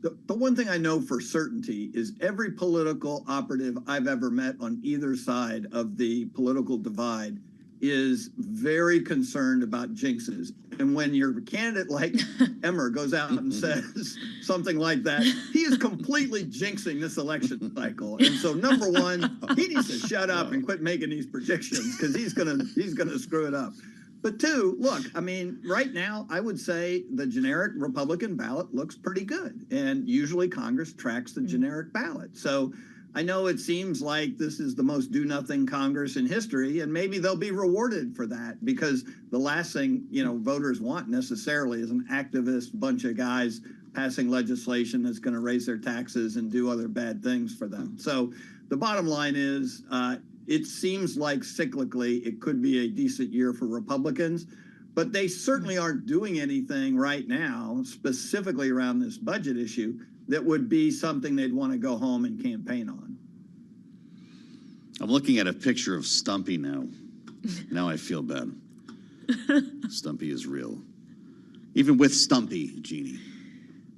The one thing I know for certainty is every political operative I've ever met on either side of the political divide is very concerned about jinxes. And when your candidate like Emmer goes out and says something like that, he is completely jinxing this election cycle. And so, number one, he needs to shut up and quit making these predictions, because he's gonna screw it up. But two, look, I mean, right now, I would say the generic Republican ballot looks pretty good. And usually Congress tracks the generic ballot. So I know it seems like this is the most do-nothing Congress in history, and maybe they'll be rewarded for that, because the last thing, voters want necessarily is an activist bunch of guys passing legislation that's going to raise their taxes and do other bad things for them. So the bottom line is, it seems like cyclically it could be a decent year for Republicans, but they certainly aren't doing anything right now, specifically around this budget issue, that would be something they'd want to go home and campaign on. I'm looking at a picture of Stumpy now. Now I feel bad. Stumpy is real. Even with Stumpy, Jeannie.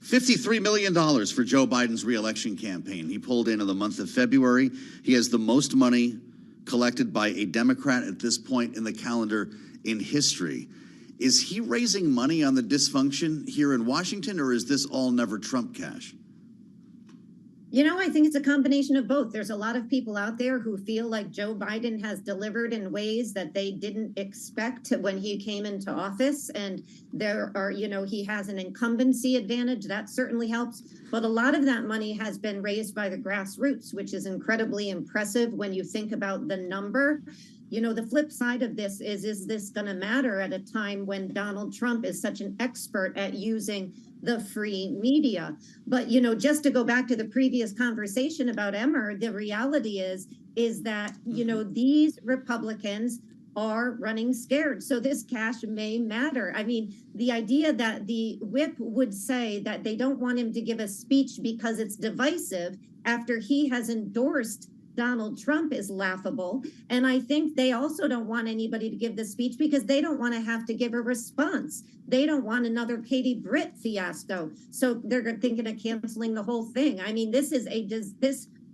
$53 million for Joe Biden's re-election campaign. He pulled in the month of February. He has the most money collected by a Democrat at this point in the calendar in history. Is he raising money on the dysfunction here in Washington, or is this all never Trump cash? You know, I think it's a combination of both. There's a lot of people out there who feel like Joe Biden has delivered in ways that they didn't expect when he came into office. And there are, you know, he has an incumbency advantage. That certainly helps. But a lot of that money has been raised by the grassroots, which is incredibly impressive when you think about the number. You know, the flip side of this is this going to matter at a time when Donald Trump is such an expert at using the free media? But, you know, just to go back to the previous conversation about Emmer, the reality is that, you know, these Republicans are running scared. So this cash may matter. I mean, the idea that the whip would say that they don't want him to give a speech because it's divisive after he has endorsed Donald Trump is laughable. And I think they also don't want anybody to give the speech because they don't want to have to give a response. They don't want another Katie Britt fiasco. So they're thinking of canceling the whole thing. I mean, this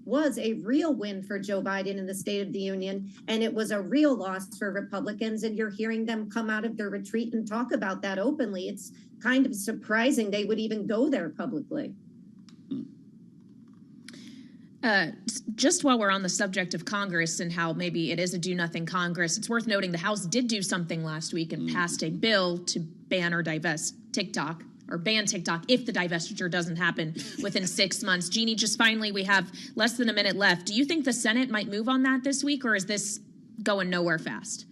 was a real win for Joe Biden in the State of the Union, and it was a real loss for Republicans. And you're hearing them come out of their retreat and talk about that openly. It's kind of surprising they would even go there publicly. Just while we're on the subject of Congress and how maybe it is a do-nothing Congress, it's worth noting the House did do something last week and passed a bill to ban or divest TikTok, or ban TikTok if the divestiture doesn't happen within 6 months. Jeannie, just finally, we have less than a minute left. Do you think the Senate might move on that this week, or is this going nowhere fast?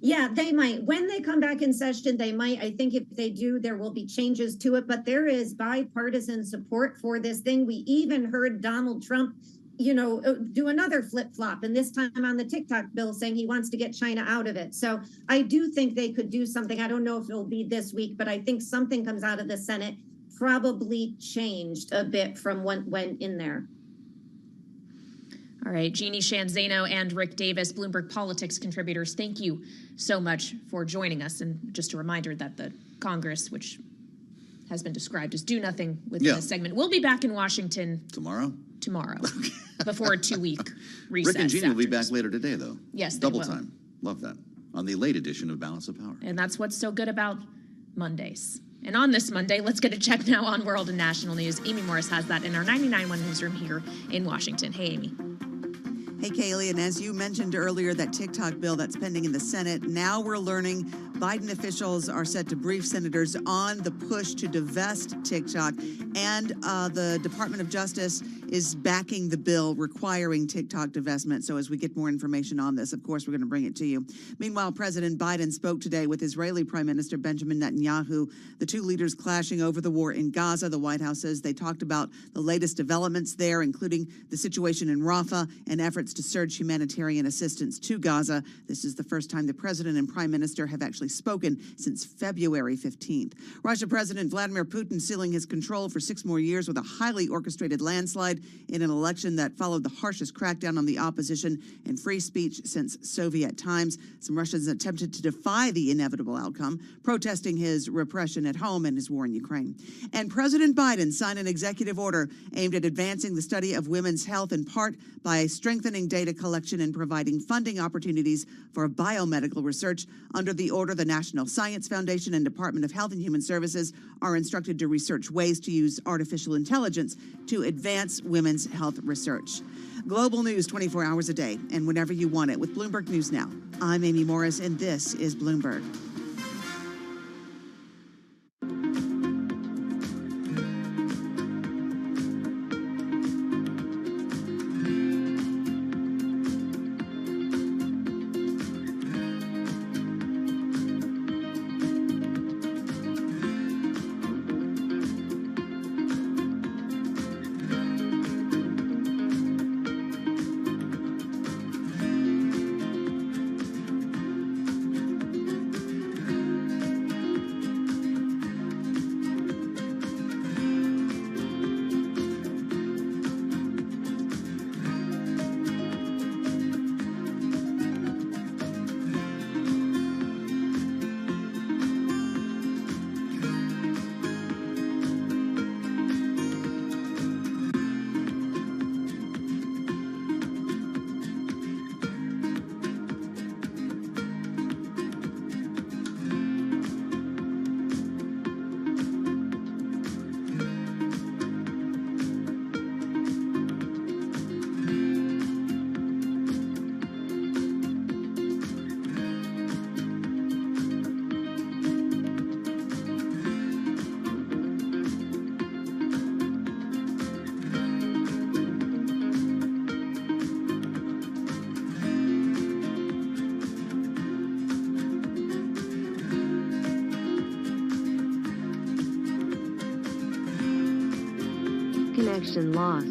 Yeah, they might. When they come back in session, they might. I think if they do, there will be changes to it. But there is bipartisan support for this thing. We even heard Donald Trump, you know, do another flip-flop, and this time on the TikTok bill saying he wants to get China out of it. So I do think they could do something. I don't know if it'll be this week, but I think something comes out of the Senate, probably changed a bit from what went in there. All right, Jeannie Shanzano and Rick Davis, Bloomberg Politics contributors, thank you so much for joining us. And just a reminder that the Congress, which has been described as do nothing within this segment, will be back in Washington tomorrow, before a 2-week recess. Rick and Jeannie will be back later today, though. Yes, they double will. time. Love that. On the late edition of Balance of Power. And that's what's so good about Mondays. And on this Monday, let's get a check now on world and national news. Amy Morris has that in our 99.1 newsroom here in Washington. Hey, Amy. Hey, Kaylee, and as you mentioned earlier, that TikTok bill that's pending in the Senate, now we're learning Biden officials are set to brief senators on the push to divest TikTok, and the Department of Justice is backing the bill requiring TikTok divestment. So as we get more information on this, of course, we're going to bring it to you. Meanwhile, President Biden spoke today with Israeli Prime Minister Benjamin Netanyahu, the two leaders clashing over the war in Gaza. The White House says they talked about the latest developments there, including the situation in Rafah and efforts to surge humanitarian assistance to Gaza. This is the first time the president and prime minister have actually spoken since February 15th. Russia President Vladimir Putin sealing his control for 6 more years with a highly orchestrated landslide in an election that followed the harshest crackdown on the opposition and free speech since Soviet times. Some Russians attempted to defy the inevitable outcome, protesting his repression at home and his war in Ukraine. And President Biden signed an executive order aimed at advancing the study of women's health, in part by strengthening data collection and providing funding opportunities for biomedical research. Under the order, the National Science Foundation and Department of Health and Human Services are instructed to research ways to use artificial intelligence to advance women's health research. Global news 24 hours a day and whenever you want it with Bloomberg News Now. I'm Amy Morris, and this is Bloomberg. connection lost.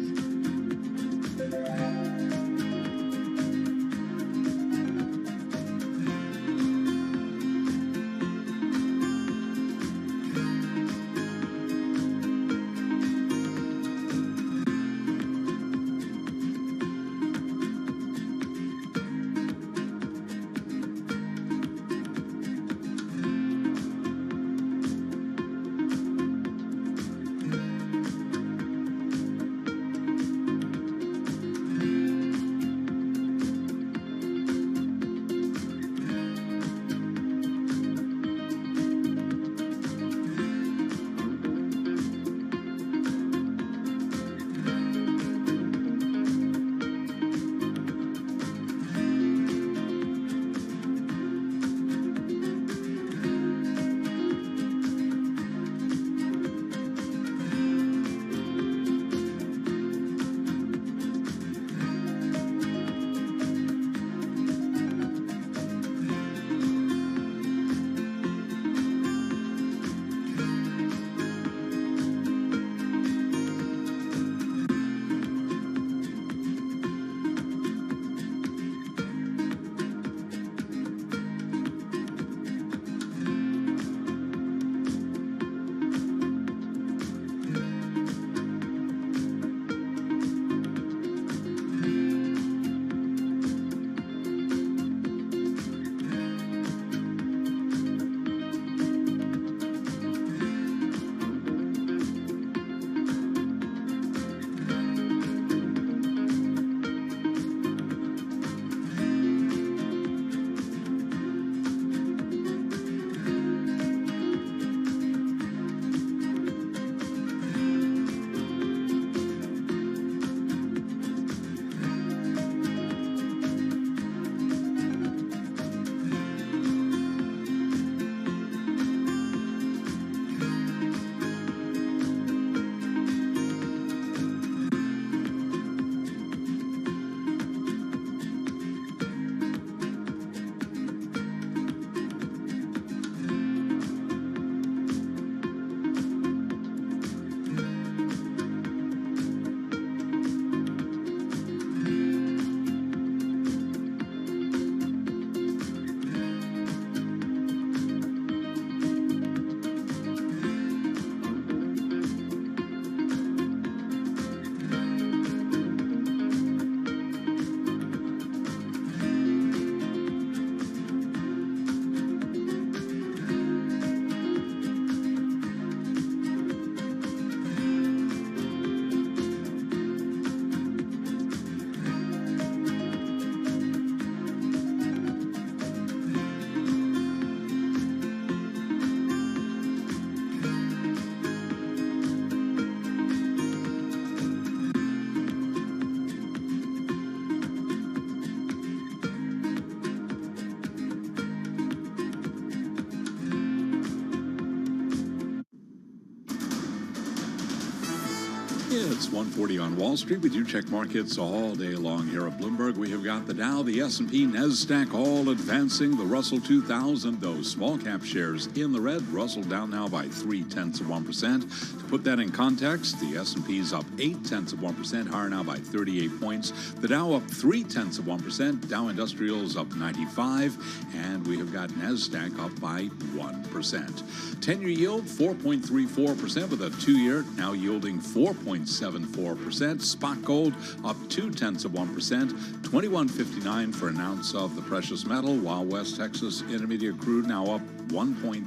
It's 1:40 on Wall Street. We do check markets all day long here at Bloomberg. We have got the Dow, the S&P, NASDAQ all advancing. The Russell 2000, those small cap shares in the red. Russell down now by 0.3%. To put that in context, the S&P is up 0.8%, higher now by 38 points. The Dow up 0.3%. Dow Industrials up 95, and we have got NASDAQ up by 1%. 10-year yield 4.34%, with a 2-year now yielding 4.74%. Spot gold up 0.2%, $21.59 for an ounce of the precious metal, while West Texas Intermediate crude now up 1.9%,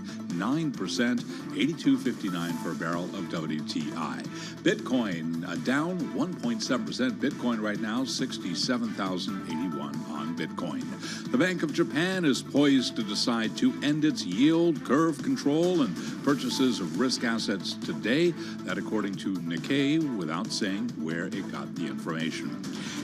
$82.59 for a barrel of WTI. Bitcoin down 1.7%. Bitcoin right now 67,081 on Bitcoin. The Bank of Japan is poised to decide to end its yield curve control and purchases of risk assets today. That according to Nikkei, without saying where it got the information.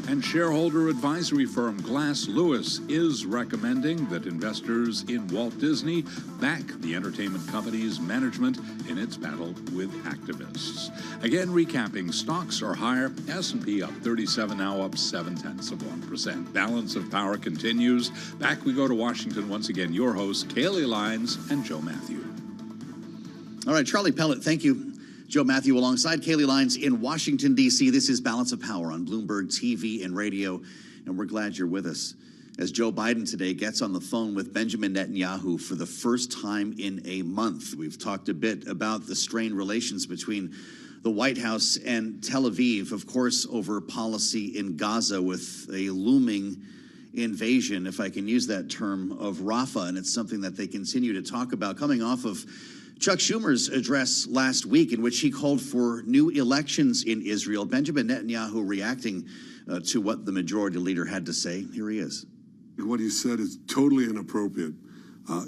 And shareholder advisory firm Glass Lewis is recommending that investors in Walt Disney back the entertainment company's management in its battle with activists. Again, recapping, stocks are higher. S&P up 37, now up 0.7%. Balance of power continues. Back we go to Washington once again. Your hosts, Kaylee Lyons and Joe Matthew. All right, Charlie Pellet, thank you. Joe Matthew alongside Kaylee Lines in Washington, D.C. This is Balance of Power on Bloomberg TV and radio, and we're glad you're with us. As Joe Biden today gets on the phone with Benjamin Netanyahu for the first time in a month. We've talked a bit about the strained relations between the White House and Tel Aviv, of course, over policy in Gaza with a looming invasion, if I can use that term, of Rafah, and it's something that they continue to talk about, coming off of Chuck Schumer's address last week in which he called for new elections in Israel. Benjamin Netanyahu reacting to what the majority leader had to say. Here he is. What he said is totally inappropriate.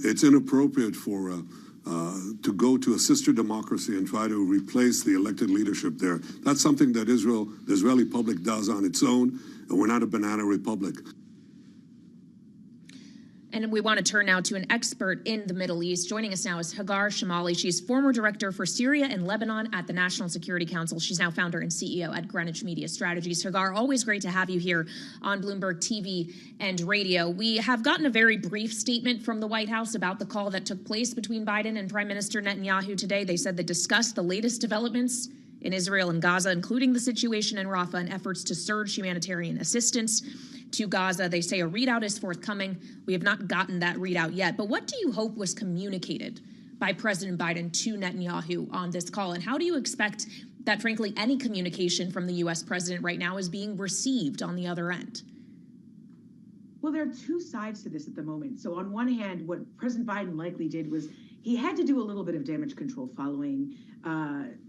It's inappropriate for to go to a sister democracy and try to replace the elected leadership there. That's something that the Israeli public does on its own, and we're not a banana republic. And we want to turn now to an expert in the Middle East. Joining us now is Hagar Shamali. She's former director for Syria and Lebanon at the National Security Council. She's now founder and CEO at Greenwich Media Strategies. Hagar, always great to have you here on Bloomberg TV and radio. We have gotten a very brief statement from the White House about the call that took place between Biden and Prime Minister Netanyahu today. They said they discussed the latest developments in Israel and Gaza, including the situation in Rafah and efforts to surge humanitarian assistance to Gaza. They say a readout is forthcoming. We have not gotten that readout yet. But what do you hope was communicated by President Biden to Netanyahu on this call? And how do you expect that, frankly, any communication from the U.S. president right now is being received on the other end? Well, there are two sides to this at the moment. So on one hand, what President Biden likely did was he had to do a little bit of damage control following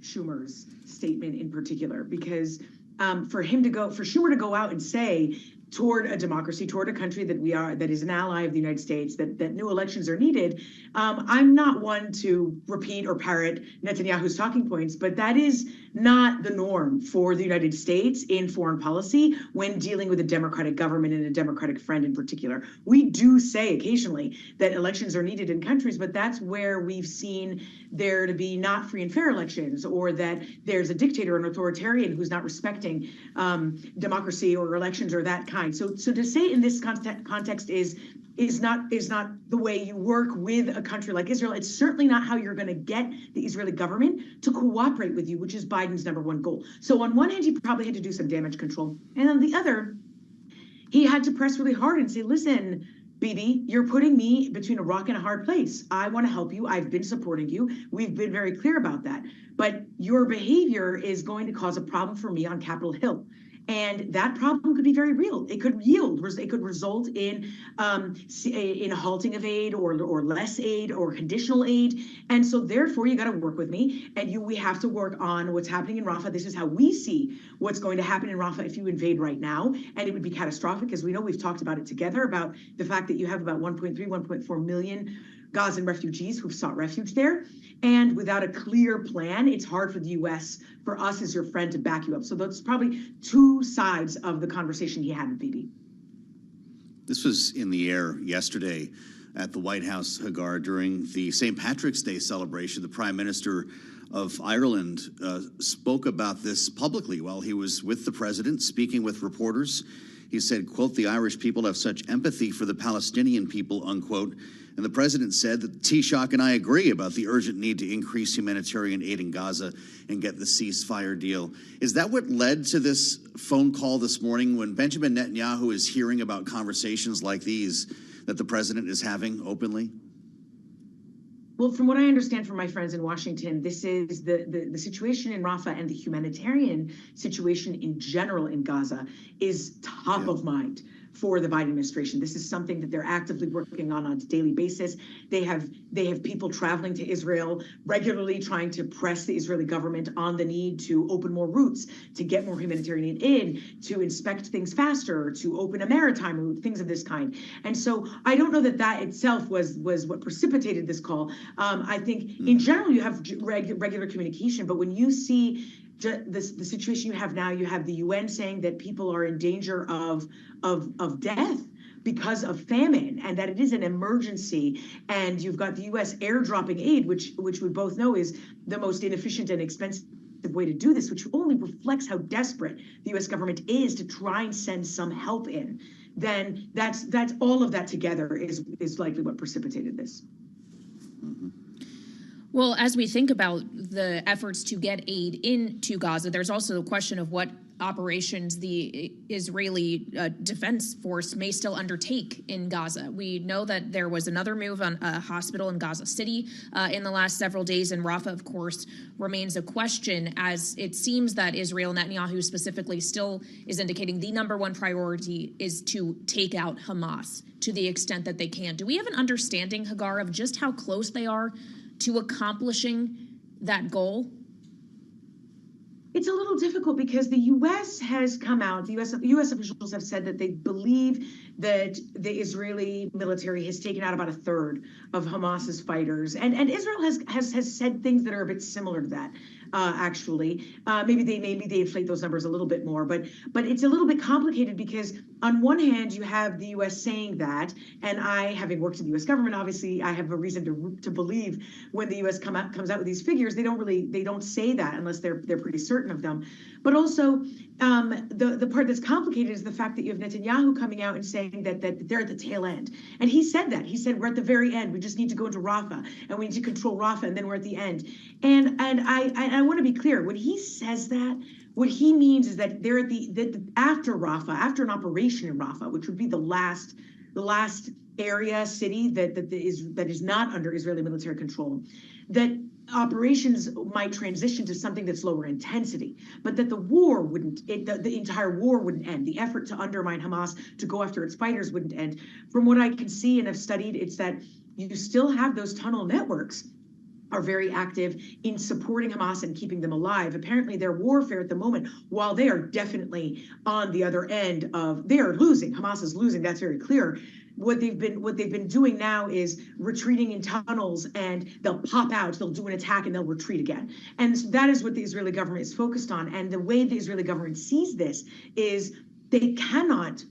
Schumer's statement in particular, because for Schumer to go out and say toward a democracy, toward a country that is an ally of the United States, that new elections are needed. I'm not one to repeat or parrot Netanyahu's talking points, but that is not the norm for the United States in foreign policy when dealing with a democratic government and a democratic friend in particular. We do say occasionally that elections are needed in countries, but that's where we've seen there to be not free and fair elections, or that there's a dictator, an authoritarian who's not respecting democracy or elections or that kind. So to say in this context is not the way you work with a country like Israel. It's certainly not how you're going to get the Israeli government to cooperate with you, which is Biden's number one goal. So on one hand, he probably had to do some damage control, and on the other, he had to press really hard and say, listen, Bibi, you're putting me between a rock and a hard place. I want to help you. I've been supporting you. We've been very clear about that. But your behavior is going to cause a problem for me on Capitol Hill. And that problem could be very real. It could result in a halting of aid or less aid or conditional aid. And so therefore, you got to work with me, and we have to work on what's happening in Rafah. This is how we see what's going to happen in Rafah if you invade right now. And it would be catastrophic. As we know, we've talked about it together, about the fact that you have about 1.4 million Gazan refugees who've sought refuge there. And without a clear plan, it's hard for the U.S., for us as your friend, to back you up. So that's probably two sides of the conversation he had with Bibi. This was in the air yesterday at the White House, Hagar, during the St. Patrick's Day celebration. The Prime Minister of Ireland spoke about this publicly while he was with the president, speaking with reporters. He said, quote, "The Irish people have such empathy for the Palestinian people," unquote. And the president said that Taoiseach and I agree about the urgent need to increase humanitarian aid in Gaza and get the ceasefire deal. Is that what led to this phone call this morning, when Benjamin Netanyahu is hearing about conversations like these that the president is having openly? Well, from what I understand from my friends in Washington, this is the situation in Rafah, and the humanitarian situation in general in Gaza is top of mind for the Biden administration. This is something that they're actively working on a daily basis. They have people traveling to Israel regularly, trying to press the Israeli government on the need to open more routes, to get more humanitarian aid in, to inspect things faster, to open a maritime route, things of this kind. And so I don't know that itself was what precipitated this call. I think in general you have regular communication, but when you see the situation you have now, you have the UN saying that people are in danger of death because of famine, and that it is an emergency. And you've got the U.S. airdropping aid, which we both know is the most inefficient and expensive way to do this, which only reflects how desperate the U.S. government is to try and send some help in. Then that's all of that together is likely what precipitated this. Well, as we think about the efforts to get aid into Gaza, there's also the question of what operations the Israeli Defense Force may still undertake in Gaza. We know that there was another move on a hospital in Gaza City in the last several days, and Rafah, of course, remains a question, as it seems that Israel, Netanyahu specifically, still is indicating the number one priority is to take out Hamas to the extent that they can. Do we have an understanding, Hagar, of just how close they are to accomplishing that goal? It's a little difficult because the U.S. has come out, the U.S. officials have said that they believe that the Israeli military has taken out about a third of Hamas's fighters. And Israel has said things that are a bit similar to that, actually. Maybe they inflate those numbers a little bit more, but it's a little bit complicated because on one hand, you have the U.S. saying that, and I, having worked in the U.S. government, obviously I have a reason to believe when the U.S. comes out with these figures, they don't say that unless they're pretty certain of them. But also, the part that's complicated is the fact that you have Netanyahu coming out and saying that they're at the tail end. And he said that. He said, we're at the very end. We just need to go into Rafah, and we need to control Rafah, and then we're at the end. And I want to be clear. When he says that, what he means is that they're at after Rafah, after an operation in Rafah, which would be the last area, city that is not under Israeli military control, that operations might transition to something that's lower intensity, but that the war wouldn't, the entire war wouldn't end. The effort to undermine Hamas, to go after its fighters wouldn't end. From what I can see and have studied, it's that you still have those tunnel networks are very active in supporting Hamas and keeping them alive. Apparently their warfare at the moment, while they are definitely on the other end of, they are losing, Hamas is losing, that's very clear. What they've been doing now is retreating in tunnels, and they'll pop out, they'll do an attack, and they'll retreat again. And that is what the Israeli government is focused on. And the way the Israeli government sees this is they cannot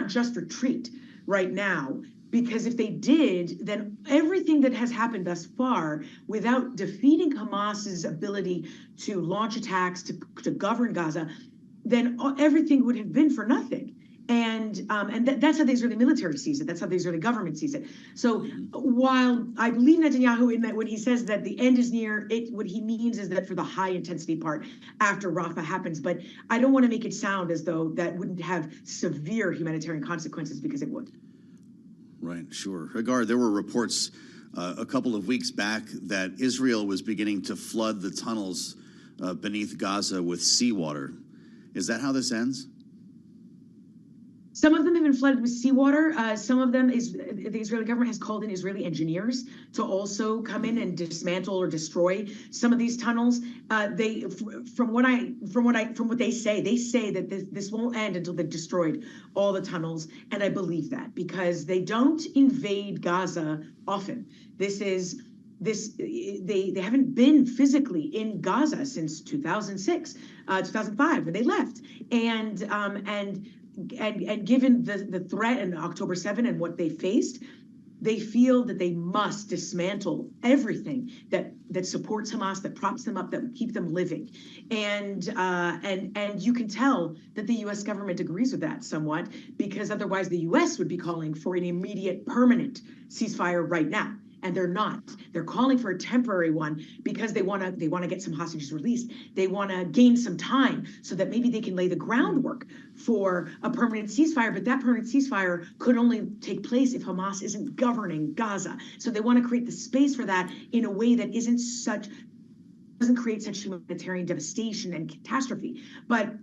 just retreat right now, because if they did, then everything that has happened thus far, without defeating Hamas's ability to launch attacks, to govern Gaza, then everything would have been for nothing. And that's how the Israeli military sees it. That's how the Israeli government sees it. So while I believe Netanyahu in that when he says that the end is near, what he means is that for the high intensity part after Rafah happens. But I don't want to make it sound as though that wouldn't have severe humanitarian consequences, because it would. Right, sure. Hagar, there were reports a couple of weeks back that Israel was beginning to flood the tunnels beneath Gaza with seawater. Is that how this ends? Some of them have been flooded with seawater. Some of them the Israeli government has called in Israeli engineers to also come in and dismantle or destroy some of these tunnels. From what they say that this won't end until they've destroyed all the tunnels, and I believe that because they don't invade Gaza often. They haven't been physically in Gaza since 2006, 2005 when they left, and given the threat in October 7 and what they faced, they feel that they must dismantle everything that supports Hamas, that props them up, that will keep them living. And you can tell that the U.S. government agrees with that somewhat, because otherwise the U.S. would be calling for an immediate permanent ceasefire right now. And they're not. They're calling for a temporary one because they want to get some hostages released. They want to gain some time so that maybe they can lay the groundwork for a permanent ceasefire. But that permanent ceasefire could only take place if Hamas isn't governing Gaza. So they want to create the space for that in a way that doesn't create such humanitarian devastation and catastrophe. But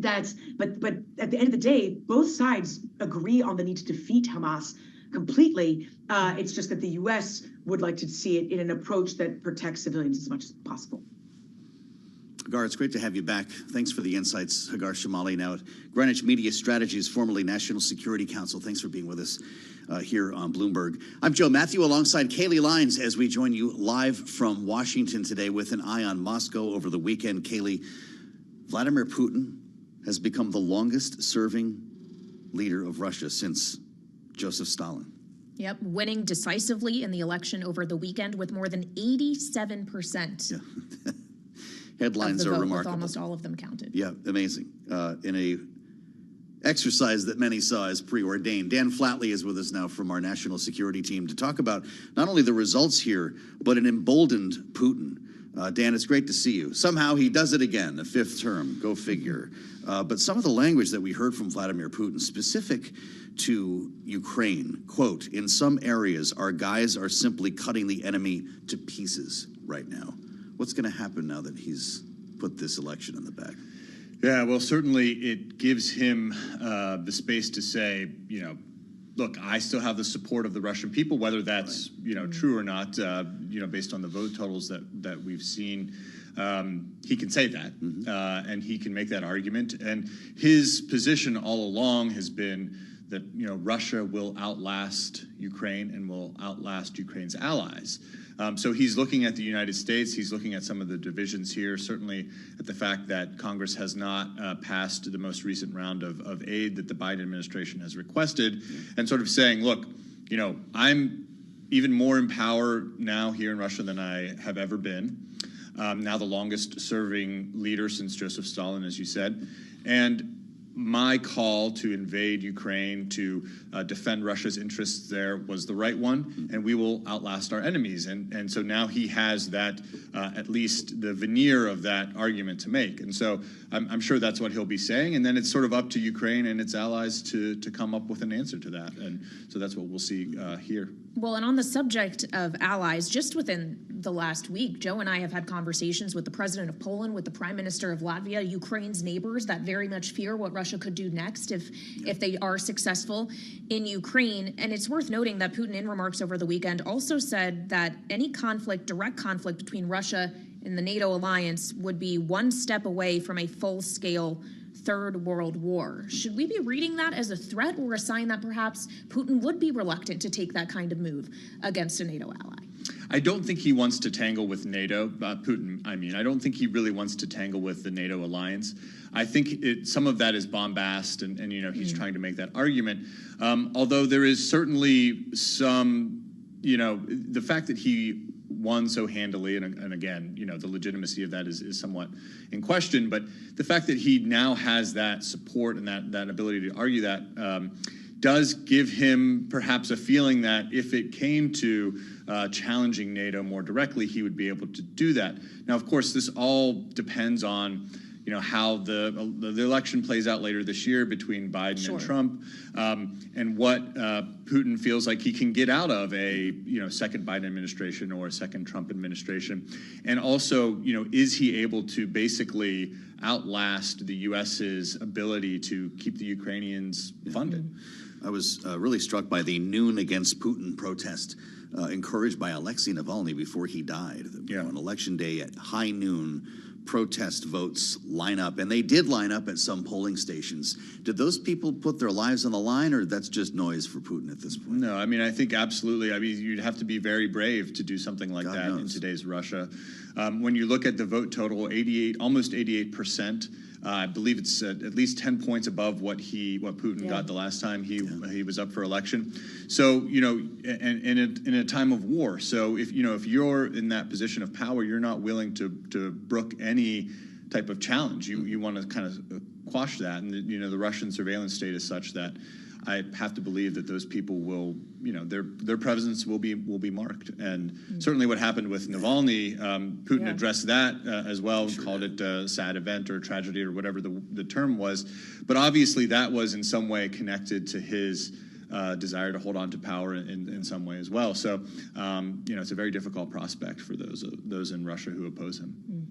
at the end of the day, both sides agree on the need to defeat Hamas completely. It's just that the U.S. would like to see it in an approach that protects civilians as much as possible. Hagar, it's great to have you back. Thanks for the insights. Hagar Shamali, now at Greenwich Media Strategies, formerly National Security Council. Thanks for being with us here on Bloomberg. I'm Joe Matthew alongside Kaylee Lyons as we join you live from Washington today with an eye on Moscow over the weekend. Kaylee, Vladimir Putin has become the longest serving leader of Russia since Joseph Stalin. Yep, winning decisively in the election over the weekend with more than 87%. Yeah. Headlines of the are vote, remarkable. with almost all of them counted. Yeah, amazing. In a exercise that many saw as preordained. Dan Flatley is with us now from our national security team to talk about not only the results here, but an emboldened Putin. Dan, it's great to see you. Somehow he does it again, a fifth term, go figure. But some of the language that we heard from Vladimir Putin, specific to Ukraine, quote, in some areas, our guys are simply cutting the enemy to pieces right now. What's going to happen now that he's put this election in the bag? Yeah, well, certainly it gives him the space to say, you know, look, I still have the support of the Russian people, whether that's, you know, true or not, you know, based on the vote totals that we've seen. He can say that, and he can make that argument. And his position all along has been that, you know, Russia will outlast Ukraine and will outlast Ukraine's allies. So he's looking at the United States. He's looking at some of the divisions here, certainly at the fact that Congress has not passed the most recent round of aid that the Biden administration has requested, and sort of saying, look, you know, I'm even more in power now here in Russia than I have ever been. Now the longest serving leader since Joseph Stalin, as you said. And my call to invade Ukraine, to defend Russia's interests there was the right one, and we will outlast our enemies. And so now he has that, at least the veneer of that argument to make. And so I'm sure that's what he'll be saying. And then it's sort of up to Ukraine and its allies to come up with an answer to that. And so that's what we'll see here. Well, and on the subject of allies, just within the last week, Joe and I have had conversations with the president of Poland, with the prime minister of Latvia, Ukraine's neighbors that very much fear what Russia could do next if they are successful in Ukraine. And it's worth noting that Putin, in remarks over the weekend, also said that any conflict, direct conflict between Russia and the NATO alliance would be one step away from a full-scale Third World War. Should we be reading that as a threat or a sign that perhaps Putin would be reluctant to take that kind of move against a NATO ally? I don't think he wants to tangle with NATO, Putin, I mean. I don't think he really wants to tangle with the NATO alliance. I think some of that is bombast, and you know, he's trying to make that argument. Although there is certainly some, you know, the fact that he won so handily, and again, you know, the legitimacy of that is somewhat in question, but the fact that he now has that support and that ability to argue that does give him perhaps a feeling that if it came to challenging NATO more directly, he would be able to do that. Now, of course, this all depends on, you know, how the election plays out later this year between Biden and Trump, and what Putin feels like he can get out of a, you know, second Biden administration or a second Trump administration. And also, you know, is he able to basically outlast the U.S.'s ability to keep the Ukrainians funded? I was really struck by the Noon Against Putin protest encouraged by Alexei Navalny before he died. On Election Day at high noon, protest votes line up, and they did line up at some polling stations. Did those people put their lives on the line, or that's just noise for Putin at this point? No, I mean, I think absolutely. I mean, you'd have to be very brave to do something like that in today's Russia. When you look at the vote total, almost 88%. I believe it's at least 10 points above what Putin got the last time he was up for election. So, you know, and in a time of war. So if you're in that position of power, you're not willing to brook any type of challenge. You want to kind of quash that. And you know, the Russian surveillance state is such that I have to believe that those people will, you know, their presence will be marked. And certainly what happened with Navalny, Putin addressed that as well, called it a sad event or tragedy or whatever the term was. But obviously that was in some way connected to his desire to hold on to power in some way as well. So, you know, it's a very difficult prospect for those in Russia who oppose him.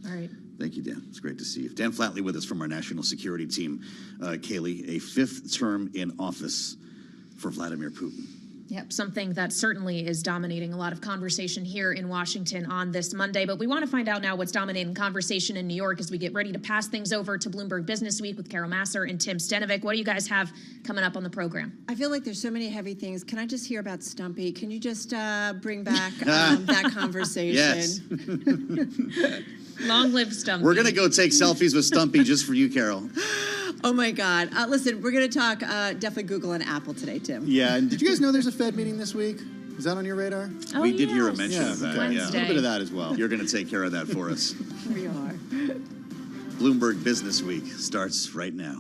All right. Thank you, Dan. It's great to see you. Dan Flatley with us from our national security team. Kaylee, a fifth term in office for Vladimir Putin. Yep, something that certainly is dominating a lot of conversation here in Washington on this Monday. But we want to find out now what's dominating conversation in New York as we get ready to pass things over to Bloomberg Business Week with Carol Masser and Tim Stenovic. What do you guys have coming up on the program? I feel like there's so many heavy things. Can I just hear about Stumpy? Can you just bring back that conversation? Yes. Long live Stumpy. We're going to go take selfies with Stumpy just for you, Carol. Oh, my God. Listen, we're going to talk definitely Google and Apple today, Tim. Yeah, and did you guys know there's a Fed meeting this week? Is that on your radar? Oh, we did hear a mention of that. Okay. Yeah, a little bit of that as well. You're going to take care of that for us. We are. Bloomberg Business Week starts right now.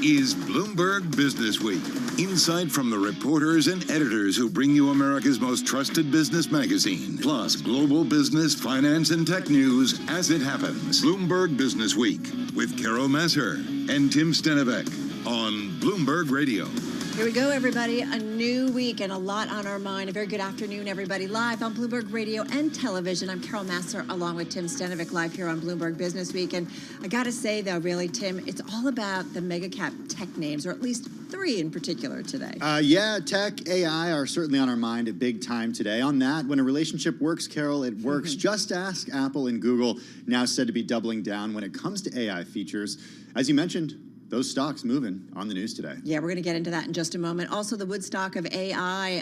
is Bloomberg Business Week. Insight from the reporters and editors who bring you America's most trusted business magazine, plus global business, finance, and tech news as it happens. Bloomberg Business Week with Carol Messer and Tim Stenivek on Bloomberg Radio. Here we go, everybody. A new week and a lot on our mind. A very good afternoon, everybody. Live on Bloomberg Radio and television. I'm Carol Massar, along with Tim Stenivek, live here on Bloomberg Business Week. And I got to say, though, really, Tim, it's all about the mega cap tech names, or at least three in particular today. Yeah, tech, AI are certainly on our mind at big time today. On that, when a relationship works, Carol, it works. Just ask Apple and Google, now said to be doubling down when it comes to AI features. As you mentioned, those stocks moving on the news today. Yeah, we're going to get into that in just a moment. Also, the Woodstock of AI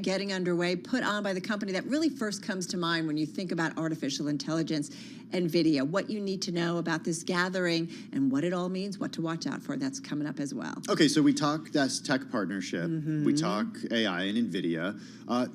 getting underway, put on by the company that really first comes to mind when you think about artificial intelligence and video. What you need to know about this gathering and what it all means, what to watch out for. That's coming up as well. Okay, so we talk that's tech partnership. We talk AI and NVIDIA.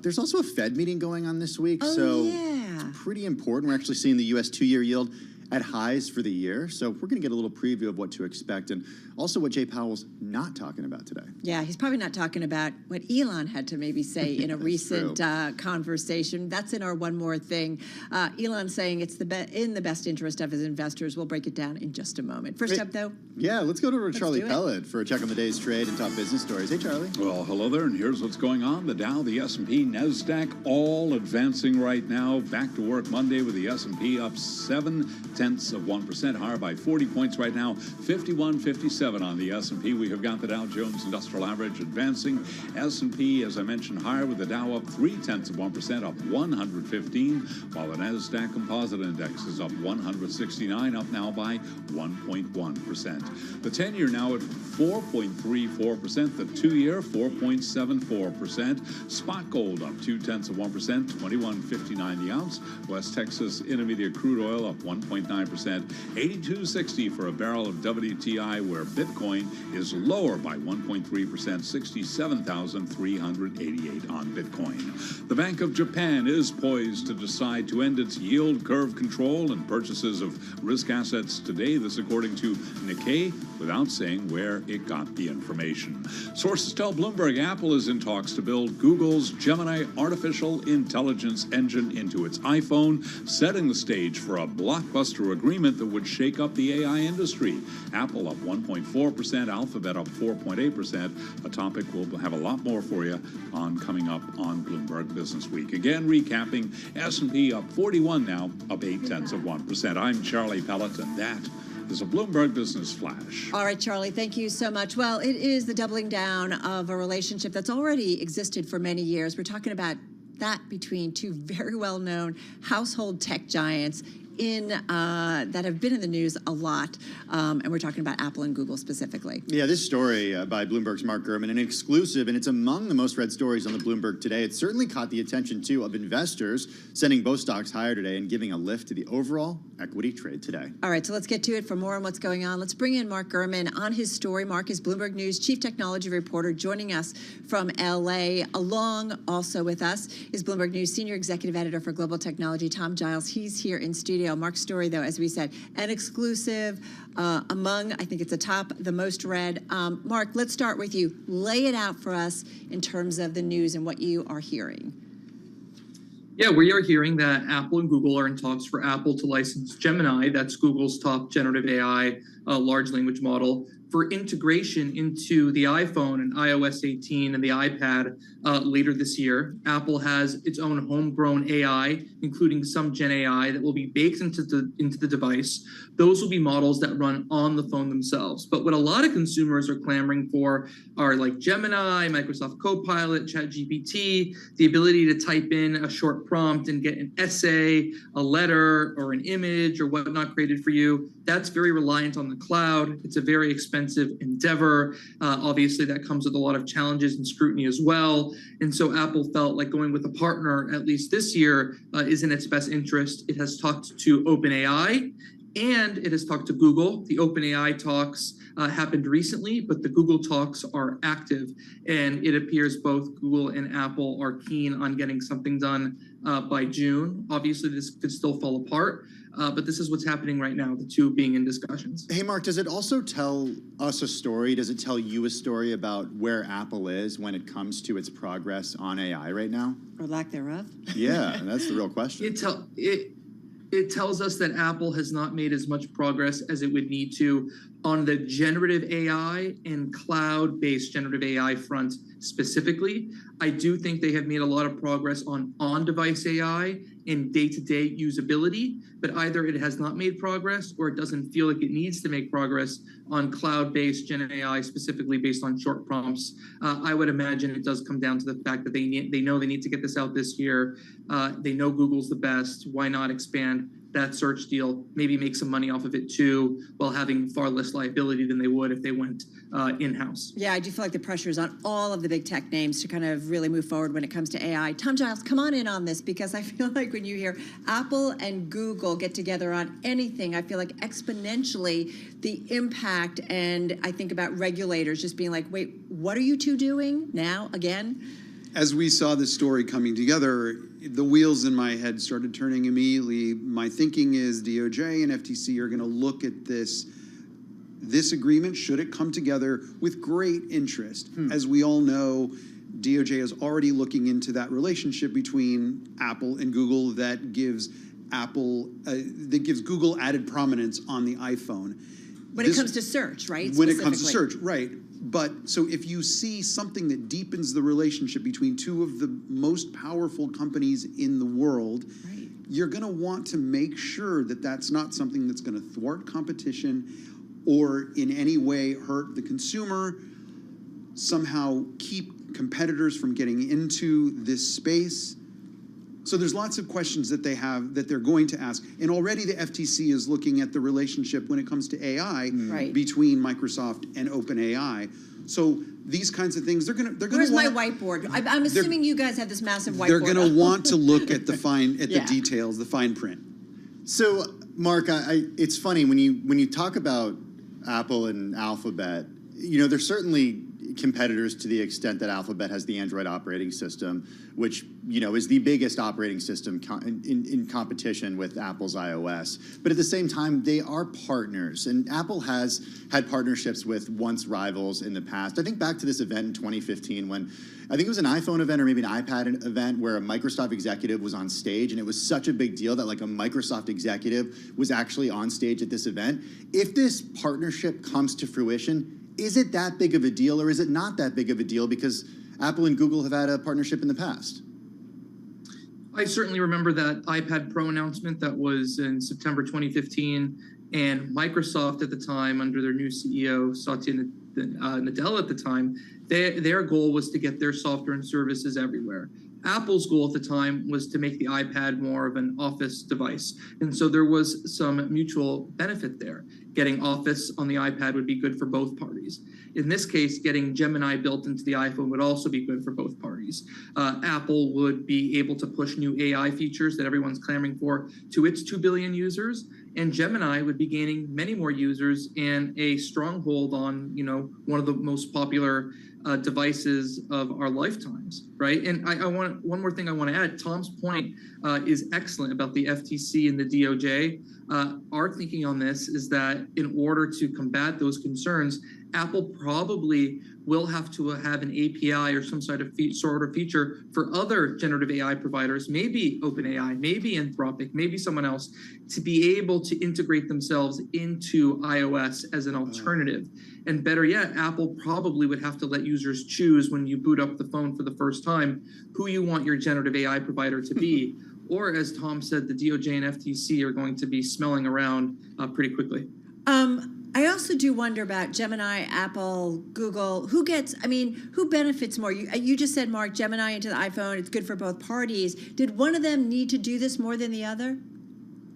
There's also a Fed meeting going on this week. It's pretty important. We're actually seeing the U.S. two-year yield at highs for the year. So we're going to get a little preview of what to expect and also what Jay Powell's not talking about today. Yeah, he's probably not talking about what Elon had to maybe say in a recent conversation. That's in our One More Thing. Elon saying it's in the best interest of his investors. We'll break it down in just a moment. First up, though. Yeah, let's go to Charlie Pellet for a check on the day's trade and top business stories. Hey, Charlie. Well, hello there, and here's what's going on. The Dow, the S&P, NASDAQ, all advancing right now. Back to work Monday with the S&P up 0.7%, higher by 40 points right now. 51.57 on the S&P. We have got the Dow Jones Industrial Average advancing. S&P, as I mentioned, higher with the Dow up 0.3%, up 115, while the NASDAQ Composite Index is up 169, up now by 1.1%. The 10-year now at 4.34%, the 2-year 4.74%. Spot gold up 0.2%, 21.59 the ounce. West Texas Intermediate crude oil up 1.9%, 82.60 for a barrel of WTI, where Bitcoin is lower by 1.3%, 67,388 on Bitcoin. The Bank of Japan is poised to decide to end its yield curve control and purchases of risk assets today. This according to Nikkei, without saying where it got the information. Sources tell Bloomberg Apple is in talks to build Google's Gemini artificial intelligence engine into its iPhone, setting the stage for a blockbuster agreement that would shake up the AI industry. Apple up 1.4%, Alphabet up 4.8%, a topic we'll have a lot more for you on coming up on Bloomberg Business Week. Again, recapping, S&P up 41 now, up 0.8%. I'm Charlie Pellet, and that is a Bloomberg Business Flash. All right, Charlie, thank you so much. Well, it is the doubling down of a relationship that's already existed for many years. We're talking about that between two very well-known household tech giants that have been in the news a lot, and we're talking about Apple and Google specifically. Yeah, this story by Bloomberg's Mark Gurman, an exclusive, and it's among the most read stories on the Bloomberg today. It certainly caught the attention, too, of investors, sending both stocks higher today and giving a lift to the overall equity trade today. All right, so let's get to it. For more on what's going on, let's bring in Mark Gurman on his story. Mark is Bloomberg News chief technology reporter, joining us from L.A. Along also with us is Bloomberg News senior executive editor for global technology, Tom Giles. He's here in studio. Mark's story, though, as we said, an exclusive among, I think it's the most read. Mark, let's start with you. Lay it out for us in terms of the news and what you are hearing. Yeah, we are hearing that Apple and Google are in talks for Apple to license Gemini, that's Google's top generative AI large language model, for integration into the iPhone and iOS 18 and the iPad later this year. Apple has its own homegrown AI, including some Gen AI, that will be baked into the device. Those will be models that run on the phone themselves. But what a lot of consumers are clamoring for are like Gemini, Microsoft Copilot, ChatGPT, the ability to type in a short prompt and get an essay, a letter, or an image or whatnot created for you. That's very reliant on the cloud. It's a very expensive endeavor. Obviously, that comes with a lot of challenges and scrutiny as well. And so Apple felt like going with a partner, at least this year, is in its best interest. It has talked to OpenAI, and it has talked to Google. The OpenAI talks happened recently, but the Google talks are active. And it appears both Google and Apple are keen on getting something done by June. Obviously, this could still fall apart. But this is what's happening right now, the two being in discussions. Hey, Mark, does it also tell us a story? Does it tell you a story about where Apple is when it comes to its progress on AI right now? Or lack thereof? Yeah, that's the real question. It tells us that Apple has not made as much progress as it would need to on the generative AI and cloud-based generative AI front specifically. I do think they have made a lot of progress on on-device AI and day-to-day usability, but either it has not made progress or it doesn't feel like it needs to make progress on cloud-based Gen AI, specifically based on short prompts. I would imagine it does come down to the fact that they know they need to get this out this year. They know Google's the best. Why not expand that search deal, maybe make some money off of it too, while having far less liability than they would if they went in-house. Yeah, I do feel like the pressure is on all of the big tech names to kind of really move forward when it comes to AI. Tom Giles, come on in on this, because I feel like when you hear Apple and Google get together on anything, I feel like exponentially the impact, and I think about regulators just being like, wait, what are you two doing now again? As we saw this story coming together, the wheels in my head started turning immediately. My thinking is DOJ and FTC are going to look at this agreement, should it come together, with great interest. As we all know, DOJ is already looking into that relationship between Apple and Google that gives Google added prominence on the iPhone. When it comes to search, right? When it comes to search, right. But so if you see something that deepens the relationship between two of the most powerful companies in the world, you're going to want to make sure that that's not something that's going to thwart competition or in any way hurt the consumer, somehow keep competitors from getting into this space. So there's lots of questions that they have that they're going to ask. And already the FTC is looking at the relationship when it comes to AI between Microsoft and OpenAI. So these kinds of things, they're going to Where's my whiteboard? I'm assuming you guys have this massive whiteboard. They're going to want to look at the details, the fine print. So, Mark, it's funny when you talk about Apple and Alphabet, they're certainly competitors to the extent that Alphabet has the Android operating system, which is the biggest operating system in competition with Apple's iOS. But at the same time, they are partners, and Apple has had partnerships with once rivals in the past. I think back to this event in 2015 when I think it was an iPhone event or maybe an iPad event where a Microsoft executive was on stage, and it was such a big deal that like a Microsoft executive was actually on stage at this event. If this partnership comes to fruition, is it that big of a deal or is it not that big of a deal because Apple and Google have had a partnership in the past? I certainly remember that iPad Pro announcement that was in September 2015, and Microsoft at the time, under their new CEO, Satya Nadella at the time, their goal was to get their software and services everywhere. Apple's goal at the time was to make the iPad more of an office device. And so there was some mutual benefit there. Getting Office on the iPad would be good for both parties. In this case, getting Gemini built into the iPhone would also be good for both parties. Apple would be able to push new AI features that everyone's clamoring for to its 2 billion users, and Gemini would be gaining many more users and a stronghold on, one of the most popular devices of our lifetimes, right? And I want one more thing I want to add. Tom's point is excellent about the FTC and the DOJ. Our thinking on this is that in order to combat those concerns, Apple probably will have to have an API or some sort of feature for other generative AI providers, maybe OpenAI, maybe Anthropic, maybe someone else, to be able to integrate themselves into iOS as an alternative. And better yet, Apple probably would have to let users choose when you boot up the phone for the first time who you want your generative AI provider to be. Or as Tom said, the DOJ and FTC are going to be smelling around pretty quickly. I also do wonder about Gemini, Apple, Google. Who benefits more? You just said, Mark, Gemini into the iPhone, it's good for both parties. Did one of them need to do this more than the other?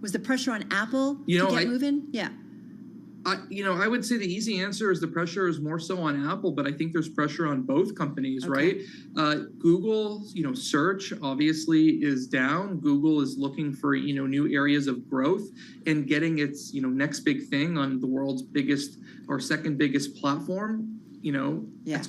Was the pressure on Apple to get moving? Yeah. I would say the easy answer is the pressure is more so on Apple, but I think there's pressure on both companies, right? Google, search obviously is down. Google is looking for, new areas of growth and getting its, next big thing on the world's biggest or second biggest platform. that's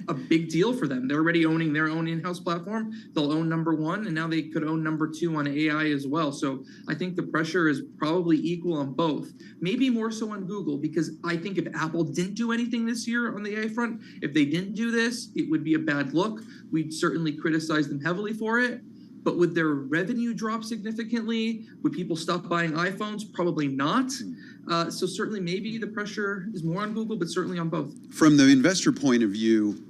a big deal for them. They're already owning their own in-house platform. They'll own number one, and now they could own number two on AI as well. So I think the pressure is probably equal on both. Maybe more so on Google, because I think if Apple didn't do anything this year on the AI front, if they didn't do this, it would be a bad look. We'd certainly criticize them heavily for it. But would their revenue drop significantly? Would people stop buying iPhones? Probably not. So certainly maybe the pressure is more on Google, but certainly on both. From the investor point of view,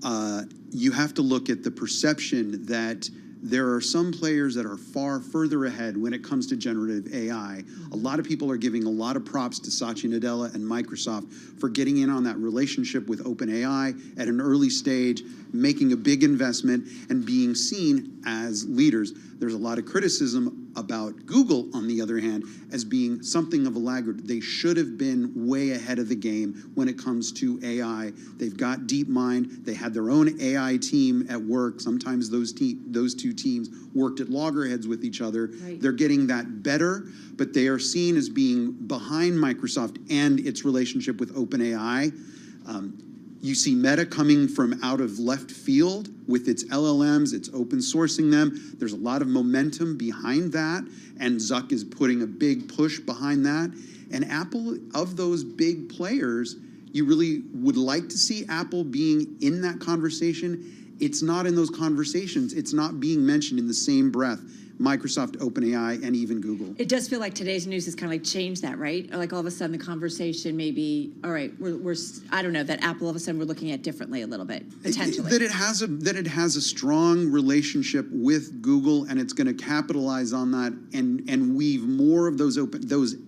you have to look at the perception that there are some players that are far further ahead when it comes to generative AI. A lot of people are giving a lot of props to Satya Nadella and Microsoft for getting in on that relationship with OpenAI at an early stage, making a big investment and being seen as leaders. There's a lot of criticism about Google, on the other hand, as being something of a laggard. They should have been way ahead of the game when it comes to AI. They've got DeepMind. They had their own AI team at work. Sometimes those two teams worked at loggerheads with each other. Right. They're getting that better, but they are seen as being behind Microsoft and its relationship with OpenAI. You see Meta coming from out of left field with its LLMs, it's open sourcing them. There's a lot of momentum behind that, and Zuck is putting a big push behind that. And Apple, of those big players, you really would like to see Apple being in that conversation. It's not in those conversations. It's not being mentioned in the same breath. Microsoft, OpenAI, and even Google. It does feel like today's news has kind of like changed that, right? Or like all of a sudden the conversation maybe, all right, we're I don't know, that Apple all of a sudden we're looking at differently a little bit, potentially. That it has a strong relationship with Google, and it's going to capitalize on that and weave more of those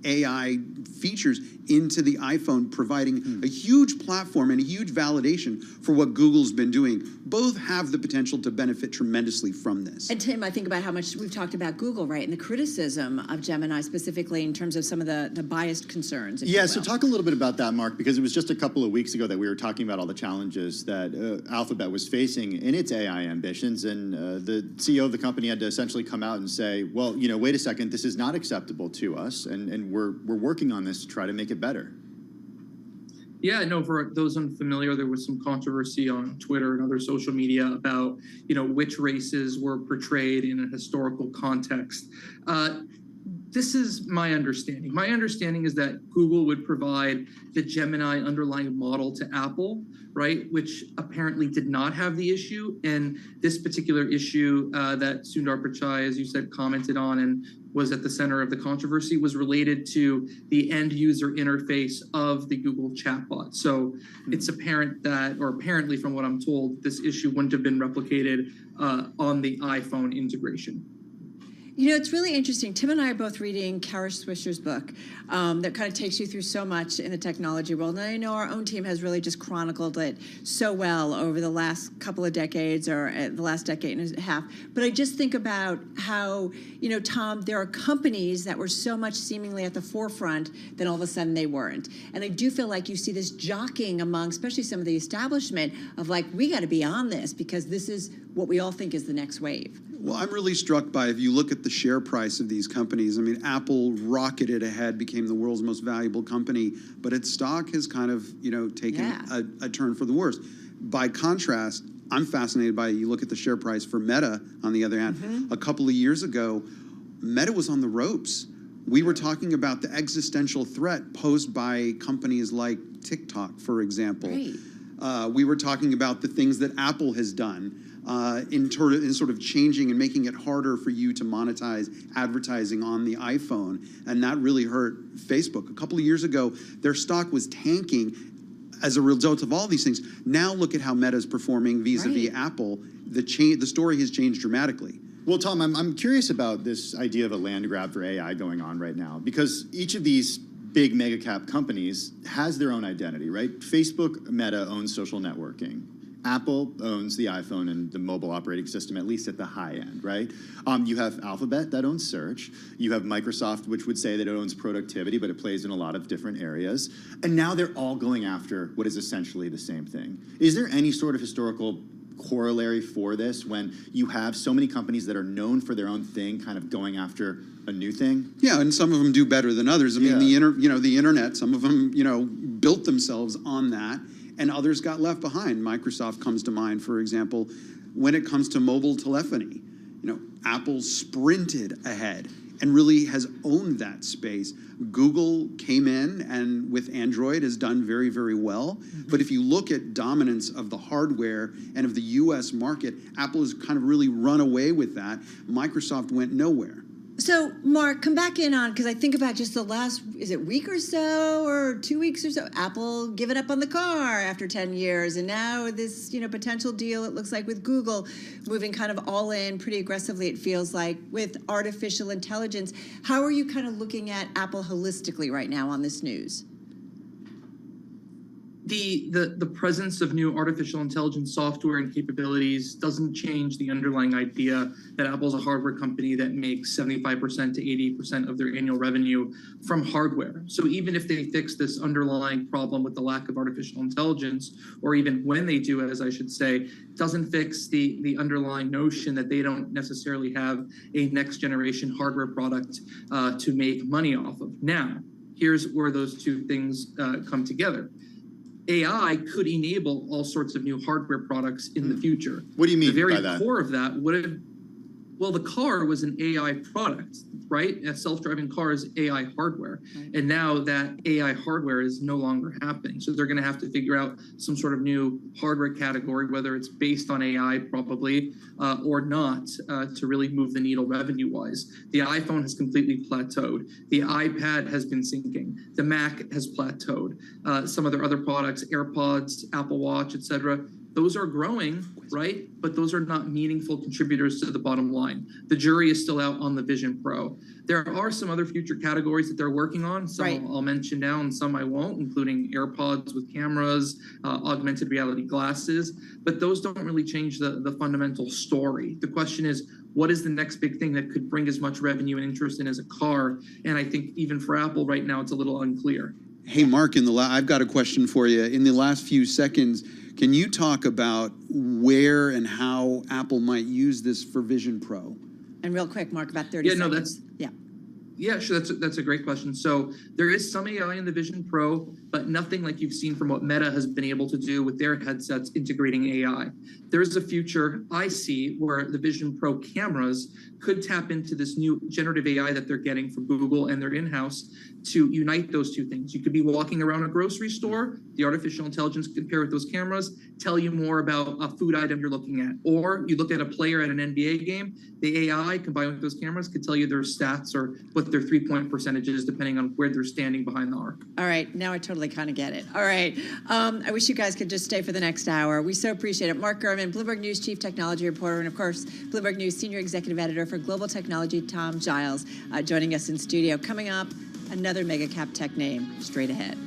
AI features into the iPhone, providing a huge platform and a huge validation for what Google's been doing. Both have the potential to benefit tremendously from this. And Tim, I think about how much we've talked about Google, right, and the criticism of Gemini specifically in terms of some of the biased concerns. Yeah, so talk a little bit about that, Mark, because it was just a couple of weeks ago that we were talking about all the challenges that Alphabet was facing in its AI ambitions, and the CEO of the company had to essentially come out and say, well, wait a second, this is not acceptable to us, and we're working on this to try to make it better. Yeah, no, for those unfamiliar, there was some controversy on Twitter and other social media about, which races were portrayed in a historical context. This is my understanding. My understanding is that Google would provide the Gemini underlying model to Apple, right, which apparently did not have the issue. And this particular issue that Sundar Pichai, as you said, commented on and was at the center of the controversy was related to the end user interface of the Google chatbot. So it's apparent that, or apparently from what I'm told, this issue wouldn't have been replicated on the iPhone integration. It's really interesting. Tim and I are both reading Kara Swisher's book that kind of takes you through so much in the technology world. And I know our own team has really just chronicled it so well over the last couple of decades or the last decade and a half. But I just think about how, Tom, there are companies that were so much seemingly at the forefront, then all of a sudden they weren't. And I do feel like you see this jockeying among, especially some of the establishment, of like, we got to be on this because this is what we all think is the next wave. Well, I'm really struck by, if you look at the share price of these companies, I mean, Apple rocketed ahead, became the world's most valuable company, but its stock has kind of, taken a turn for the worse. By contrast, I'm fascinated by, you look at the share price for Meta, on the other hand. A couple of years ago, Meta was on the ropes. We were talking about the existential threat posed by companies like TikTok, for example. Right. We were talking about the things that Apple has done in sort of changing and making it harder for you to monetize advertising on the iPhone, and that really hurt Facebook. A couple of years ago, their stock was tanking as a result of all these things. Now look at how Meta's performing vis-a-vis Apple. The story has changed dramatically. Well, Tom, I'm curious about this idea of a land grab for AI going on right now, because each of these big mega cap companies has their own identity, right? Facebook, Meta owns social networking. Apple owns the iPhone and the mobile operating system, at least at the high end, right? You have Alphabet that owns search. You have Microsoft, which would say that it owns productivity, but it plays in a lot of different areas. And now they're all going after what is essentially the same thing. Is there any sort of historical corollary for this when you have so many companies that are known for their own thing kind of going after a new thing? Yeah, and some of them do better than others. I mean, the internet, some of them, built themselves on that. and others got left behind. Microsoft comes to mind, for example, when it comes to mobile telephony. Apple sprinted ahead and really has owned that space. Google came in and with Android has done very, very well. But if you look at dominance of the hardware and of the US market, Apple has kind of really run away with that. Microsoft went nowhere. So, Mark, come back in on, because I think about just the last, is it week or so, or 2 weeks or so, Apple giving up on the car after 10 years, and now this, potential deal, it looks like, with Google, moving kind of all in pretty aggressively, it feels like, with artificial intelligence. How are you kind of looking at Apple holistically right now on this news? The presence of new artificial intelligence software and capabilities doesn't change the underlying idea that Apple's a hardware company that makes 75% to 80% of their annual revenue from hardware. So even if they fix this underlying problem with the lack of artificial intelligence, or even when they do, as I should say, it doesn't fix the underlying notion that they don't necessarily have a next generation hardware product to make money off of. Now, here's where those two things come together. AI could enable all sorts of new hardware products in the future. What do you mean by that? The by very core of that would have, well, the car was an AI product, right? A self-driving car is AI hardware. Right. And now that AI hardware is no longer happening. So they're going to have to figure out some sort of new hardware category, whether it's based on AI probably or not, to really move the needle revenue-wise. The iPhone has completely plateaued. The iPad has been sinking. The Mac has plateaued. Some of their other products, AirPods, Apple Watch, etc., those are growing, right? But those are not meaningful contributors to the bottom line. The jury is still out on the Vision Pro. There are some other future categories that they're working on. Some I'll mention now and some I won't, including AirPods with cameras, augmented reality glasses. But those don't really change the fundamental story. The question is, what is the next big thing that could bring as much revenue and interest in as a car? And I think even for Apple right now, it's a little unclear. Hey, Mark, I've got a question for you. In the last few seconds, can you talk about where and how Apple might use this for Vision Pro? And real quick, Mark, about 30 seconds. Yeah, sure. That's a great question. So there is some AI in the Vision Pro, but nothing like you've seen from what Meta has been able to do with their headsets integrating AI. There's a future I see where the Vision Pro cameras could tap into this new generative AI that they're getting from Google and their in-house to unite those two things. You could be walking around a grocery store, the artificial intelligence could pair with those cameras, tell you more about a food item you're looking at. Or you look at a player at an NBA game, the AI combined with those cameras could tell you their stats or what their three-point percentage is depending on where they're standing behind the arc. All right, now I totally kind of get it. All right, I wish you guys could just stay for the next hour. We so appreciate it. Mark Gurman, Bloomberg News Chief Technology Reporter, and of course, Bloomberg News Senior Executive Editor for Global Technology, Tom Giles, joining us in studio. Coming up, another mega cap tech name straight ahead.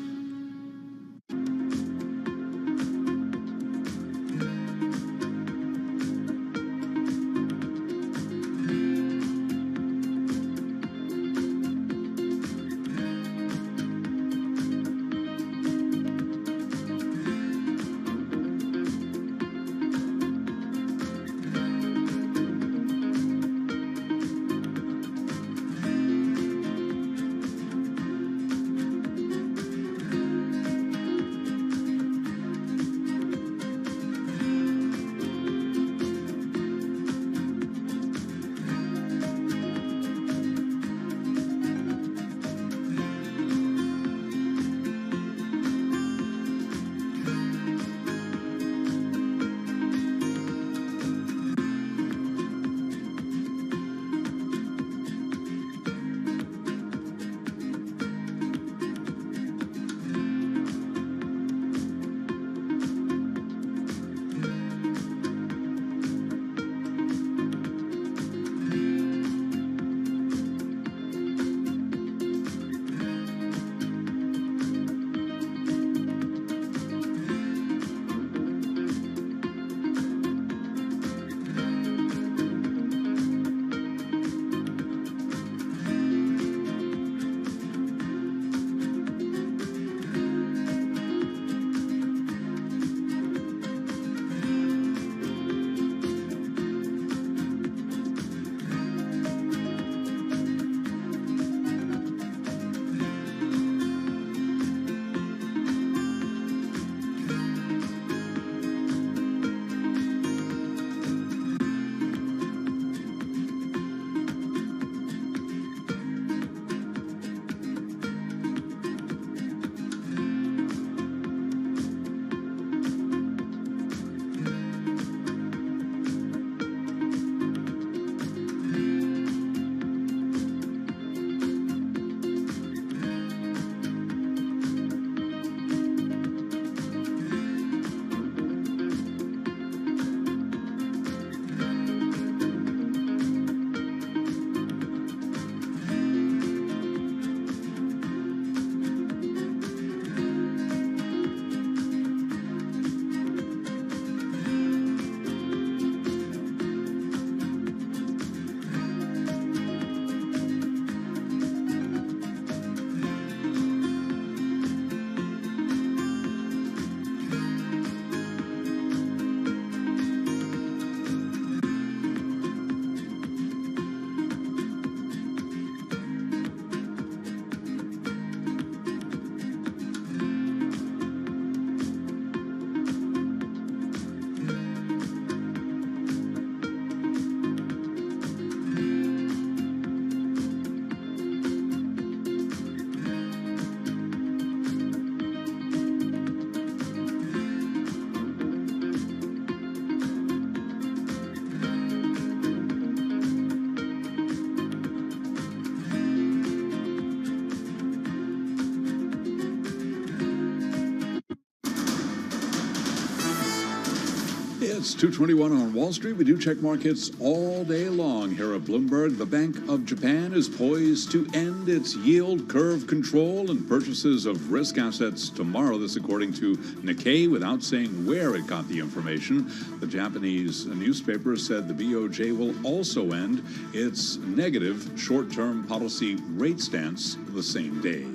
It's 2:21 on Wall Street. We do check markets all day long here at Bloomberg. The Bank of Japan is poised to end its yield curve control and purchases of risk assets tomorrow. This according to Nikkei, without saying where it got the information. The Japanese newspaper said the BOJ will also end its negative short-term policy rate stance the same day.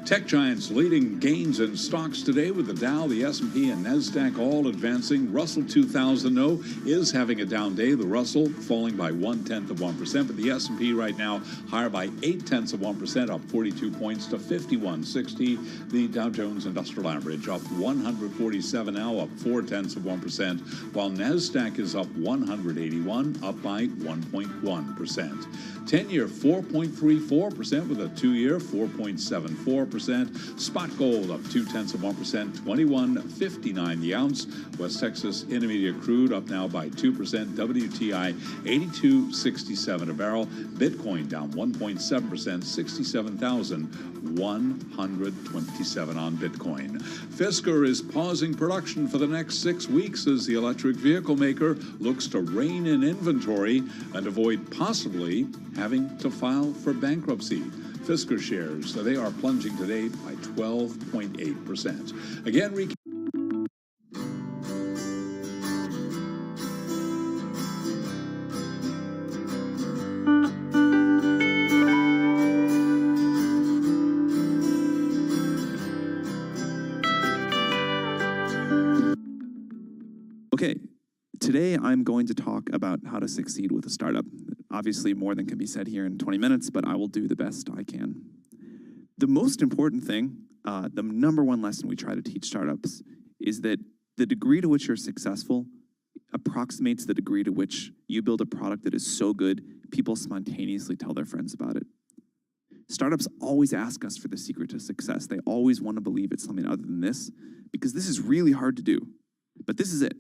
Tech giants leading gains in stocks today with the Dow, the S&P, and NASDAQ all advancing. Russell 2000, though, is having a down day. The Russell falling by 0.1%, but the S&P right now higher by 0.8%, up 42 points to 5160. The Dow Jones Industrial Average up 147 now, up 0.4%, while NASDAQ is up 181, up by 1.1%. 10-year 4.34% with a 2-year 4.74%. Spot gold up 0.2%, $21.59 the ounce. West Texas Intermediate crude up now by 2%. WTI 82.67 a barrel. Bitcoin down 1.7%, 67,127 on Bitcoin. Fisker is pausing production for the next 6 weeks as the electric vehicle maker looks to rein in inventory and avoid possibly having to file for bankruptcy. Fisker shares, they are plunging today by 12.8%. Again, Okay, today I'm going to talk about how to succeed with a startup. Obviously, more than can be said here in 20 minutes, but I will do the best I can. The most important thing, the number one lesson we try to teach startups is that the degree to which you're successful approximates the degree to which you build a product that is so good, people spontaneously tell their friends about it. Startups always ask us for the secret to success. They always want to believe it's something other than this, because this is really hard to do. But this is it.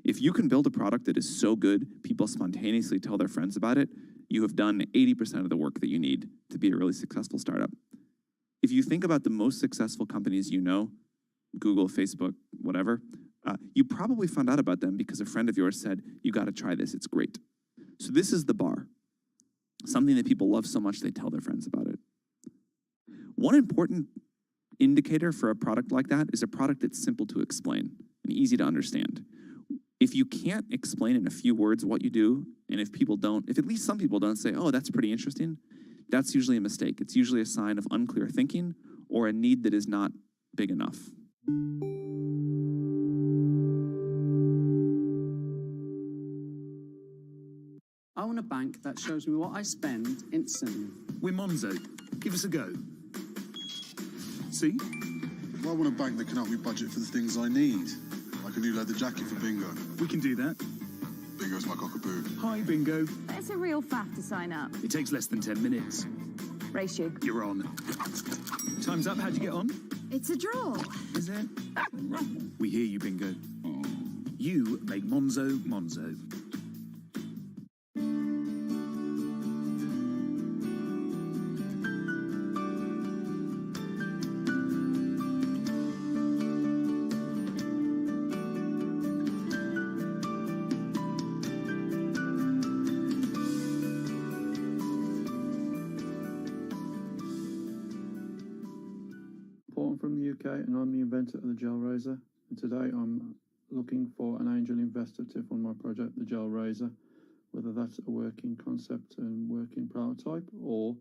If you can build a product that is so good, people spontaneously tell their friends about it, you have done 80% of the work that you need to be a really successful startup. If you think about the most successful companies you know, Google, Facebook, whatever, you probably found out about them because a friend of yours said, you got to try this, it's great. So this is the bar. Something that people love so much they tell their friends about it. One important indicator for a product like that is a product that's simple to explain and easy to understand. If you can't explain in a few words what you do, and if at least some people don't say, oh, that's pretty interesting, that's usually a mistake. It's usually a sign of unclear thinking or a need that is not big enough. I want a bank that shows me what I spend instantly. We're Monzo. Give us a go. See? Well, I want a bank that can help me budget for the things I need. Like a new leather jacket for Bingo. We can do that. Bingo's my cockapoo. Hi, Bingo. It's a real faff to sign up. It takes less than 10 minutes. Race you. You're on. Time's up. How'd you get on? It's a draw. Is it? We hear you, Bingo. You make Monzo Monzo. From the UK, and I'm the inventor of the gel razor. And today I'm looking for an angel investor to fund my project, the gel razor, whether that's a working concept and working prototype, or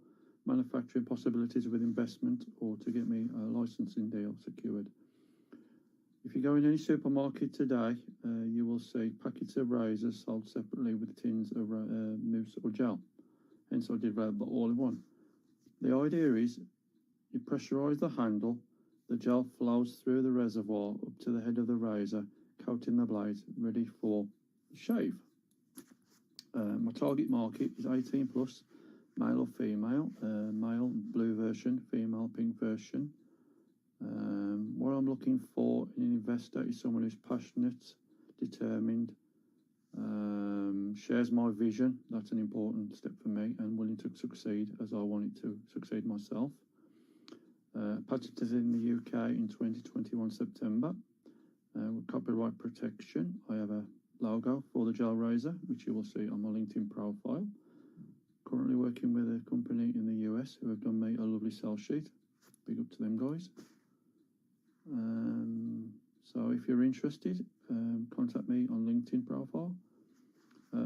manufacturing possibilities with investment, or to get me a licensing deal secured. If you go in any supermarket today, you will see packets of razors sold separately with tins of mousse or gel. Hence I developed the all-in-one. The idea is you pressurize the handle. The gel flows through the reservoir up to the head of the razor, coating the blade, ready for shave. My target market is 18 plus, male or female, male blue version, female pink version. What I'm looking for in an investor is someone who's passionate, determined, shares my vision. That's an important step for me, and willing to succeed as I wanted to succeed myself. Patented in the UK in 2021 September. With copyright protection, I have a logo for the gel razor, which you will see on my LinkedIn profile. Currently working with a company in the US who have done me a lovely sell sheet. Big up to them guys. So if you're interested, contact me on LinkedIn profile,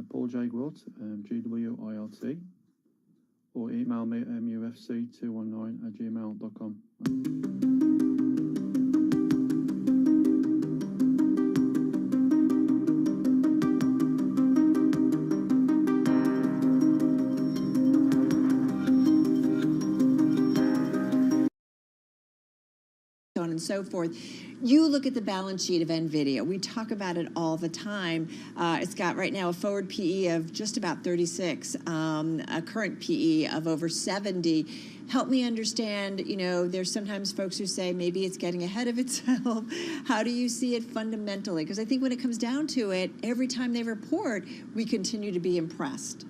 Paul J. Gwilt, GWILT, or email me at mufc219@gmail.com. On and so forth. You look at the balance sheet of NVIDIA. We talk about it all the time. It's got right now a forward PE of just about 36, a current PE of over 70. Help me understand, you know, there's sometimes folks who say maybe it's getting ahead of itself. How do you see it fundamentally? Because I think when it comes down to it, every time they report, we continue to be impressed.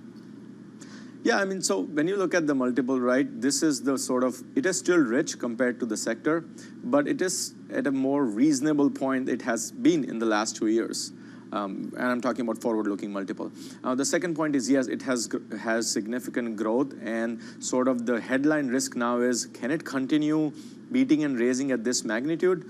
Yeah, I mean, so when you look at the multiple, right, this is the sort of, it is still rich compared to the sector, but it is at a more reasonable point it has been in the last 2 years. And I'm talking about forward-looking multiple. The second point is, yes, it has significant growth, and sort of the headline risk now is, can it continue beating and raising at this magnitude?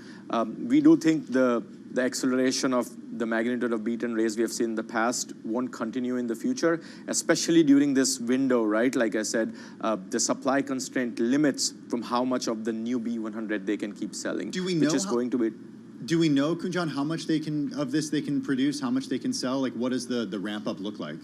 We do think the acceleration of the magnitude of beat and raise we have seen in the past won't continue in the future, especially during this window, right? Like I said, the supply constraint limits from how much of the new B100 they can keep selling, Do we know which is going to be... Do we know, Kunjan, how much they can produce, how much they can sell? Like, what does the ramp up look like?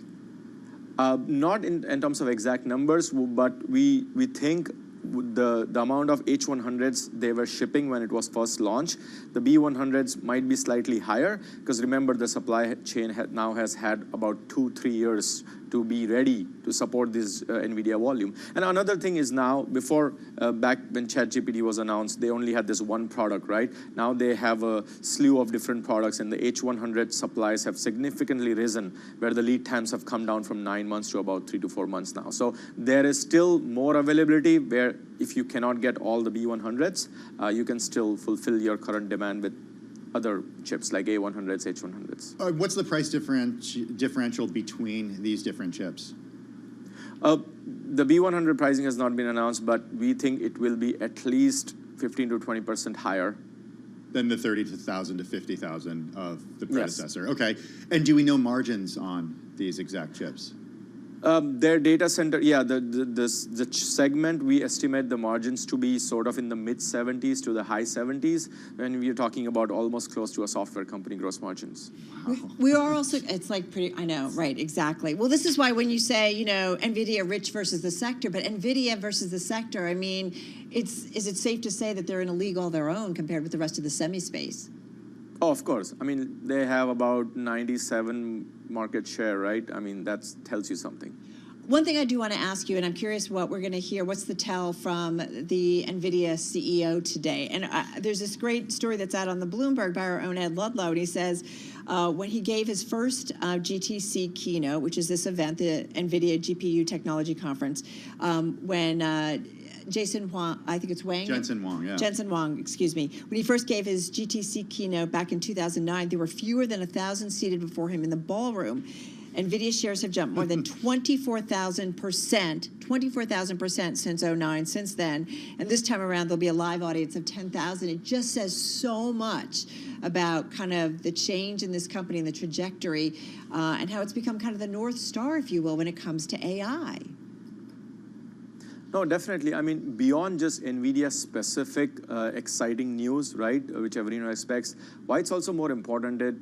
Not in terms of exact numbers, but we think the amount of H100s they were shipping when it was first launched, the B100s might be slightly higher, because remember the supply chain now has had about 2-3 years to be ready to support this NVIDIA volume. And another thing is now, before, back when ChatGPT was announced, they only had this one product, right? Now they have a slew of different products, and the H100 supplies have significantly risen, where the lead times have come down from 9 months to about 3 to 4 months now. So there is still more availability, where if you cannot get all the B100s, you can still fulfill your current demand with other chips like A100s, H100s. What's the price differential between these different chips? The B100 pricing has not been announced, but we think it will be at least 15 to 20% higher than the 30,000 to 50,000 of the predecessor. Yes. Okay. And do we know margins on these exact chips? Their data center, yeah, the segment, we estimate the margins to be sort of in the mid-70s to the high 70s, when we're talking about almost close to a software company gross margins. Wow. We are also, it's like pretty, I know, right, exactly. Well, this is why when you say, you know, NVIDIA rich versus the sector, but NVIDIA versus the sector, I mean, is it safe to say that they're in a league all their own compared with the rest of the semi space? Oh, of course. I mean, they have about 97 market share, right? I mean, that tells you something. One thing I do want to ask you, and I'm curious what we're going to hear, what's the tell from the NVIDIA CEO today? And there's this great story that's out on the Bloomberg by our own Ed Ludlow, and he says when he gave his first GTC keynote, which is this event, the NVIDIA GPU Technology Conference, when Jason Huang, I think it's Wang? Jensen Huang, yeah. Jensen Huang, excuse me. When he first gave his GTC keynote back in 2009, there were fewer than 1,000 seated before him in the ballroom. NVIDIA shares have jumped more than 24,000% since 09, since then. And this time around, there'll be a live audience of 10,000. It just says so much about kind of the change in this company and the trajectory and how it's become kind of the North Star, if you will, when it comes to AI. No, definitely. I mean, beyond just NVIDIA-specific exciting news, right, which everyone expects, why it's also more important that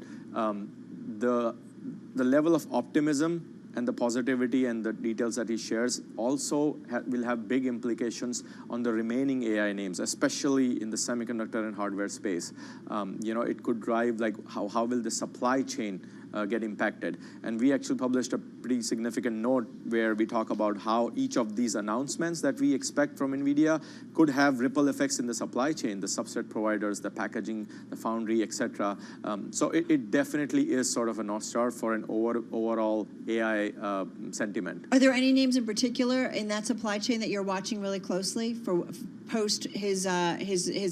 the level of optimism and the positivity and the details that he shares also will have big implications on the remaining AI names, especially in the semiconductor and hardware space. You know, it could drive, like, how will the supply chain get impacted? And we actually published a pretty significant note where we talk about how each of these announcements that we expect from NVIDIA could have ripple effects in the supply chain, the substrate providers, the packaging, the foundry, etc. So it definitely is sort of a North Star for an overall AI sentiment. Are there any names in particular in that supply chain that you're watching really closely for post his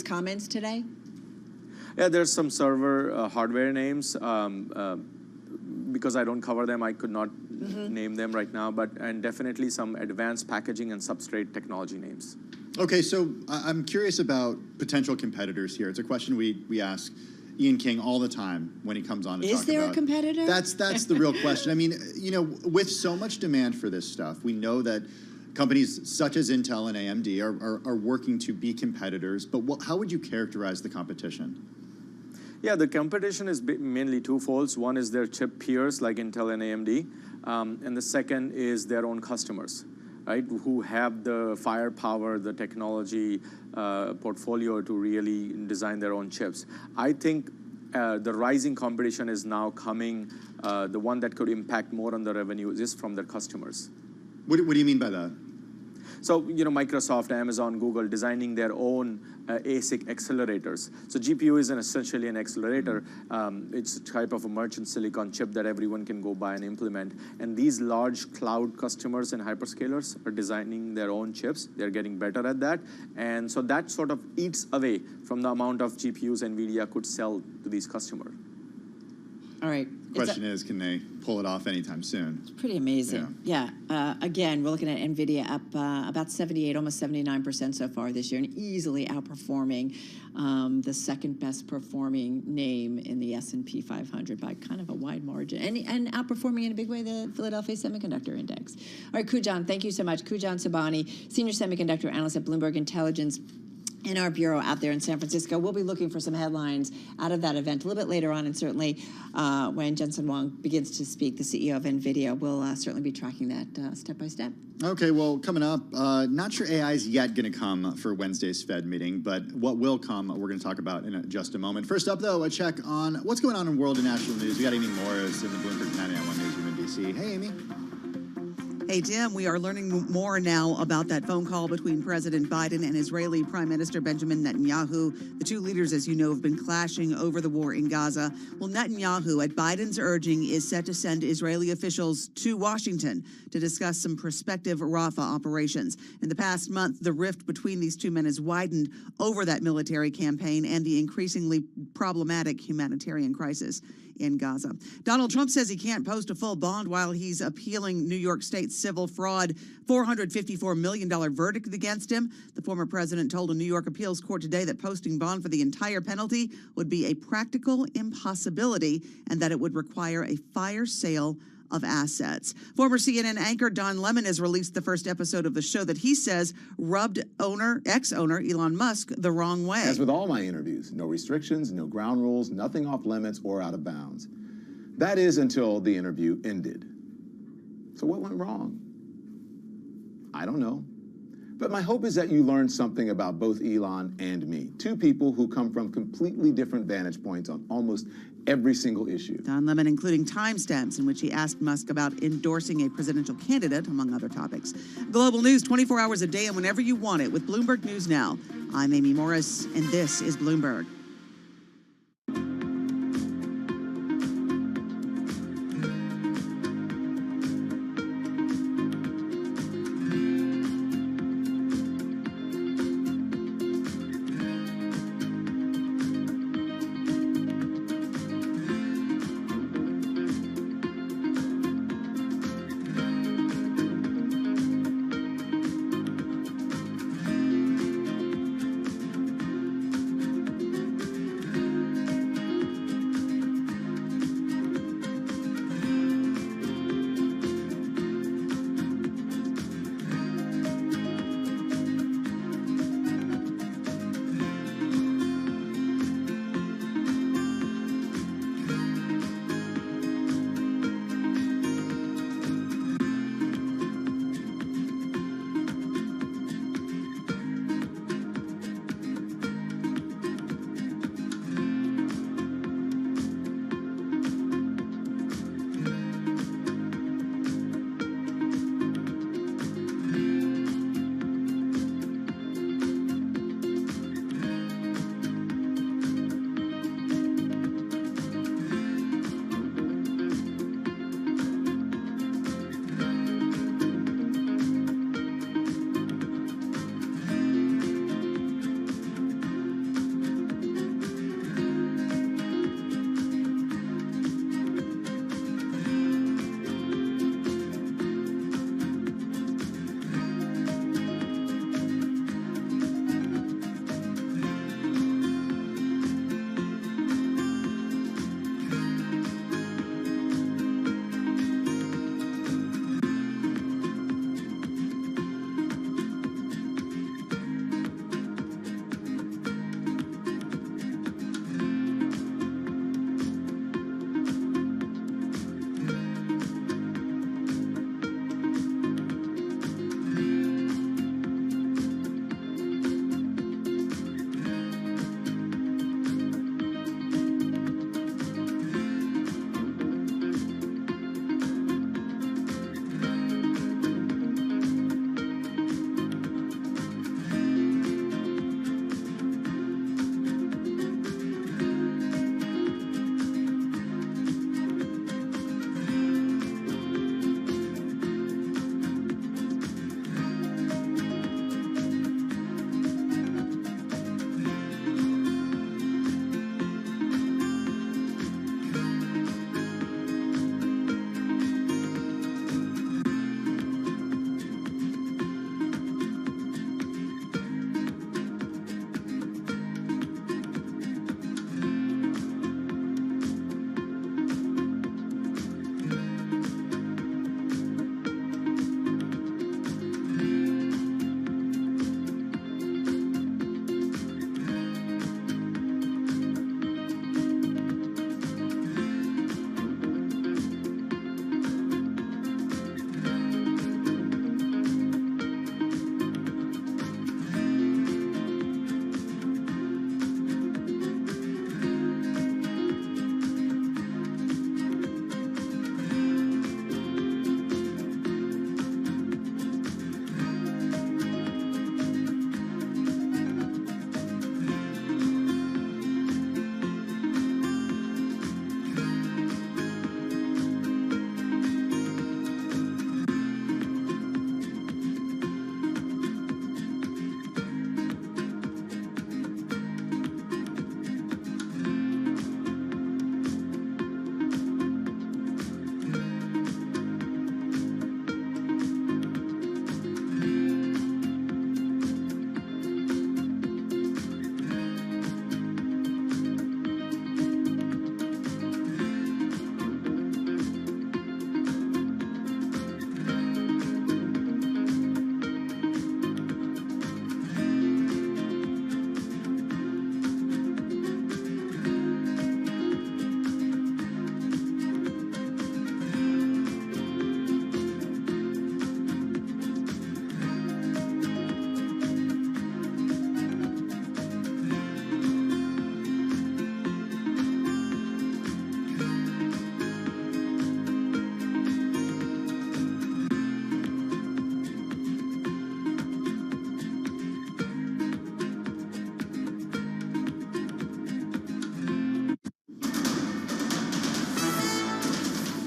comments today? Yeah, there's some server hardware names. Because I don't cover them, I could not name them right now, and definitely some advanced packaging and substrate technology names. Okay, so I'm curious about potential competitors here. It's a question we ask Ian King all the time when he comes on to talk about. Is there a competitor? That's the real question. I mean, with so much demand for this stuff, we know that companies such as Intel and AMD are working to be competitors, but how would you characterize the competition? Yeah, the competition is mainly twofold. One is their chip peers like Intel and AMD, and the second is their own customers, right, who have the firepower, the technology portfolio to really design their own chips. I think the rising competition is now coming, the one that could impact more on the revenue is from their customers. What do you mean by that? So, Microsoft, Amazon, Google designing their own ASIC accelerators. So GPU is essentially an accelerator. It's a type of a merchant silicon chip that everyone can go buy and implement. And these large cloud customers and hyperscalers are designing their own chips. They're getting better at that. And so that sort of eats away from the amount of GPUs NVIDIA could sell to these customers. All right. Question is, can they pull it off anytime soon? It's pretty amazing. Yeah. Again, we're looking at NVIDIA up about 78, almost 79% so far this year, and easily outperforming the second best performing name in the S&P 500 by kind of a wide margin, and outperforming in a big way the Philadelphia Semiconductor Index. All right, Kujan, thank you so much. Kujan Sabani, Senior Semiconductor Analyst at Bloomberg Intelligence in our bureau out there in San Francisco. We'll be looking for some headlines out of that event a little bit later on, and certainly when Jensen Huang begins to speak, the CEO of NVIDIA, we'll certainly be tracking that step by step. Okay, well, coming up, not sure AI is yet going to come for Wednesday's Fed meeting, but what will come, we're going to talk about in just a moment. First up, though, a check on what's going on in world and national news. We got Amy Morris in the Bloomberg 99.1 newsroom in D.C. Hey, Amy. Hey, Tim, we are learning more now about that phone call between President Biden and Israeli Prime Minister Benjamin Netanyahu. The two leaders, as you know, have been clashing over the war in Gaza. Well, Netanyahu, at Biden's urging, is set to send Israeli officials to Washington to discuss some prospective Rafah operations. In the past month, the rift between these two men has widened over that military campaign and the increasingly problematic humanitarian crisis in Gaza. Donald Trump says he can't post a full bond while he's appealing New York State's civil fraud $454 million verdict against him. The former president told a New York appeals court today that posting bond for the entire penalty would be a practical impossibility and that it would require a fire sale of assets. Former CNN anchor Don Lemon has released the first episode of the show that he says rubbed ex-owner Elon Musk the wrong way. As with all my interviews, no restrictions, no ground rules, nothing off limits or out of bounds. That is until the interview ended. So what went wrong? I don't know. But my hope is that you learned something about both Elon and me, two people who come from completely different vantage points on almost every single issue. Don Lemon, including timestamps in which he asked Musk about endorsing a presidential candidate, among other topics. Global news 24 hours a day and whenever you want it with Bloomberg News Now. I'm Amy Morris, and this is Bloomberg.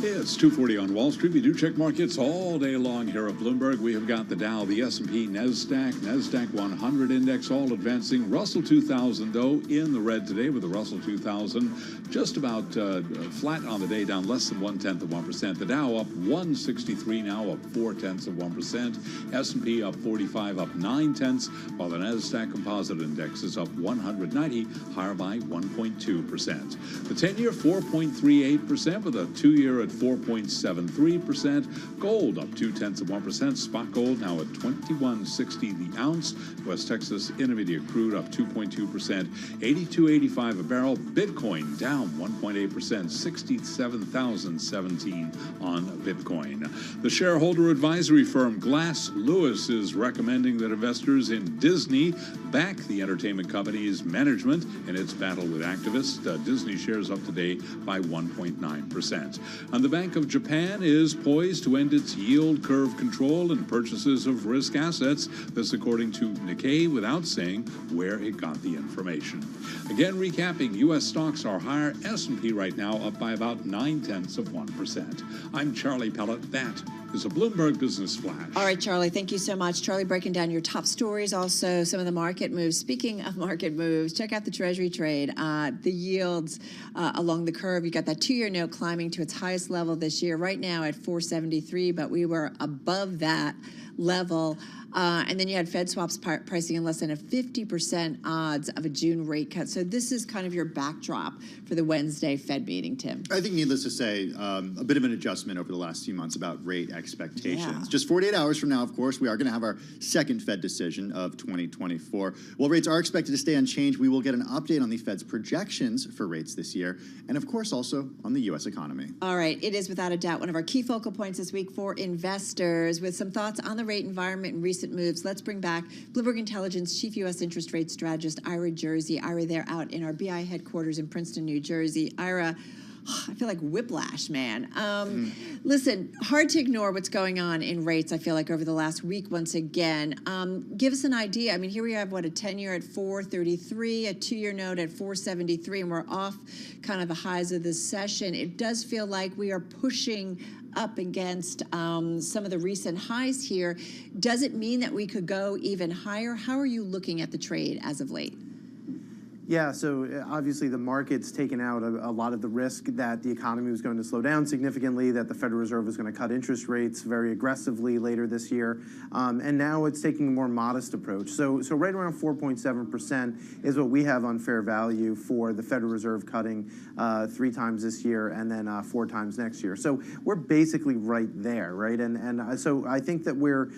It's 2:40 on Wall Street. We do check markets all day long here at Bloomberg. We have got the Dow, the S&P, NASDAQ 100 index all advancing. Russell 2000, though, in the red today with the Russell 2000 just about flat on the day, down less than 0.1%. The Dow up 163 now, up 0.4%. S&P up 45, up 0.9, while the NASDAQ Composite Index is up 190, higher by 1.2%. The 10-year 4.38% with a 2-year at 4.73%. Gold up 0.2%. Spot gold now at $21.60 the ounce. West Texas Intermediate crude up 2.2%. 82.85 a barrel. Bitcoin down 1.8%. 67,017 on Bitcoin. The shareholder advisory firm Glass Lewis is recommending that investors in Disney back the entertainment company's management in its battle with activists. Disney shares up today by 1.9%. And the Bank of Japan is poised to end its yield curve control and purchases of risk assets. This according to Nikkei, without saying where it got the information. Again, recapping, U.S. stocks are higher. S&P right now up by about 0.9%. I'm Charlie Pellet. That is a Bloomberg Business Flash. All right, Charlie, thank you so much. Charlie breaking down your top stories, also some of the market moves. Speaking of market moves, check out the Treasury trade. The yields along the curve, you got that 2-year note climbing to its highest level this year, right now at 473, but we were above that level. And then you had Fed swaps pricing in less than a 50% odds of a June rate cut. So this is kind of your backdrop for the Wednesday Fed meeting, Tim. I think needless to say, a bit of an adjustment over the last few months about rate expectations. Just 48 hours from now, of course, we are going to have our second Fed decision of 2024. While rates are expected to stay unchanged, we will get an update on the Fed's projections for rates this year, and of course also on the U.S. economy. All right, it is without a doubt one of our key focal points this week for investors. With some thoughts on the rate environment and recent moves, let's bring back Bloomberg Intelligence Chief U.S. Interest Rate Strategist Ira Jersey. Ira, they're out in our BI headquarters in Princeton, New Jersey. Ira, I feel like whiplash, man. Listen, hard to ignore what's going on in rates, I feel like, over the last week once again. Give us an idea. I mean, here we have, a 10-year at 433, a 2-year note at 473, and we're off kind of the highs of this session. It does feel like we are pushing up against some of the recent highs here. Does it mean that we could go even higher? How are you looking at the trade as of late? Yeah, so obviously the market's taken out a lot of the risk that the economy was going to slow down significantly, that the Federal Reserve was going to cut interest rates very aggressively later this year, and now it's taking a more modest approach. So right around 4.7% is what we have on fair value for the Federal Reserve cutting 3 times this year and then 4 times next year. So we're basically right there, right? And so I think that we're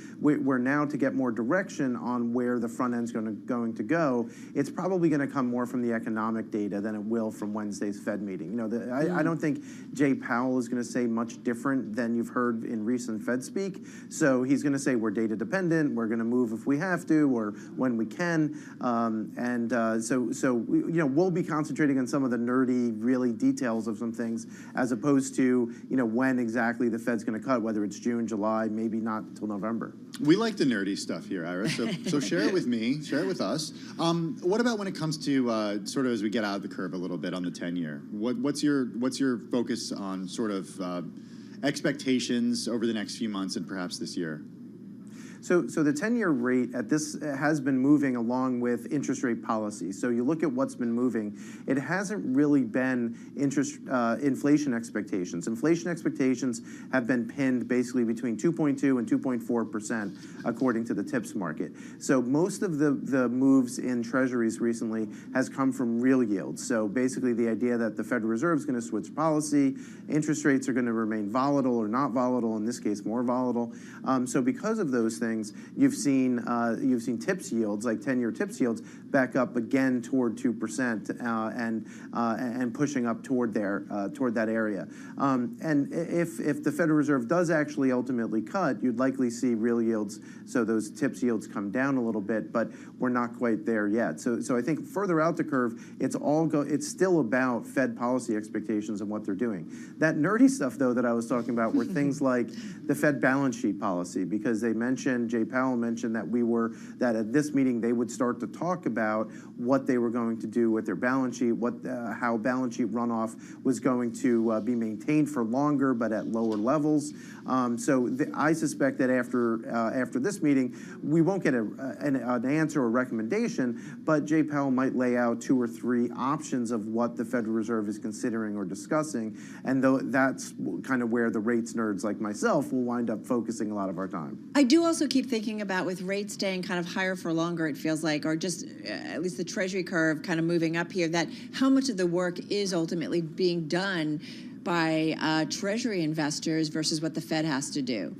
now, to get more direction on where the front end's going to go, it's probably going to come more from the economic data than it will from Wednesday's Fed meeting. You know, I don't think Jay Powell is going to say much different than you've heard in recent Fed speak. So he's going to say we're data dependent, we're going to move if we have to or when we can, so we'll be concentrating on some of the nerdy, really details of some things, as opposed to when exactly the Fed's going to cut, whether it's June, July, maybe not until November. We like the nerdy stuff here, Ira. So share it with me, share it with us. What about when it comes to sort of as we get out of the curve a little bit on the 10-year? What's your focus on sort of expectations over the next few months and perhaps this year? So the 10-year rate at this has been moving along with interest rate policy. So you look at what's been moving, it hasn't really been inflation expectations. Inflation expectations have been pinned basically between 2.2 and 2.4%, according to the TIPS market. So most of the moves in treasuries recently has come from real yields. So basically the idea that the Federal Reserve is going to switch policy, interest rates are going to remain volatile or not volatile, in this case more volatile. So because of those things, you've seen TIPS yields, like 10-year TIPS yields, back up again toward 2% and pushing up toward that area. And if the Federal Reserve does actually ultimately cut, you'd likely see real yields, so those TIPS yields come down a little bit, but we're not quite there yet. So I think further out the curve, it's still about Fed policy expectations and what they're doing. That nerdy stuff, though, that I was talking about were things like the Fed balance sheet policy, because they mentioned mentioned, Jay Powell mentioned that at this meeting they would start to talk about what they were going to do with their balance sheet, how balance sheet runoff was going to be maintained for longer but at lower levels. I suspect that after this meeting, we won't get an answer or recommendation, but Jay Powell might lay out 2 or 3 options of what the Federal Reserve is considering or discussing, and that's kind of where the rates nerds like myself will wind up focusing a lot of our time. I do also keep thinking about, with rates staying kind of higher for longer, it feels like, or just at least the Treasury curve kind of moving up here, that how much of the work is ultimately being done by Treasury investors versus what the Fed has to do.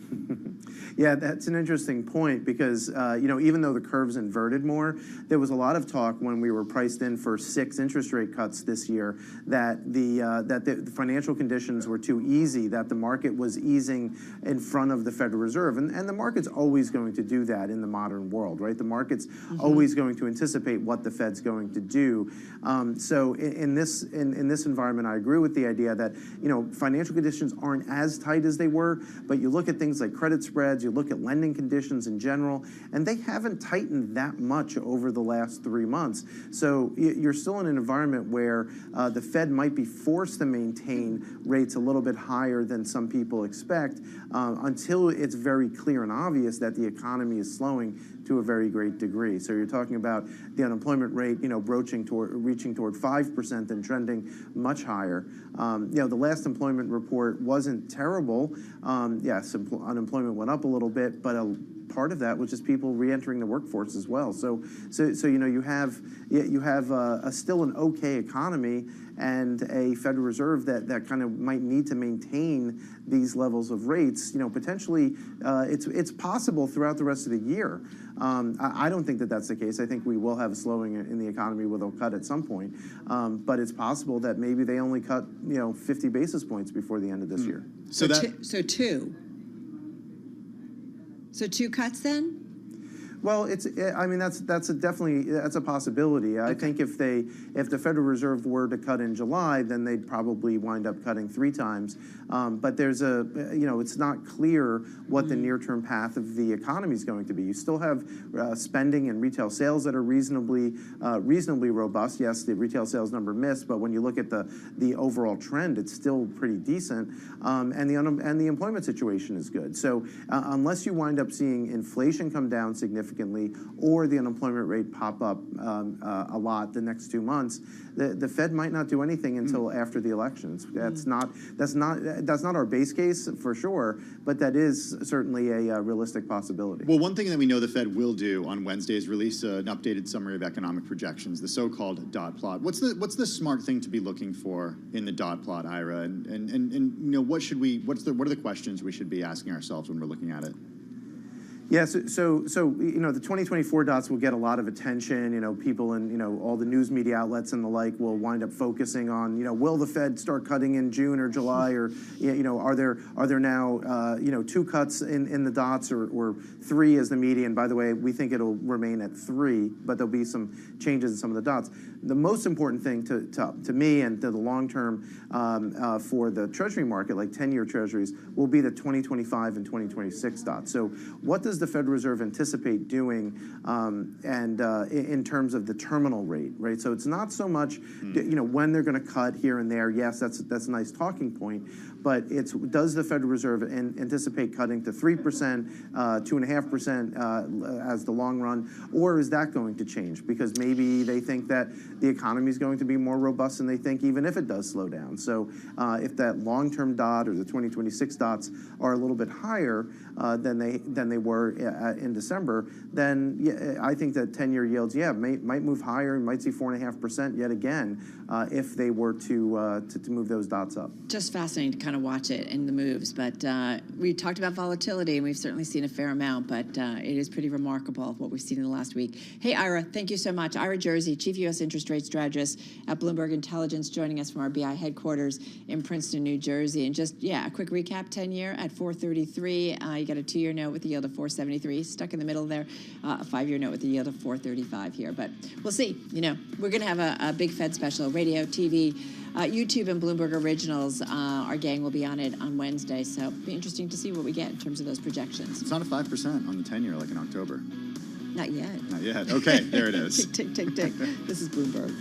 Yeah, that's an interesting point because, even though the curve's inverted more, there was a lot of talk when we were priced in for 6 interest rate cuts this year that the financial conditions were too easy, that the market was easing in front of the Federal Reserve. And the market's always going to do that in the modern world, right? The market's always going to anticipate what the Fed's going to do. So in this environment, I agree with the idea that, financial conditions aren't as tight as they were, but you look at things like credit spreads, you look at lending conditions in general, and they haven't tightened that much over the last 3 months. So you're still in an environment where the Fed might be forced to maintain rates a little bit higher than some people expect until it's very clear and obvious that the economy is slowing to a very great degree. So you're talking about the unemployment rate, reaching toward 5% and trending much higher. The last employment report wasn't terrible. Yes, unemployment went up a little bit, but part of that was just people re-entering the workforce as well. So you have still an okay economy and a Federal Reserve that kind of might need to maintain these levels of rates. Potentially, it's possible throughout the rest of the year. I don't think that that's the case. I think we will have a slowing in the economy where they'll cut at some point. But it's possible that maybe they only cut 50 basis points before the end of this year. So 2. So 2 cuts then? Well, that's a possibility. I think if the Federal Reserve were to cut in July, then they'd probably wind up cutting 3 times. But there's it's not clear what the near-term path of the economy is going to be. You still have spending and retail sales that are reasonably robust. Yes, the retail sales number missed, but when you look at the overall trend, it's still pretty decent. And the employment situation is good. So unless you wind up seeing inflation come down significantly, or the unemployment rate pop up a lot the next 2 months, the Fed might not do anything until after the elections. That's not our base case for sure, but that is certainly a realistic possibility. Well, one thing that we know the Fed will do on Wednesday is release an updated summary of economic projections, the so-called dot plot. What's the smart thing to be looking for in the dot plot, Ira? And what are the questions we should be asking ourselves when we're looking at it? Yeah, so the 2024 dots will get a lot of attention. People and all the news media outlets and the like will wind up focusing on will the Fed start cutting in June or July, or are there now 2 cuts in the dots or 3 as the median? By the way, we think it'll remain at 3, but there'll be some changes in some of the dots. The most important thing to me and to the long term for the Treasury market, like 10-year Treasuries, will be the 2025 and 2026 dots. So what does the Federal Reserve anticipate doing in terms of the terminal rate, right? So it's not so much when they're going to cut here and there. Yes, that's a nice talking point, but does the Federal Reserve anticipate cutting to 3%, 2.5% as the long run, or is that going to change? Because maybe they think that the economy is going to be more robust than they think, even if it does slow down. So if that long-term dot or the 2026 dots are a little bit higher than they were in December, then I think that 10-year yields, might move higher. You might see 4.5% yet again if they were to move those dots up. Just fascinating to kind of watch it in the moves. But we talked about volatility, and we've certainly seen a fair amount, but it is pretty remarkable what we've seen in the last week. Hey, Ira, thank you so much. Ira Jersey, Chief U.S. Interest Rate Strategist at Bloomberg Intelligence, joining us from our BI headquarters in Princeton, New Jersey. And just, a quick recap, 10-year at 4.33. You got a 2-year note with a yield of 4.6. 4.73, stuck in the middle there. A 5-year note with a yield of 4.35 here, but we'll see. You know, we're going to have a big Fed special, radio, TV, YouTube, and Bloomberg Originals. Our gang will be on it on Wednesday, so it'll be interesting to see what we get in terms of those projections. It's not a 5% on the 10-year like in October. Not yet. Not yet. Okay, there it is. Tick, tick, tick, tick. This is Bloomberg.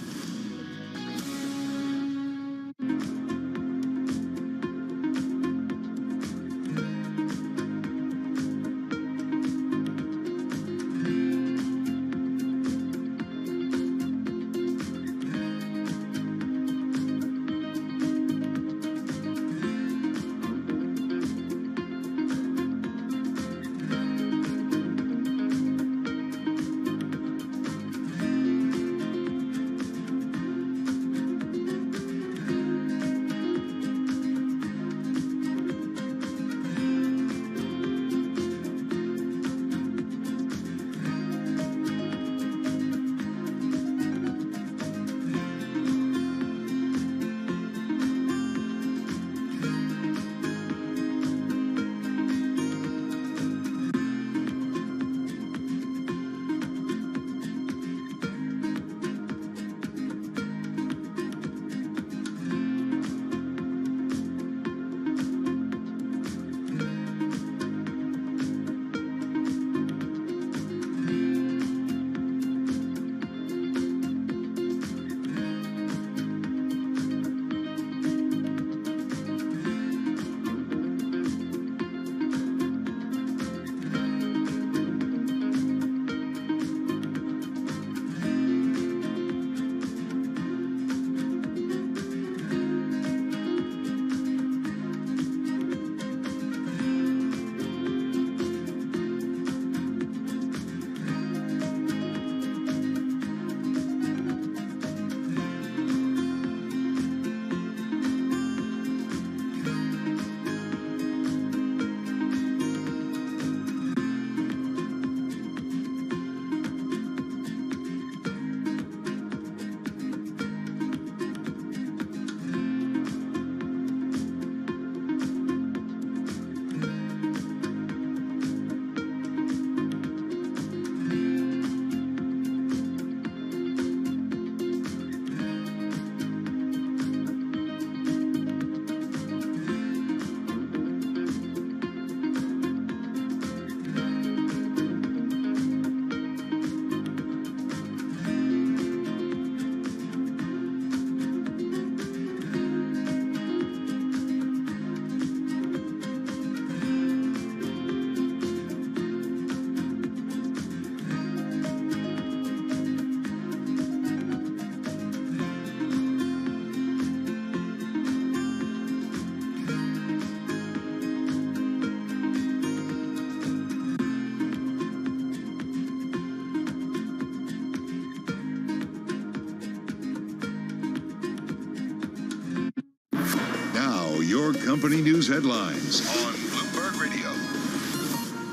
Your company news headlines on Bloomberg Radio.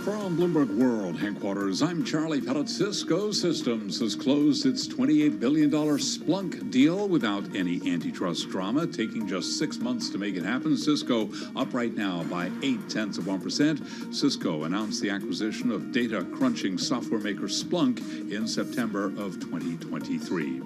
From Bloomberg World headquarters, I'm Charlie Pellet. Cisco Systems has closed its $28 billion Splunk deal without any antitrust drama, taking just 6 months to make it happen. Cisco up right now by 0.8%. Cisco announced the acquisition of data crunching software maker Splunk in September of 2023.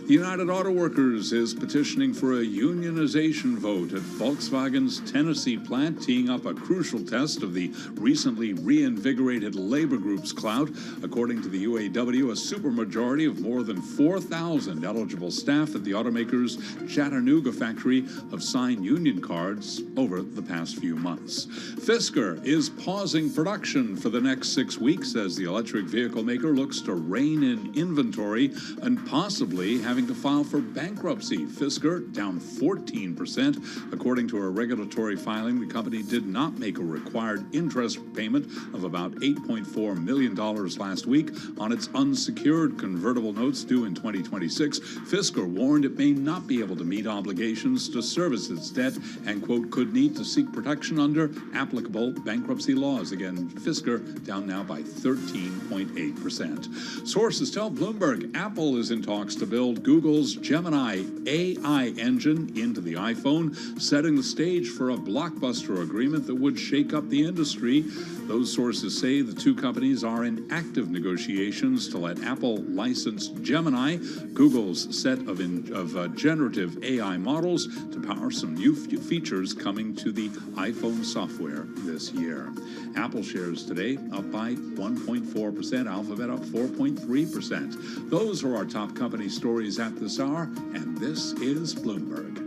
The United Auto Workers is petitioning for a unionization vote at Volkswagen's Tennessee plant, teeing up a crucial test of the recently reinvigorated labor group's clout. According to the UAW, a supermajority of more than 4,000 eligible staff at the automaker's Chattanooga factory have signed union cards over the past few months. Fisker is pausing production for the next 6 weeks as the electric vehicle maker looks to rein in inventory and possibly having to file for bankruptcy. Fisker down 14%. According to a regulatory filing, the company did not make a required interest payment of about $8.4 million last week on its unsecured convertible notes due in 2026. Fisker warned it may not be able to meet obligations to service its debt and, quote, could need to seek protection under applicable bankruptcy laws. Again, Fisker down now by 13.8%. Sources tell Bloomberg Apple is in talks to build Google's Gemini AI engine into the iPhone, setting the stage for a blockbuster agreement that would shake up the industry. Those sources Sources say the two companies are in active negotiations to let Apple license Gemini, Google's set of generative AI models, to power some new features coming to the iPhone software this year. Apple shares today up by 1.4%, Alphabet up 4.3%. Those are our top company stories at this hour, and this is Bloomberg.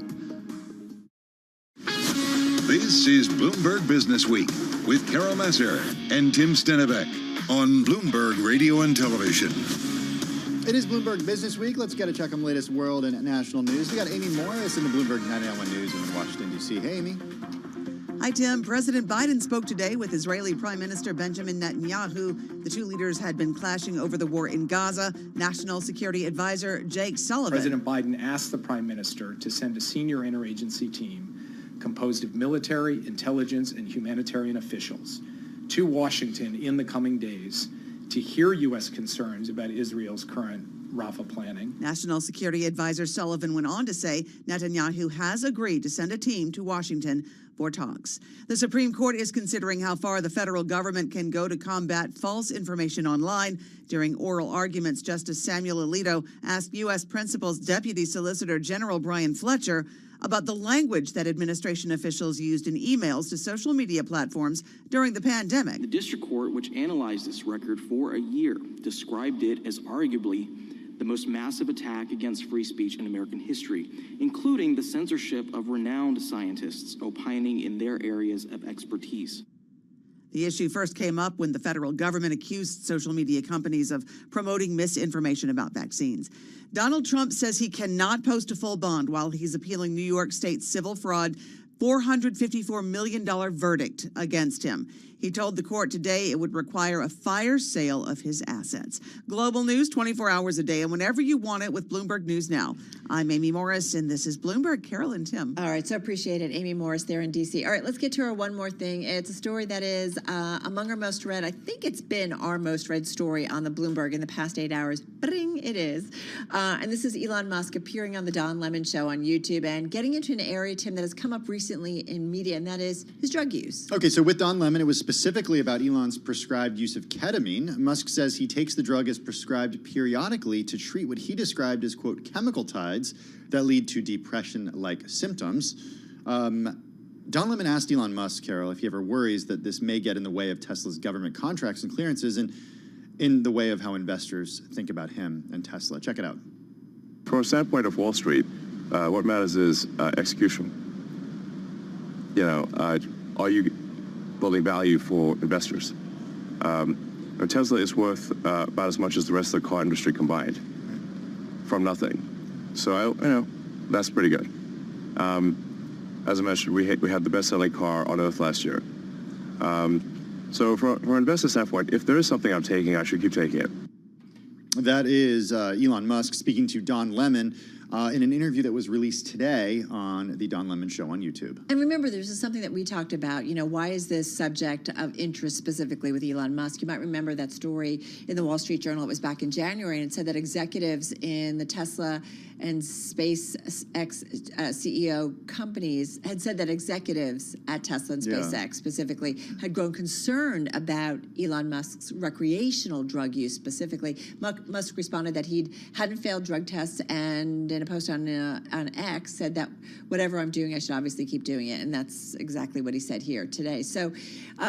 This is Bloomberg Business Week with Carol Messer and Tim Stennebeck on Bloomberg Radio and Television. It is Bloomberg Business Week. Let's get a check on the latest world and national news. We got Amy Morris in the Bloomberg 991 Newsroom in Washington, D.C. Hey, Amy. Hi, Tim. President Biden spoke today with Israeli Prime Minister Benjamin Netanyahu. The two leaders had been clashing over the war in Gaza. National Security Advisor Jake Sullivan. President Biden asked the Prime Minister to send a senior interagency team composed of military, intelligence, and humanitarian officials to Washington in the coming days to hear U.S. concerns about Israel's current Rafah planning. National Security Advisor Sullivan went on to say Netanyahu has agreed to send a team to Washington for talks. The Supreme Court is considering how far the federal government can go to combat false information online. During oral arguments, Justice Samuel Alito asked U.S. Principal's Deputy Solicitor General Brian Fletcher about the language that administration officials used in emails to social media platforms during the pandemic. The district court, which analyzed this record for a year, described it as arguably the most massive attack against free speech in American history, including the censorship of renowned scientists opining in their areas of expertise. The issue first came up when the federal government accused social media companies of promoting misinformation about vaccines. Donald Trump says he cannot post a full bond while he's appealing New York State's civil fraud $454 million verdict against him. He told the court today it would require a fire sale of his assets. Global news 24 hours a day and whenever you want it with Bloomberg News Now. I'm Amy Morris, and this is Bloomberg. Carol and Tim. All right, so appreciate it. Amy Morris there in D.C. All right, let's get to our one more thing. It's a story that is among our most read. I think it's been our most read story on the Bloomberg in the past 8 hours. Bring, it is. And this is Elon Musk appearing on the Don Lemon Show on YouTube and getting into an area, Tim, that has come up recently in media, and that is his drug use. Okay, so with Don Lemon, it was specifically about Elon's prescribed use of ketamine. Musk says he takes the drug as prescribed periodically to treat what he described as, quote, chemical tides that lead to depression-like symptoms. Don Lemon asked Elon Musk, Carol, if he ever worries that this may get in the way of Tesla's government contracts and clearances and in the way of how investors think about him and Tesla. Check it out. From a standpoint of Wall Street, what matters is execution. You know, are you building value for investors? Tesla is worth about as much as the rest of the car industry combined from nothing. So, that's pretty good. As I mentioned, we had the best-selling car on Earth last year. So from an investor standpoint, if there is something I'm taking, I should keep taking it. That is Elon Musk speaking to Don Lemon in an interview that was released today on the Don Lemon Show on YouTube. And remember, this is something that we talked about. You know, why is this subject of interest specifically with Elon Musk? You might remember that story in the Wall Street Journal. It was back in January, and it said that executives in the Tesla and SpaceX CEO companies had said that executives at Tesla and SpaceX specifically had grown concerned about Elon Musk's recreational drug use specifically. Musk responded that he hadn't failed drug tests, and in a post on X said that whatever I'm doing, I should obviously keep doing it, and that's exactly what he said here today. So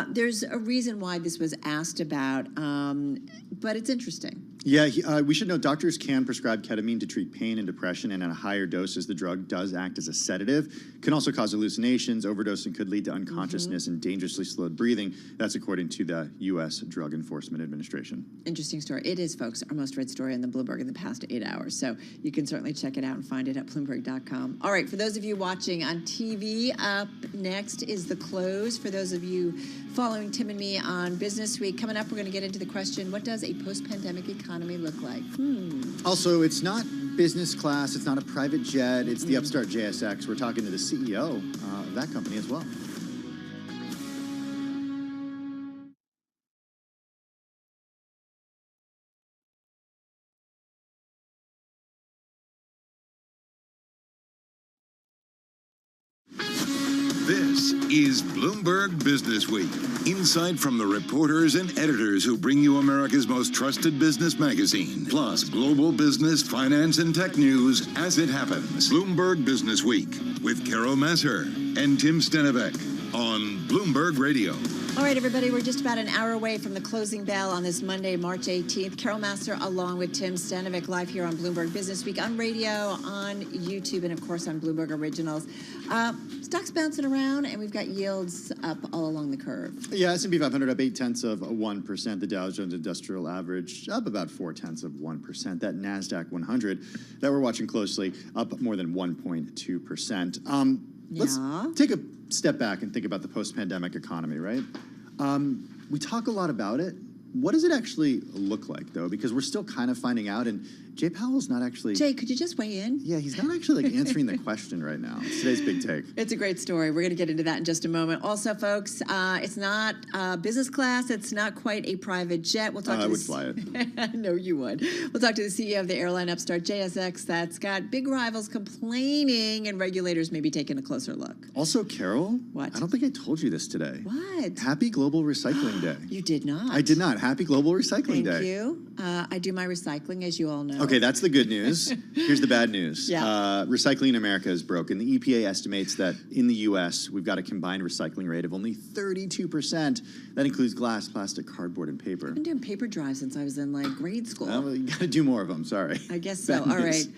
there's a reason why this was asked about, but it's interesting. Yeah, we should know doctors can prescribe ketamine to treat pain and depression, and at a higher doses, the drug does act as a sedative. Can also cause hallucinations, overdosing could lead to unconsciousness and dangerously slowed breathing. That's according to the U.S. Drug Enforcement Administration. Interesting story. It is, folks, our most read story on the Bloomberg in the past 8 hours. So you can certainly check it out and find it at Bloomberg.com. All right, for those of you watching on TV, up next is The Close. For those of you following Tim and me on Business Week, coming up, we're going to get into the question, what does a post-pandemic economy look like? Also, it's not business class, it's not a private jet, it's the upstart JSX. We're talking to the CEO of that company as well. This is Bloomberg Business Week. Insight from the reporters and editors who bring you America's most trusted business magazine. Plus, global business, finance, and tech news as it happens. Bloomberg Business Week with Carol Masser and Tim Stenivek on Bloomberg Radio. All right, everybody, we're just about an hour away from the closing bell on this Monday, March 18th. Carol Master along with Tim Stenivek live here on Bloomberg Business Week on radio, on YouTube, and, of course, on Bloomberg Originals. Stocks bouncing around, and we've got yields up all along the curve. Yeah, S&P 500 up 0.8%. The Dow Jones Industrial Average up about 0.4%. That NASDAQ 100 that we're watching closely up more than 1.2%. Let's take a step back and think about the post-pandemic economy, right? We talk a lot about it. What does it actually look like, though? Because we're still kind of finding out, and Jay Powell's not actually... Jay, could you just weigh in? Yeah, he's not actually answering the question right now. It's today's big take. It's a great story. We're going to get into that in just a moment. Also, folks, it's not business class. It's not quite a private jet. We'll talk to I would fly it. No, you would. We'll talk to the CEO of the airline upstart JSX that's got big rivals complaining, and regulators may be taking a closer look. Also, Carol, what? I don't think I told you this today. What? Happy Global Recycling Day. You did not. I did not. Happy Global Recycling Day. Thank you. I do my recycling, as you all know. Okay, that's the good news. Here's the bad news. Yeah. Recycling in America is broken. The EPA estimates that in the U.S., we've got a combined recycling rate of only 32%. That includes glass, plastic, cardboard, and paper. I've been doing paper drives since I was in, grade school. Well, you got to do more of them, sorry. I guess so. Bad All news. right.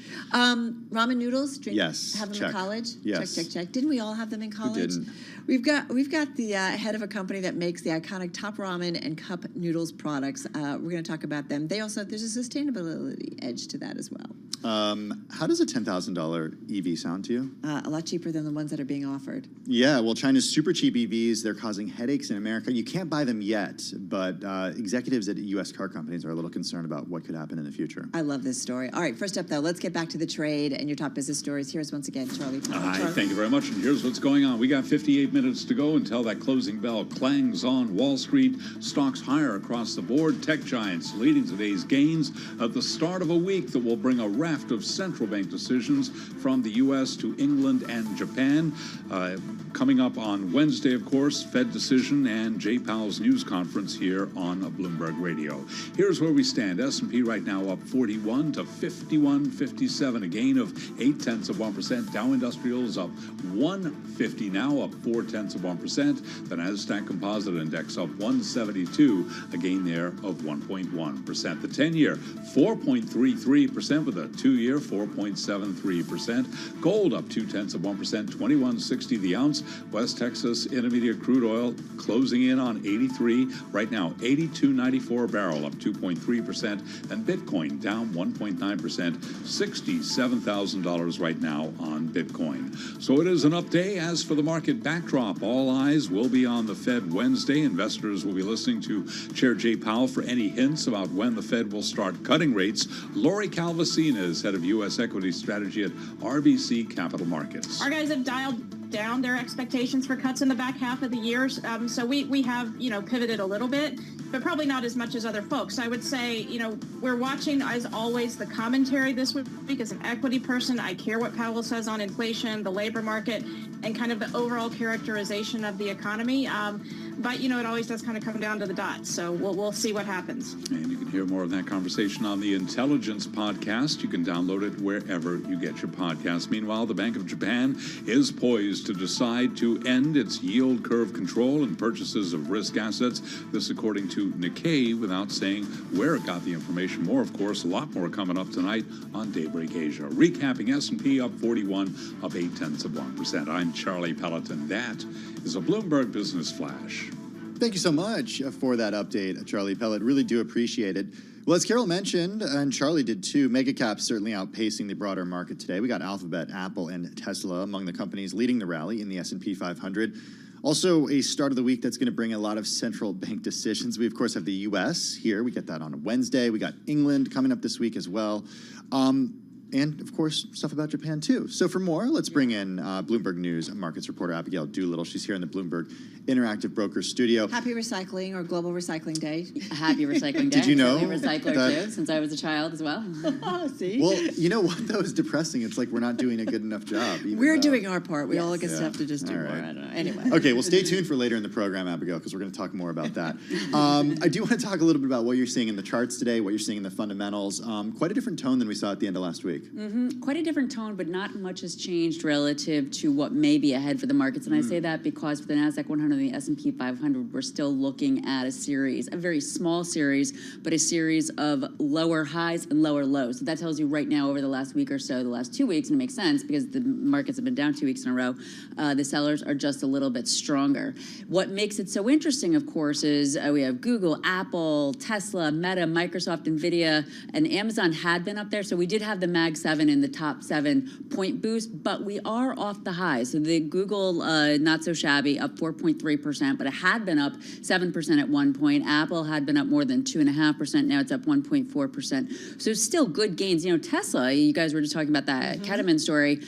Ramen noodles? Yes, Have them check. in college? Yes. Check. Didn't we all have them in college? didn't? We've got the head of a company that makes the iconic Top Ramen and Cup Noodles products. We're going to talk about them. There's a sustainability edge to that as well. How does a $10,000 EV sound to you? A lot cheaper than the ones that are being offered. Yeah, well, China's super cheap EVs, they're causing headaches in America. You can't buy them yet, but executives at U.S. car companies are a little concerned about what could happen in the future. I love this story. All right, first up, though, let's get back to the trade and your top business stories. Here's once again Charlie Powell. Hi, thank you very much. And here's what's going on. We got 58 minutes to go until that closing bell clangs on Wall Street. Stocks higher across the board. Tech giants leading today's gains at the start of a week that will bring a raft of central bank decisions from the U.S. to England and Japan. Coming up on Wednesday, of course, Fed decision and Jay Powell's news conference here on Bloomberg Radio. Here's where we stand. S&P right now up 41 to 51.57, a gain of 0.8%. Dow Industrials up 150 now, up 0.4%. The Nasdaq Composite Index up 172, a gain there of 1.1%. The 10-year 4.33% with a 2-year 4.73%. Gold up 0.2%, 21.60 the ounce. West Texas Intermediate crude oil closing in on 83 right now, 82.94 a barrel, up 2.3%, and Bitcoin down 1.9%, $67,000 right now on Bitcoin. So it is an up day. As for the market backdrop, all eyes will be on the Fed Wednesday. Investors will be listening to Chair Jay Powell for any hints about when the Fed will start cutting rates. Lori Calvasina is head of U.S. equity strategy at RBC Capital Markets. Our guys have dialed down their expectations for cuts in the back half of the year. So we have, pivoted a little bit, but probably not as much as other folks. I would say, we're watching, as always, the commentary this week. As an equity person, I care what Powell says on inflation, the labor market, and kind of the overall characterization of the economy. But, it always does kind of come down to the dots. So we'll see what happens. And you can hear more of that conversation on the Intelligence podcast. You can download it wherever you get your podcasts. Meanwhile, the Bank of Japan is poised to decide to end its yield curve control and purchases of risk assets. This according to Nikkei, without saying where it got the information. More, of course, a lot more coming up tonight on Daybreak Asia. Recapping S&P up 41, up 0.8%. I'm Charlie Pelleton. That is a Bloomberg Business Flash. Thank you so much for that update, Charlie Pellet. Really do appreciate it. Well, as Carol mentioned, and Charlie did too, mega caps certainly outpacing the broader market today. We got Alphabet, Apple, and Tesla among the companies leading the rally in the S&P 500. Also, a start of the week that's going to bring a lot of central bank decisions. We, of course, have the U.S. here. We get that on a Wednesday. We got England coming up this week as well. and of course, stuff about Japan too. So for more, let's bring in Bloomberg News markets reporter Abigail Doolittle. She's here in the Bloomberg Interactive Brokers studio. Happy Recycling or Global Recycling Day. Happy Recycling Day. Did you know I'm a recycler that- too, since I was a child as well. See? Well, you know what though is depressing? It's like we're not doing a good enough job. We're doing our part. We all just Yeah. have to just do All more. right. I don't know. Anyway. Okay, well, stay tuned for later in the program, Abigail, because we're going to talk more about that. I do want to talk a little bit about what you're seeing in the charts today, what you're seeing in the fundamentals. Quite a different tone than we saw at the end of last week. Quite a different tone, but not much has changed relative to what may be ahead for the markets. And I say that because for the NASDAQ 100 and the S&P 500, we're still looking at a very small series, but a series of lower highs and lower lows. So that tells you right now over the last week or so, the last 2 weeks, and it makes sense because the markets have been down 2 weeks in a row, the sellers are just a little bit stronger. What makes it so interesting, of course, is we have Google, Apple, Tesla, Meta, Microsoft, NVIDIA, and Amazon had been up there. So we did have the Mag 7 in the top 7 point boost, but we are off the highs. So the Google, not so shabby, up 4.3%, but it had been up 7% at one point. Apple had been up more than 2.5%. Now it's up 1.4%. So still good gains. You know, Tesla, you guys were just talking about that Kettleman story.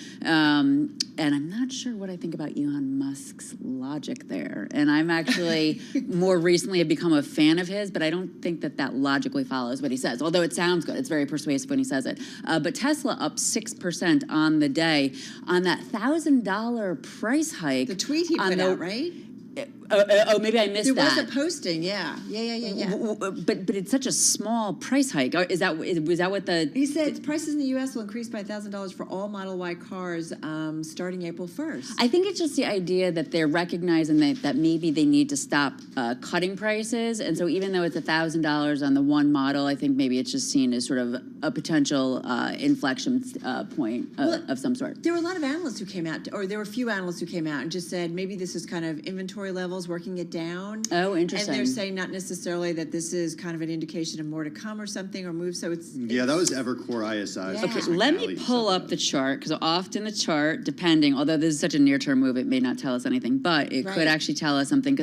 And I'm not sure what I think about Elon Musk's logic there. And I'm actually more recently have become a fan of his, but I don't think that that logically follows what he says, although it sounds good. It's very persuasive when he says it. But Tesla up 6% on the day on that $1,000 price hike. The tweet he put out, right? Oh, maybe I missed that. There was a posting, yeah. But it's such a small price hike. Was that what the... He said prices in the U.S. will increase by $1,000 for all Model Y cars starting April 1st. I think it's just the idea that they're recognizing that maybe they need to stop cutting prices. And so even though it's $1,000 on the one model, I think maybe it's just seen as sort of a potential inflection point of some sort. There were a lot of analysts who came out, or there were a few analysts who came out and just said maybe this is kind of inventory levels working it down. Oh, interesting. And they're saying not necessarily that this is kind of an indication of more to come or something or move. So it's Yeah, that was Evercore ISI. Okay, let me pull up the chart, because often the chart, depending, although this is such a near-term move, it may not tell us anything, but it could actually tell us something.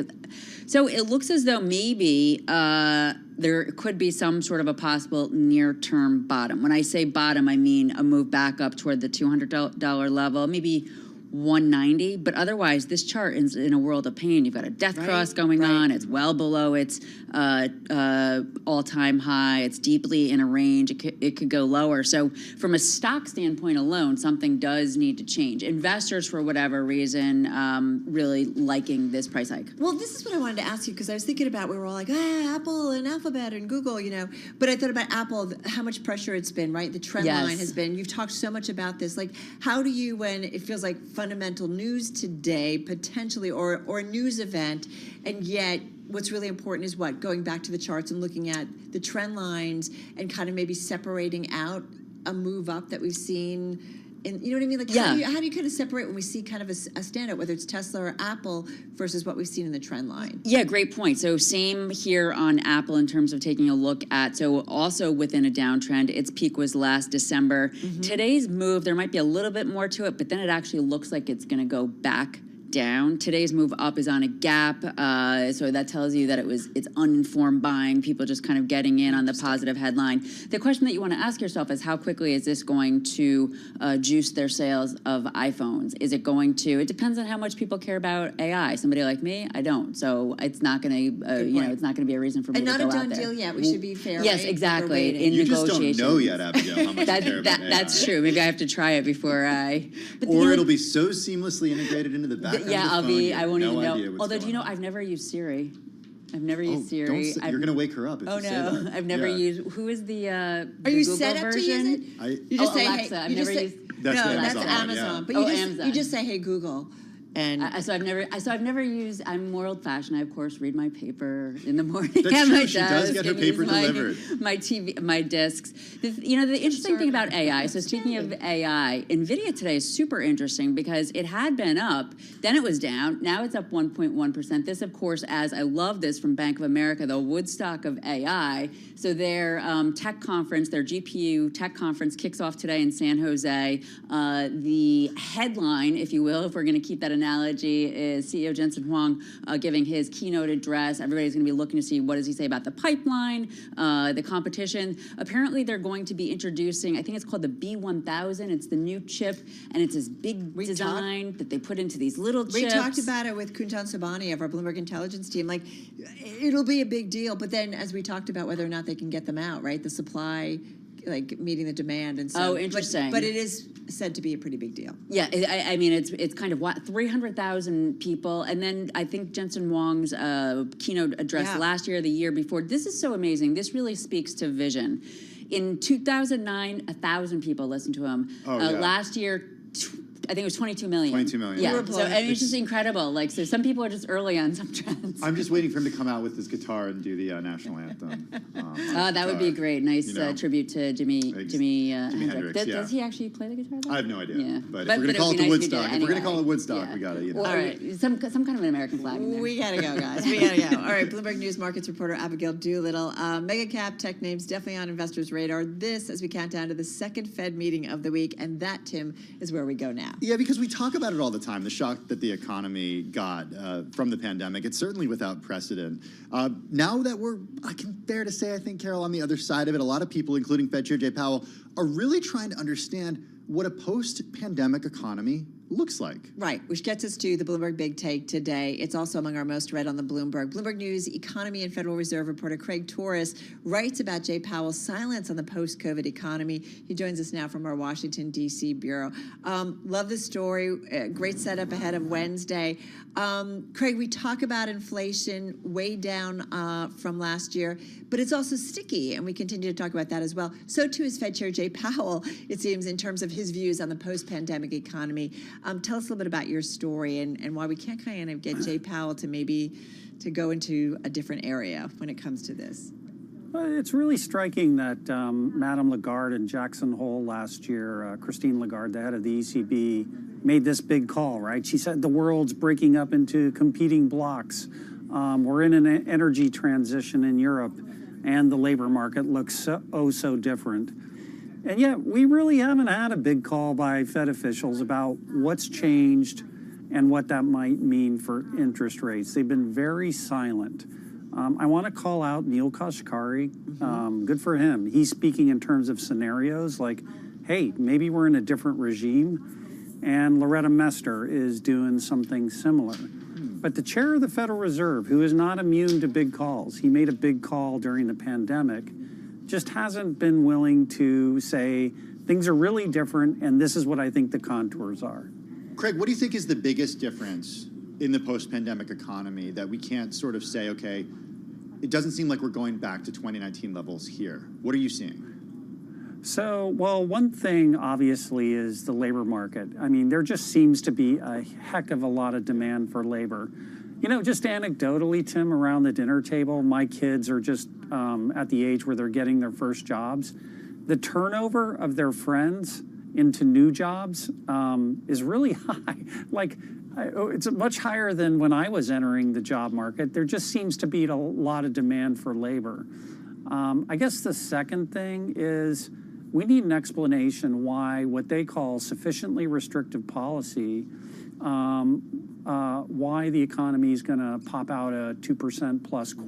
So it looks as though maybe there could be some sort of a possible near-term bottom. When I say bottom, I mean a move back up toward the $200 level, maybe 190, but otherwise this chart is in a world of pain. You've got a death cross going on. It's well below its all-time high. It's deeply in a range. It could go lower. So from a stock standpoint alone, something does need to change. Investors, for whatever reason, really liking this price hike. Well, this is what I wanted to ask you, because I was thinking about, we were all like, Apple and Alphabet and Google, you know, but I thought about Apple, how much pressure it's been, right? The trend line has been, you've talked so much about this. Like, how do you, when it feels like fundamental news today, potentially, or a news event, and yet what's really important is what? Going back to the charts and looking at the trend lines and kind of maybe separating out a move up that we've seen. And you know what I mean? Like, how do you kind of separate when we see kind of a standout, whether it's Tesla or Apple, versus what we've seen in the trend line? Yeah, great point. So same here on Apple in terms of taking a look at, so also within a downtrend, its peak was last December. Today's move, there might be a little bit more to it, but then it actually looks like it's going to go back down. Today's move up is on a gap, so that tells you that it's uninformed buying, people just kind of getting in on the positive headline. The question that you want to ask yourself is how quickly is this going to juice their sales of iPhones? Is it going to? It depends on how much people care about AI. Somebody like me, I don't, so it's not going to, it's not going to be a reason for me to go out there. And not a done deal yet. We should be fair. Yes, right? exactly. In you negotiations. just don't know yet, Abigail, how much you care about AI. That's true. Maybe I have to try it before I. Or it'll be so seamlessly integrated into the back. Yeah, I won't even know. Idea Although, do you know, I've never used Siri. I've never used Siri. You're going to wake her up if you say that. I've never used. Who is the Are the you Google set up version? to use it? You just say, Alexa. I've never used. That's that's Amazon. But Amazon. You just say, hey, Google. And so I've never used. I'm more old-fashioned. I of course read my paper in the morning. That's at true. my She does get her and paper use my, delivered. My TV, my discs. The interesting thing about AI. So speaking of AI, NVIDIA today is super interesting because it had been up, then it was down. Now it's up 1.1%. This, of course, as I love this from Bank of America, the Woodstock of AI. So their tech conference, their GPU tech conference, kicks off today in San Jose. The headline, if you will, if we're going to keep that analogy, analogy is CEO Jensen Huang giving his keynote address. Everybody's going to be looking to see what does he say about the pipeline, the competition. Apparently, they're going to be introducing, I think it's called the B1000. It's the new chip, and it's this big design that they put into these little chips. We talked about it with Kuntan Sabani of our Bloomberg Intelligence team. Like, it'll be a big deal. But then, as we talked about whether or not they can get them out, right? The supply, like meeting the demand, and so. Oh, interesting. But it is said to be a pretty big deal. Yeah, I mean, it's kind of what 300,000 people, and then I think Jensen Huang's keynote address last year, or the year before. This is so amazing. This really speaks to vision. In 2009, 1,000 people listened to him. Last year, I think it was 22 million. 22 million. Yeah, so I mean, it's just incredible. Like, so some people are just early on some trends. I'm just waiting for him to come out with his guitar and do the national anthem. That would be great. Nice tribute to Jimi Hendrix. Does he actually play the guitar, though? I have no idea. Yeah. But if we're going to call it the Woodstock, if we're going to call it Woodstock, we got it. All right, some kind of an American flag in there. We gotta go, guys. We gotta go. All right, Bloomberg News Markets reporter Abigail Doolittle. Mega cap tech names definitely on investors' radar. This as we count down to the second Fed meeting of the week, and that, Tim, is where we go now. Yeah, because we talk about it all the time, the shock that the economy got from the pandemic. It's certainly without precedent. Now that I can bear to say, I think, Carol, on the other side of it, a lot of people, including Fed Chair Jay Powell, are really trying to understand what a post-pandemic economy looks like. Right, which gets us to the Bloomberg Big Take today. It's also among our most read on the Bloomberg. Bloomberg News economy and Federal Reserve reporter Craig Torres writes about Jay Powell's silence on the post-COVID economy. He joins us now from our Washington, D.C. bureau. Love the story. Great setup ahead of Wednesday. Craig, we talk about inflation way down from last year, but it's also sticky, and we continue to talk about that as well. So too is Fed Chair Jay Powell, it seems, in terms of his views on the post-pandemic economy. Tell us a little bit about your story and why we can't kind of get Jay Powell to go into a different area when it comes to this. It's really striking that Madame Lagarde in Jackson Hole last year, Christine Lagarde, the head of the ECB, made this big call, right? She said the world's breaking up into competing blocks. We're in an energy transition in Europe, and the labor market looks so different. And yet, we really haven't had a big call by Fed officials about what's changed and what that might mean for interest rates. They've been very silent. I want to call out Neil Kashkari. Good for him. He's speaking in terms of scenarios like, hey, maybe we're in a different regime. And Loretta Mester is doing something similar. But the chair of the Federal Reserve, who is not immune to big calls, he made a big call during the pandemic, just hasn't been willing to say things are really different, and this is what I think the contours are. Craig, what do you think is the biggest difference in the post-pandemic economy that we can't sort of say, okay, it doesn't seem like we're going back to 2019 levels here? What are you seeing? So, well, one thing, obviously, is the labor market. I mean, there just seems to be a heck of a lot of demand for labor. You know, just anecdotally, Tim, around the dinner table, my kids are just at the age where they're getting their first jobs. The turnover of their friends into new jobs is really high. Like, it's much higher than when I was entering the job market. There just seems to be a lot of demand for labor. I guess the second thing is we need an explanation why what they call sufficiently restrictive policy, why the economy is going to pop out a 2% plus quarter